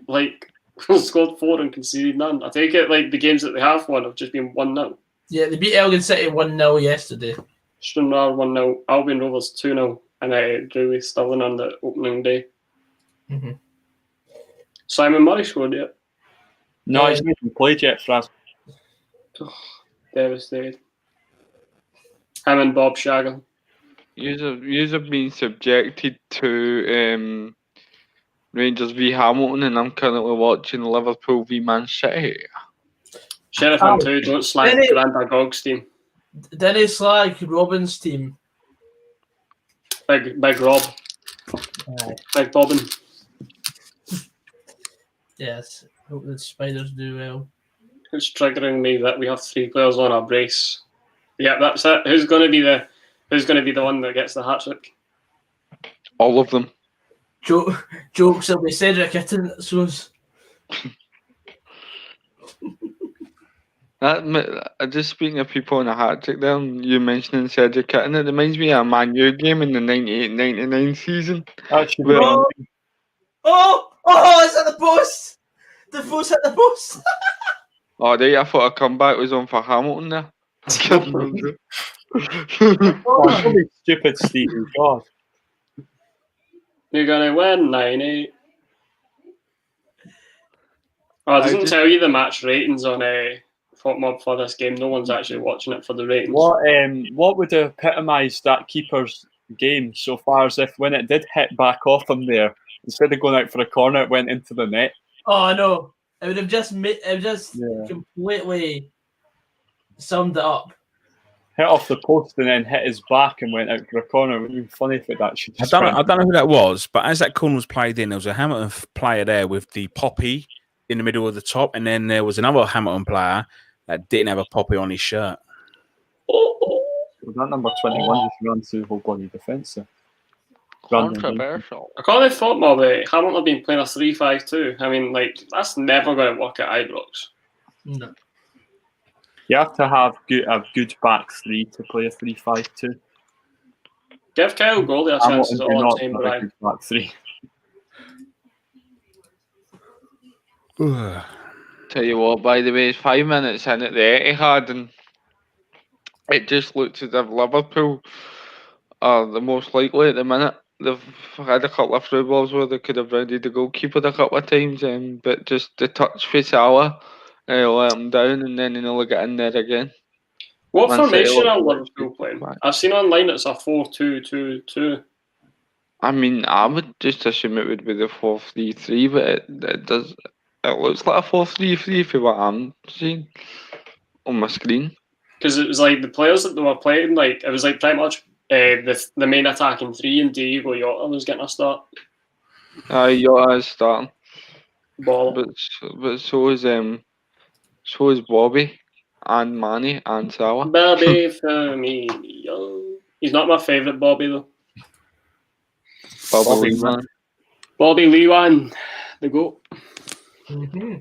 S3: scored 4 and conceded none. I take it like the games that they have won have just been 1-0.
S1: Yeah, they beat Elgin City 1-0 yesterday.
S3: Stranraer 1-0, Albion Rovers 2-0, and drew with Stirling on the opening day.
S1: Mm-hmm.
S3: Simon Murray scored yet?
S4: No, he's not even played yet, Fraz.
S3: Devastated. Him and Bob Shagger.
S5: You have been subjected to Rangers v Hamilton, and I'm currently watching Liverpool v Man City.
S3: Sheriff on 2, don't slag Granda Gog's team.
S1: Didn't he slag Robin's team?
S3: Big Rob. Big Bobbin.
S1: Yes. Hope the Spiders do well.
S3: It's triggering me that we have 3 players on our brace. Yeah, that's it. Who's going to be the one that gets the hat-trick?
S5: All of them.
S1: Jokes will be Cedric Hitton that scores.
S5: Just speaking of people on a hat-trick there, you mentioning Cedric Hitton, it reminds me of a Man U game in the 98-99 season.
S4: Actually,
S1: it's at the post! The post hit the post!
S5: Oh, right, I thought a comeback was on for Hamilton there.
S4: Stupid Stephen, God.
S3: You're going to win 9-8. Oh, it doesn't tell you the match ratings on FOTMob for this game. No one's actually watching it for the ratings.
S4: What would epitomise that keeper's game so far as if when it did hit back off him there, instead of going out for a corner, it went into the net?
S1: Oh, no. It would have just completely summed it up.
S4: Hit off the post and then hit his back and went out for a corner. It would have been funny if it actually.
S2: I don't know who that was, but as that corner was played in, there was a Hamilton player there with the poppy in the middle of the top, and then there was another Hamilton player that didn't have a poppy on his shirt.
S4: Well, that number 21 just runs through the whole bloody defence.
S5: Controversial.
S3: According to FOTMob, Hamilton have been playing a 3-5-2. I mean, that's never going to work at Ibrox.
S1: No.
S4: You have to have a good back three to play a 3-5-2.
S3: Give Kyle Goldie a chance to all the time, Brian.
S4: Back three.
S5: Tell you what, by the way, it's 5 minutes in at the Etihad, and it just looks as if Liverpool are the most likely at the minute. They've had a couple of through balls where they could have rounded the goalkeeper a couple of times, but just the touch for Salah let him down, and then he'll get in there again.
S3: What formation are Liverpool playing? I've seen online it's a 4-2-2-2.
S5: I mean, I would just assume it would be the 4-3-3, but it does. It looks like a 4-3-3 for what I'm seeing on my screen. Because it was like the players that they were playing, it was like pretty much the main attacking three, and Diego Jota was getting a start. Jota is starting. But so is Bobby and Manny and Salah. Bobby for me. He's not my favourite Bobby though. Bobby Lewan, the GOAT.
S1: Mm-hmm.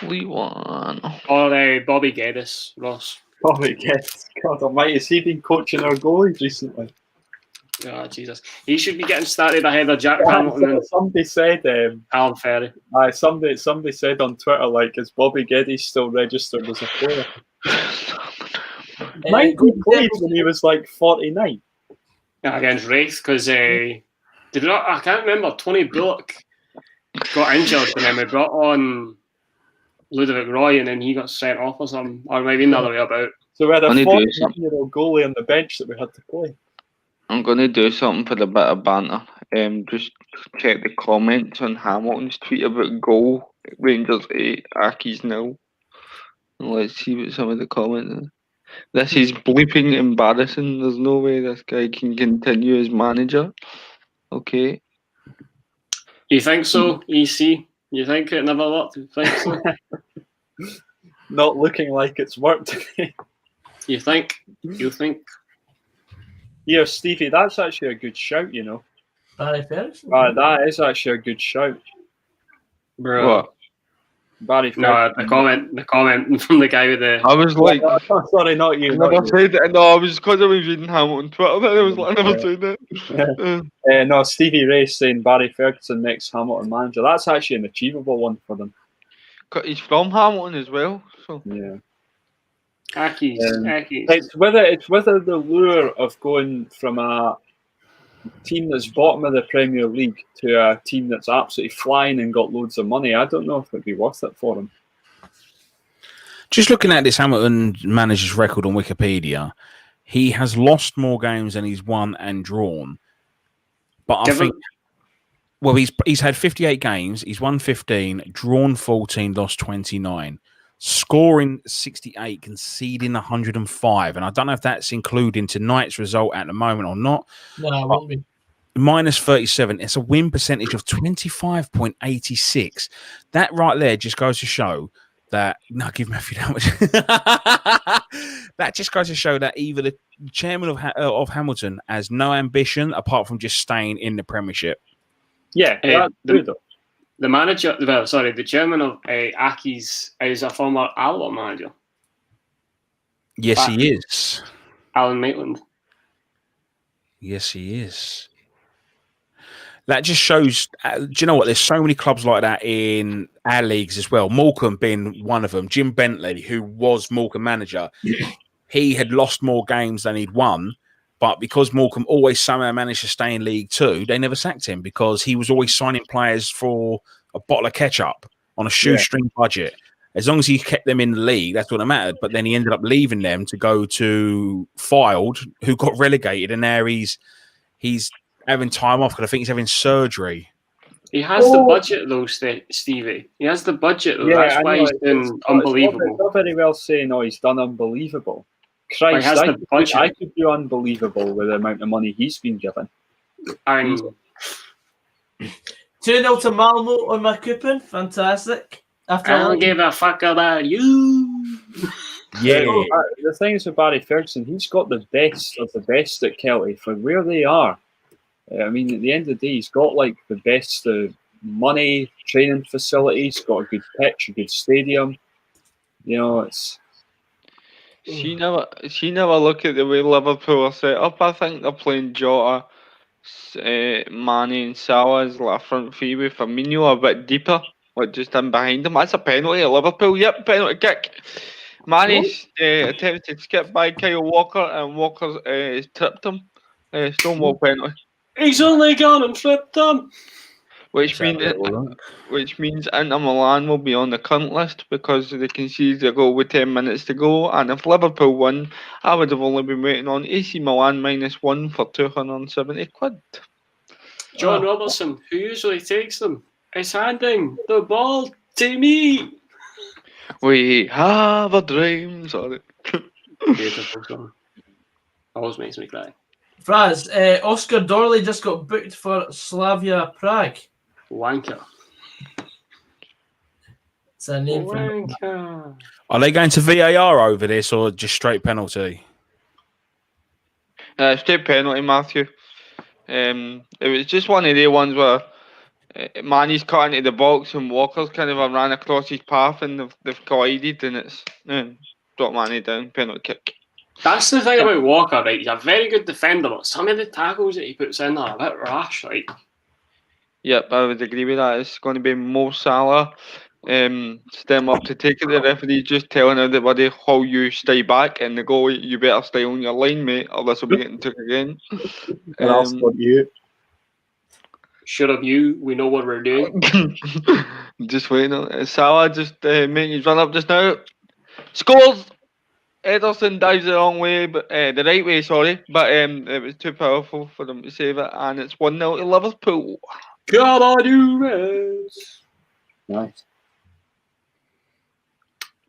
S5: Lewan.
S3: Or Bobby Geddes, Ross.
S4: Bobby Geddes. God almighty, has he been coaching our goalies recently?
S3: Oh, Jesus. He should be getting started ahead of Jack Hamilton. And
S4: somebody said...
S3: Alan Ferry.
S4: Somebody said on Twitter, is Bobby Geddes still registered as a player? He played when he was 49.
S3: Yeah, against Wraith, because I can't remember, Tony Bullock got injured and then we brought on Ludovic Roy and then he got sent off or something, or maybe another way about.
S4: So we had a 40-year-old goalie on the bench that we had to play.
S5: I'm going to do something for a bit of banter. Just check the comments on Hamilton's tweet about goal. Rangers 8, Accies 0. Let's see what some of the comments are. This is bleeping embarrassing. There's no way this guy can continue as manager. Okay.
S3: You think so, EC? You think it never worked? You think so?
S4: Not looking like it's worked.
S3: You think? You think?
S4: Yeah, Stevie, that's actually a good shout, you know.
S1: Barry Ferguson.
S4: That is actually a good shout.
S3: Bro.
S5: What?
S4: Barry
S3: No,
S4: Ferguson.
S3: the comment from the guy with the.
S5: I was like,
S4: Sorry, not you.
S5: I
S4: Not
S5: never
S4: you.
S5: said it. No, I was because I was reading Hamilton Twitter. Then I was like, I never said that.
S4: No, Stevie Ray saying Barry Ferguson next Hamilton manager. That's actually an achievable one for them.
S5: He's from Hamilton as well. So
S4: Yeah.
S3: Accies.
S4: It's whether the lure of going from a team that's bottom of the Premier League to a team that's absolutely flying and got loads of money. I don't know if it'd be worth it for them.
S2: Just looking at this Hamilton manager's record on Wikipedia, he has lost more games than he's won and drawn. But I think, well, he's had 58 games. He's won 15, drawn 14, lost 29. Scoring 68, conceding 105. And I don't know if that's including tonight's result at the moment or not.
S1: No, it won't be.
S2: Minus 37. It's a win percentage of 25.86. That right there just goes to show that... No, give Matthew that much. That just goes to show that either the chairman of Hamilton has no ambition apart from just staying in the Premiership.
S4: Yeah,
S3: the manager, the chairman of Accies is a former Alba manager.
S2: Yes, he is.
S3: Alan Maitland.
S2: Yes, he is. That just shows, do you know what? There's so many clubs like that in our leagues as well. Morecambe being one of them. Jim Bentley, who was Morecambe manager, he had lost more games than he'd won. But because Morecambe always somehow managed to stay in League Two, they never sacked him because he was always signing players for a bottle of ketchup on a shoestring budget. As long as he kept them in the league, that's what mattered. But then he ended up leaving them to go to Fylde, who got relegated, and now he's having time off because I think he's having surgery.
S3: He has the budget, though, Stevie. He has the budget, though. Yeah, that's why he's been unbelievable.
S4: It's not very well saying, he's done unbelievable. Christ, I could do unbelievable with the amount of money he's been given.
S1: 2-0 to Malmo on my coupon. Fantastic.
S3: After I don't give a fuck about you.
S2: Yeah.
S4: The thing is with Barry Ferguson, he's got the best of the best at Kelty for where they are. I mean, at the end of the day, he's got like the best money, training facilities, got a good pitch, a good stadium. You know, it's...
S5: She never look at the way Liverpool are set up. I think they're playing Jota, Mane and Salah as like a front three with Firmino a bit deeper, like just in behind them. That's a penalty at Liverpool. Yep, penalty kick. Mane's attempted to skip by Kyle Walker and Walker's tripped him. Stonewall penalty.
S3: He's only gone and tripped him.
S5: Which means Inter Milan will be on the current list because they conceded a goal with 10 minutes to go. And if Liverpool won, I would have only been waiting on AC Milan -1 for £270.
S3: John Robertson, who usually takes them, is handing the ball to me.
S5: We have a dream. Sorry.
S3: Beautiful song. Always makes me cry.
S1: Fraz, Oscar Dorley just got booked for Slavia Prague.
S3: Wanker.
S1: It's a name
S3: Wanker.
S2: Are they going to VAR over this or just straight penalty?
S5: Straight penalty, Matthew. It was just one of the ones where Mane's cut into the box and Walker's kind of ran across his path and they've collided and it's dropped Mane down, penalty kick.
S3: That's the thing about Walker, right? He's a very good defender, but some of the tackles that he puts in are a bit rash, right?
S5: Yep, I would agree with that. It's going to be Mo Salah. Stem up to take it. The referee just telling everybody how you stay back and they go, you better stay on your line, mate, or this will be getting took again.
S4: That's what you.
S3: Shut up, you. We know what we're doing.
S5: Just waiting. Salah just making his run up just now. Scores! Ederson dives the wrong way, but the right way, sorry. But it was too powerful for them to save it, and it's 1-0 to Liverpool.
S3: Come on, you Reds.
S4: Nice.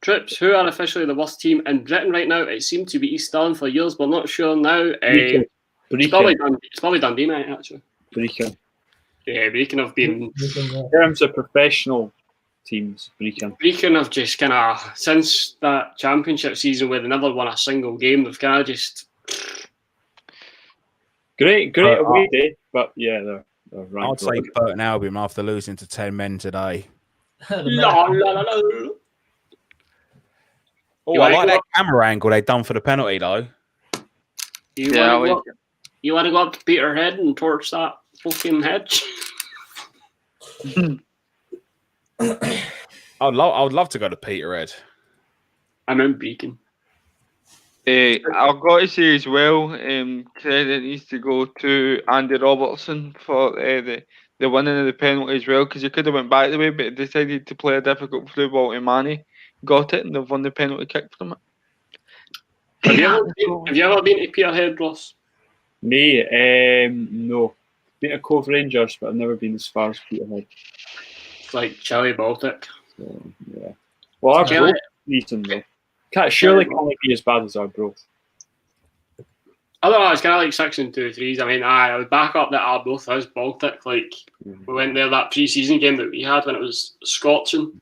S3: Trips, who are officially the worst team in Britain right now? It seemed to be East Stirling for years, but not sure now. It's probably Dundee, mate, actually.
S4: Brecon.
S3: Yeah, Brecon have been...
S4: In terms of professional teams,
S3: Brecon have just kind of, since that championship season where they never won a single game, they've kind of just...
S4: Great away day, but yeah, they're right.
S2: I'd say Burton Albion after losing to 10 men today. Oh, I like that camera angle they done for the penalty, though.
S3: You want to go up to Peterhead and torch that fucking hedge?
S2: I would love to go to Peterhead.
S3: I'm in Beacon.
S5: I've got to say as well, credit needs to go to Andy Robertson for the winning of the penalty as well, because he could have went back the way, but he decided to play a difficult through ball to Manny. Got it, and they've won the penalty kick from it.
S3: Have you ever been to Peterhead, Ross?
S4: Me, no. Been to Cove Rangers, but I've never been as far as Peterhead.
S3: It's like Chile Baltic.
S4: So, yeah. Well, our growth decent though. Surely can't be as bad as our growth.
S3: I don't know, it's kind of like 6 and 2 3s. I mean, I would back up that Arbroath is Baltic. Like, we went there that pre-season game that we had when it was scorching.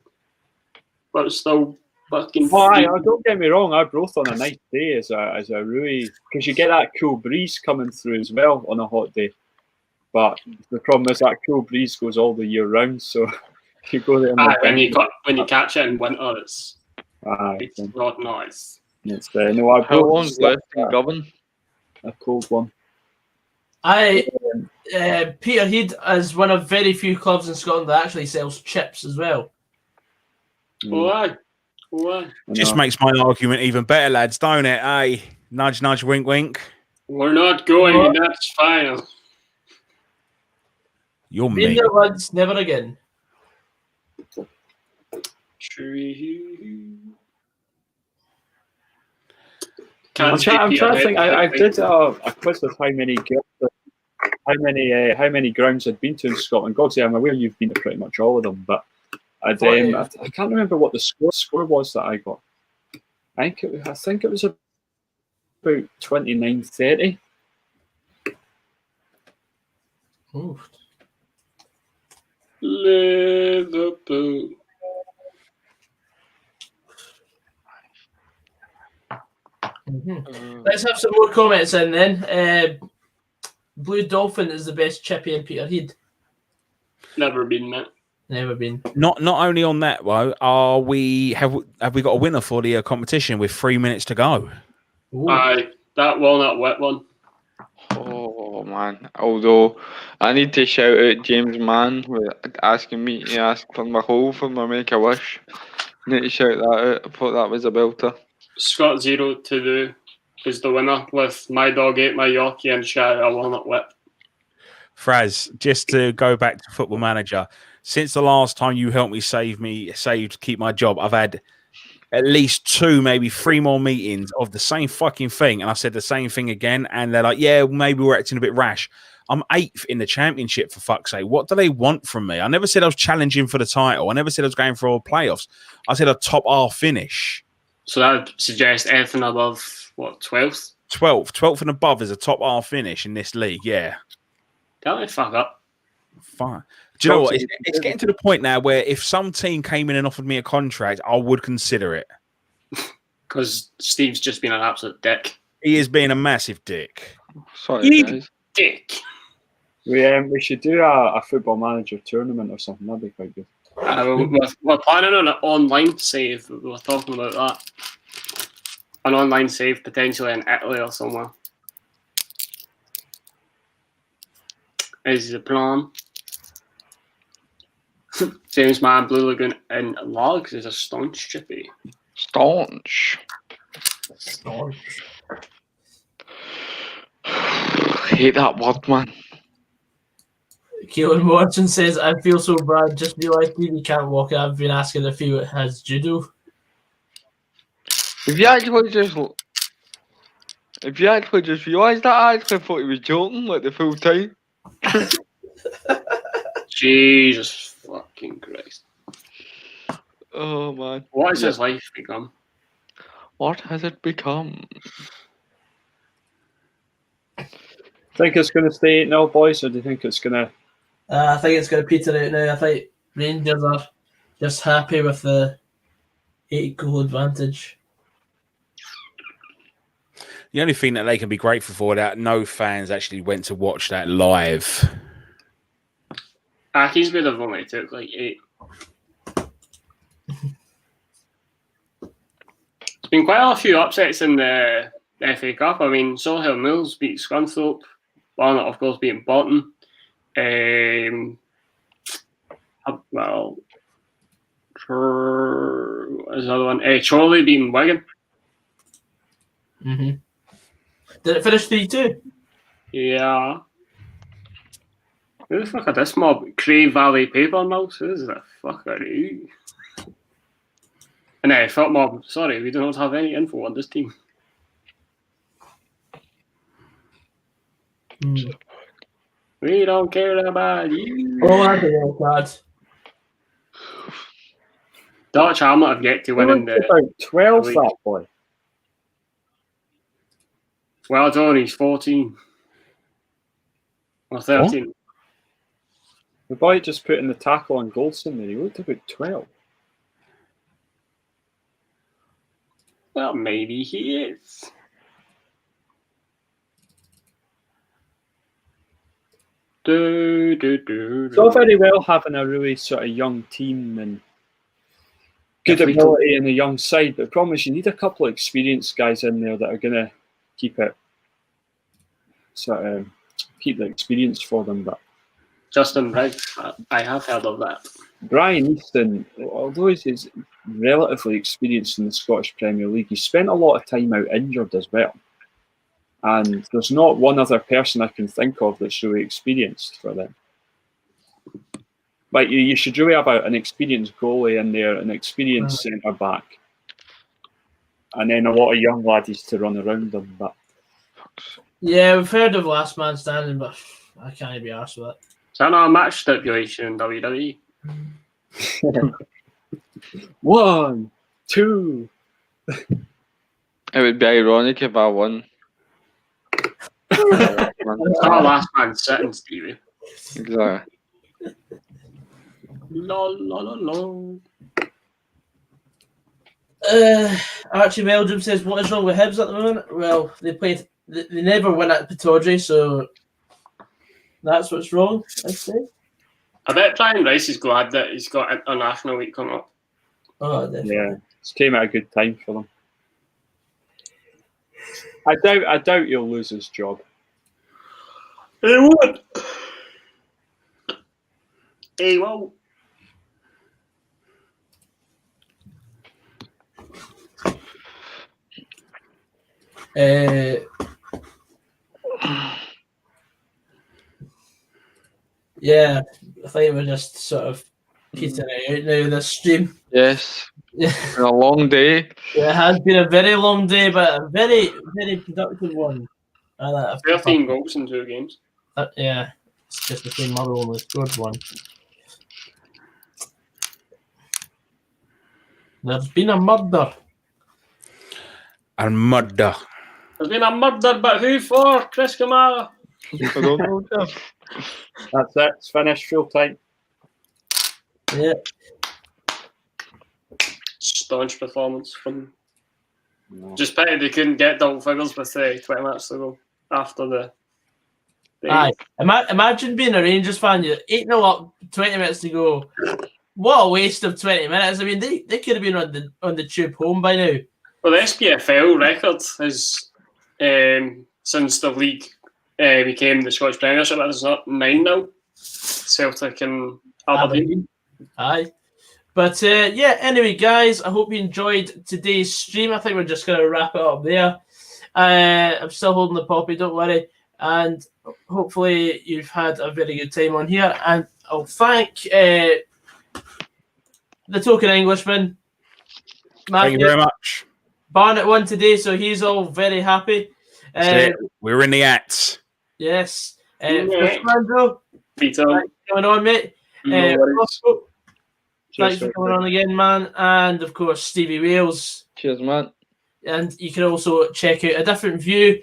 S3: But it's still fucking...
S4: Well, don't get me wrong, Arbroath on a nice day is a really... Because you get that cool breeze coming through as well on a hot day. But the problem is that cool breeze goes all the year round, so you go there...
S3: when you catch it in winter, it's not nice.
S4: It's, no, Arbroath,
S5: how long's left in Govan?
S4: A cold one.
S1: Peterhead is one of very few clubs in Scotland that actually sells chips as well.
S3: Why?
S2: Just makes my argument even better, lads, don't it? Hey, nudge, nudge, wink, wink.
S3: We're not going in that final.
S2: You're
S1: Been
S2: me.
S1: there once, never again.
S4: I'm trying to think. I did a quiz of how many grounds I'd been to in Scotland. Obviously, I'm aware you've been to pretty much all of them, but I can't remember what the score was that I got. I think it was about 29-30.
S3: Liverpool.
S1: Let's have some more comments in then. Blue Dolphin is the best chippy in Peterhead.
S3: Never been, mate.
S1: Never been.
S2: Not only on that, though, have we got a winner for the competition with 3 minutes to go?
S3: Aye, that walnut wet one.
S5: Oh man! Although I need to shout out James Mann with asking me to ask for my hole for my Make-A-Wish. Need to shout that out. I thought that was a belter.
S3: Scott 0-2 is the winner with My Dog Ate My Yorkie and shout out a walnut whip.
S2: Fraz, just to go back to Football Manager, since the last time you helped me keep my job, I've had at least 2, maybe 3 more meetings of the same fucking thing, and I said the same thing again, and they're like, yeah, maybe we're acting a bit rash. I'm 8th in the championship, for fuck's sake. What do they want from me? I never said I was challenging for the title. I never said I was going for all playoffs. I said a top half finish.
S3: So that would suggest anything above, what, 12th?
S2: 12th and above is a top half finish in this league, yeah.
S3: Don't let fuck up.
S2: Fine. Do you know what? It's getting to the point now where if some team came in and offered me a contract, I would consider it.
S3: Because Steve's just been an absolute dick.
S2: He is being a massive dick.
S5: Sorry, guys.
S3: Dick.
S4: We should do a Football Manager tournament or something. That'd be quite good.
S3: We're planning on an online save. We were talking about that. An online save potentially in Italy or somewhere. Is the plan. James Mann, Blue Lagoon in Logs is a staunch chippy.
S5: Staunch. Hate that word, man.
S1: Keelan Morrison says, I feel so bad. Just realised he can't walk. I've been asking if he has judo.
S5: If you actually just realised that, I actually thought he was joking like the full time.
S3: Jesus fucking Christ.
S5: Oh man.
S3: What has his life become?
S5: What has it become?
S4: Think it's going to stay 8-0, boys, or do you think it's going to...
S1: I think it's going to peter out now. I think Rangers are just happy with the 8-goal advantage.
S2: The only thing that they can be grateful for that no fans actually went to watch that live.
S3: Accies would have only took like 8. There's been quite a few upsets in the FA Cup. I mean, Solihull Mills beat Scunthorpe. Barnet, of course, beating Bolton. Well, there's another one. Chorley beating Wigan.
S1: Mm-hmm. Did it finish 3-2?
S3: Yeah. Who the fuck are this mob? Cray Valley Paper Mills? Who is the fuck are you? And Foot Mob, sorry, we do not have any info on this team. We don't care about you.
S1: Oh, that's a real card.
S3: Dutch Hamlet have yet to win in the...
S4: about 12,
S3: league.
S4: that boy.
S3: Well done, he's 14. Or 13.
S4: What? The boy just put in the tackle on Goldson there. He looked about 12.
S3: Well, maybe he is.
S4: It's all very well having a really sort of young team and good ability in the young side, but the problem is you need a couple of experienced guys in there that are going to keep it, sort of keep the experience for them. But
S3: Justin Briggs, I have heard of that.
S4: Brian Easton, although he's relatively experienced in the Scottish Premier League, he spent a lot of time out injured as well. And there's not one other person I can think of that's really experienced for them. Like you should really have an experienced goalie in there, an experienced centre back, and then a lot of young laddies to run around them. But
S1: yeah, we've heard of Last Man Standing, but I can't be arsed with it.
S3: Is that not a match stipulation in WWE?
S4: 1, 2.
S5: It would be ironic if I won.
S3: It's not a last man sitting, Stevie.
S5: Exactly.
S3: Lol.
S1: Archie Meldrum says, what is wrong with Hibs at the moment? Well, they never win at Pittodrie, so that's what's wrong, I say.
S3: I bet Brian Rice is glad that he's got international week coming up.
S1: Oh, definitely.
S4: Yeah, it's came at a good time for them. I doubt he'll lose his job.
S3: He won't. He won't.
S1: Yeah, I think we're just sort of petering out now this stream.
S5: Yes.
S1: Yeah.
S5: It's been a long day.
S1: It has been a very long day, but a very, very productive one.
S3: 13 goals in 2 games.
S1: Yeah, it's just the same mother only scored one. There's been a murder.
S2: And murder.
S3: There's been a murder, but who for? Chris Kamara.
S5: I don't know, Jeff.
S4: That's it. It's finished. Full time.
S1: Yeah.
S3: Staunch performance from.
S4: No.
S3: Just pity they couldn't get double figures with 20 minutes to go after the.
S1: Aye. Imagine being a Rangers fan. You're 8-0 up, 20 minutes to go. What a waste of 20 minutes. I mean, they could have been on the tube home by now.
S3: Well, the SPFL record is since the league became the Scottish Premiership. It's not 9 now. Celtic and Aberdeen.
S1: Aye. But yeah, anyway, guys, I hope you enjoyed today's stream. I think we're just going to wrap it up there. I'm still holding the poppy, don't worry. And hopefully you've had a very good time on here. And I'll thank the token Englishman. Matthew.
S2: Thank you very much.
S1: Barnet won today, so he's all very happy.
S2: We're in the acts.
S1: Thanks for coming on again, man. And of course, Stevie Wales.
S5: Cheers, man.
S1: And you can also check out A Different View.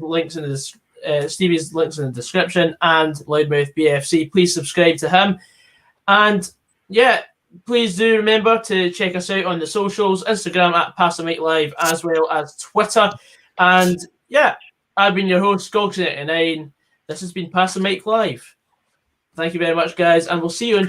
S1: Links in the Stevie's links in the description, and LoudmouthBFC. Please subscribe to him. And yeah, please do remember to check us out on the socials, Instagram at Pass the Mic Live, as well as Twitter. And yeah, I've been your host, Gogsy99. This has been Pass the Mic Live. Thank you very much, guys, and we'll see you in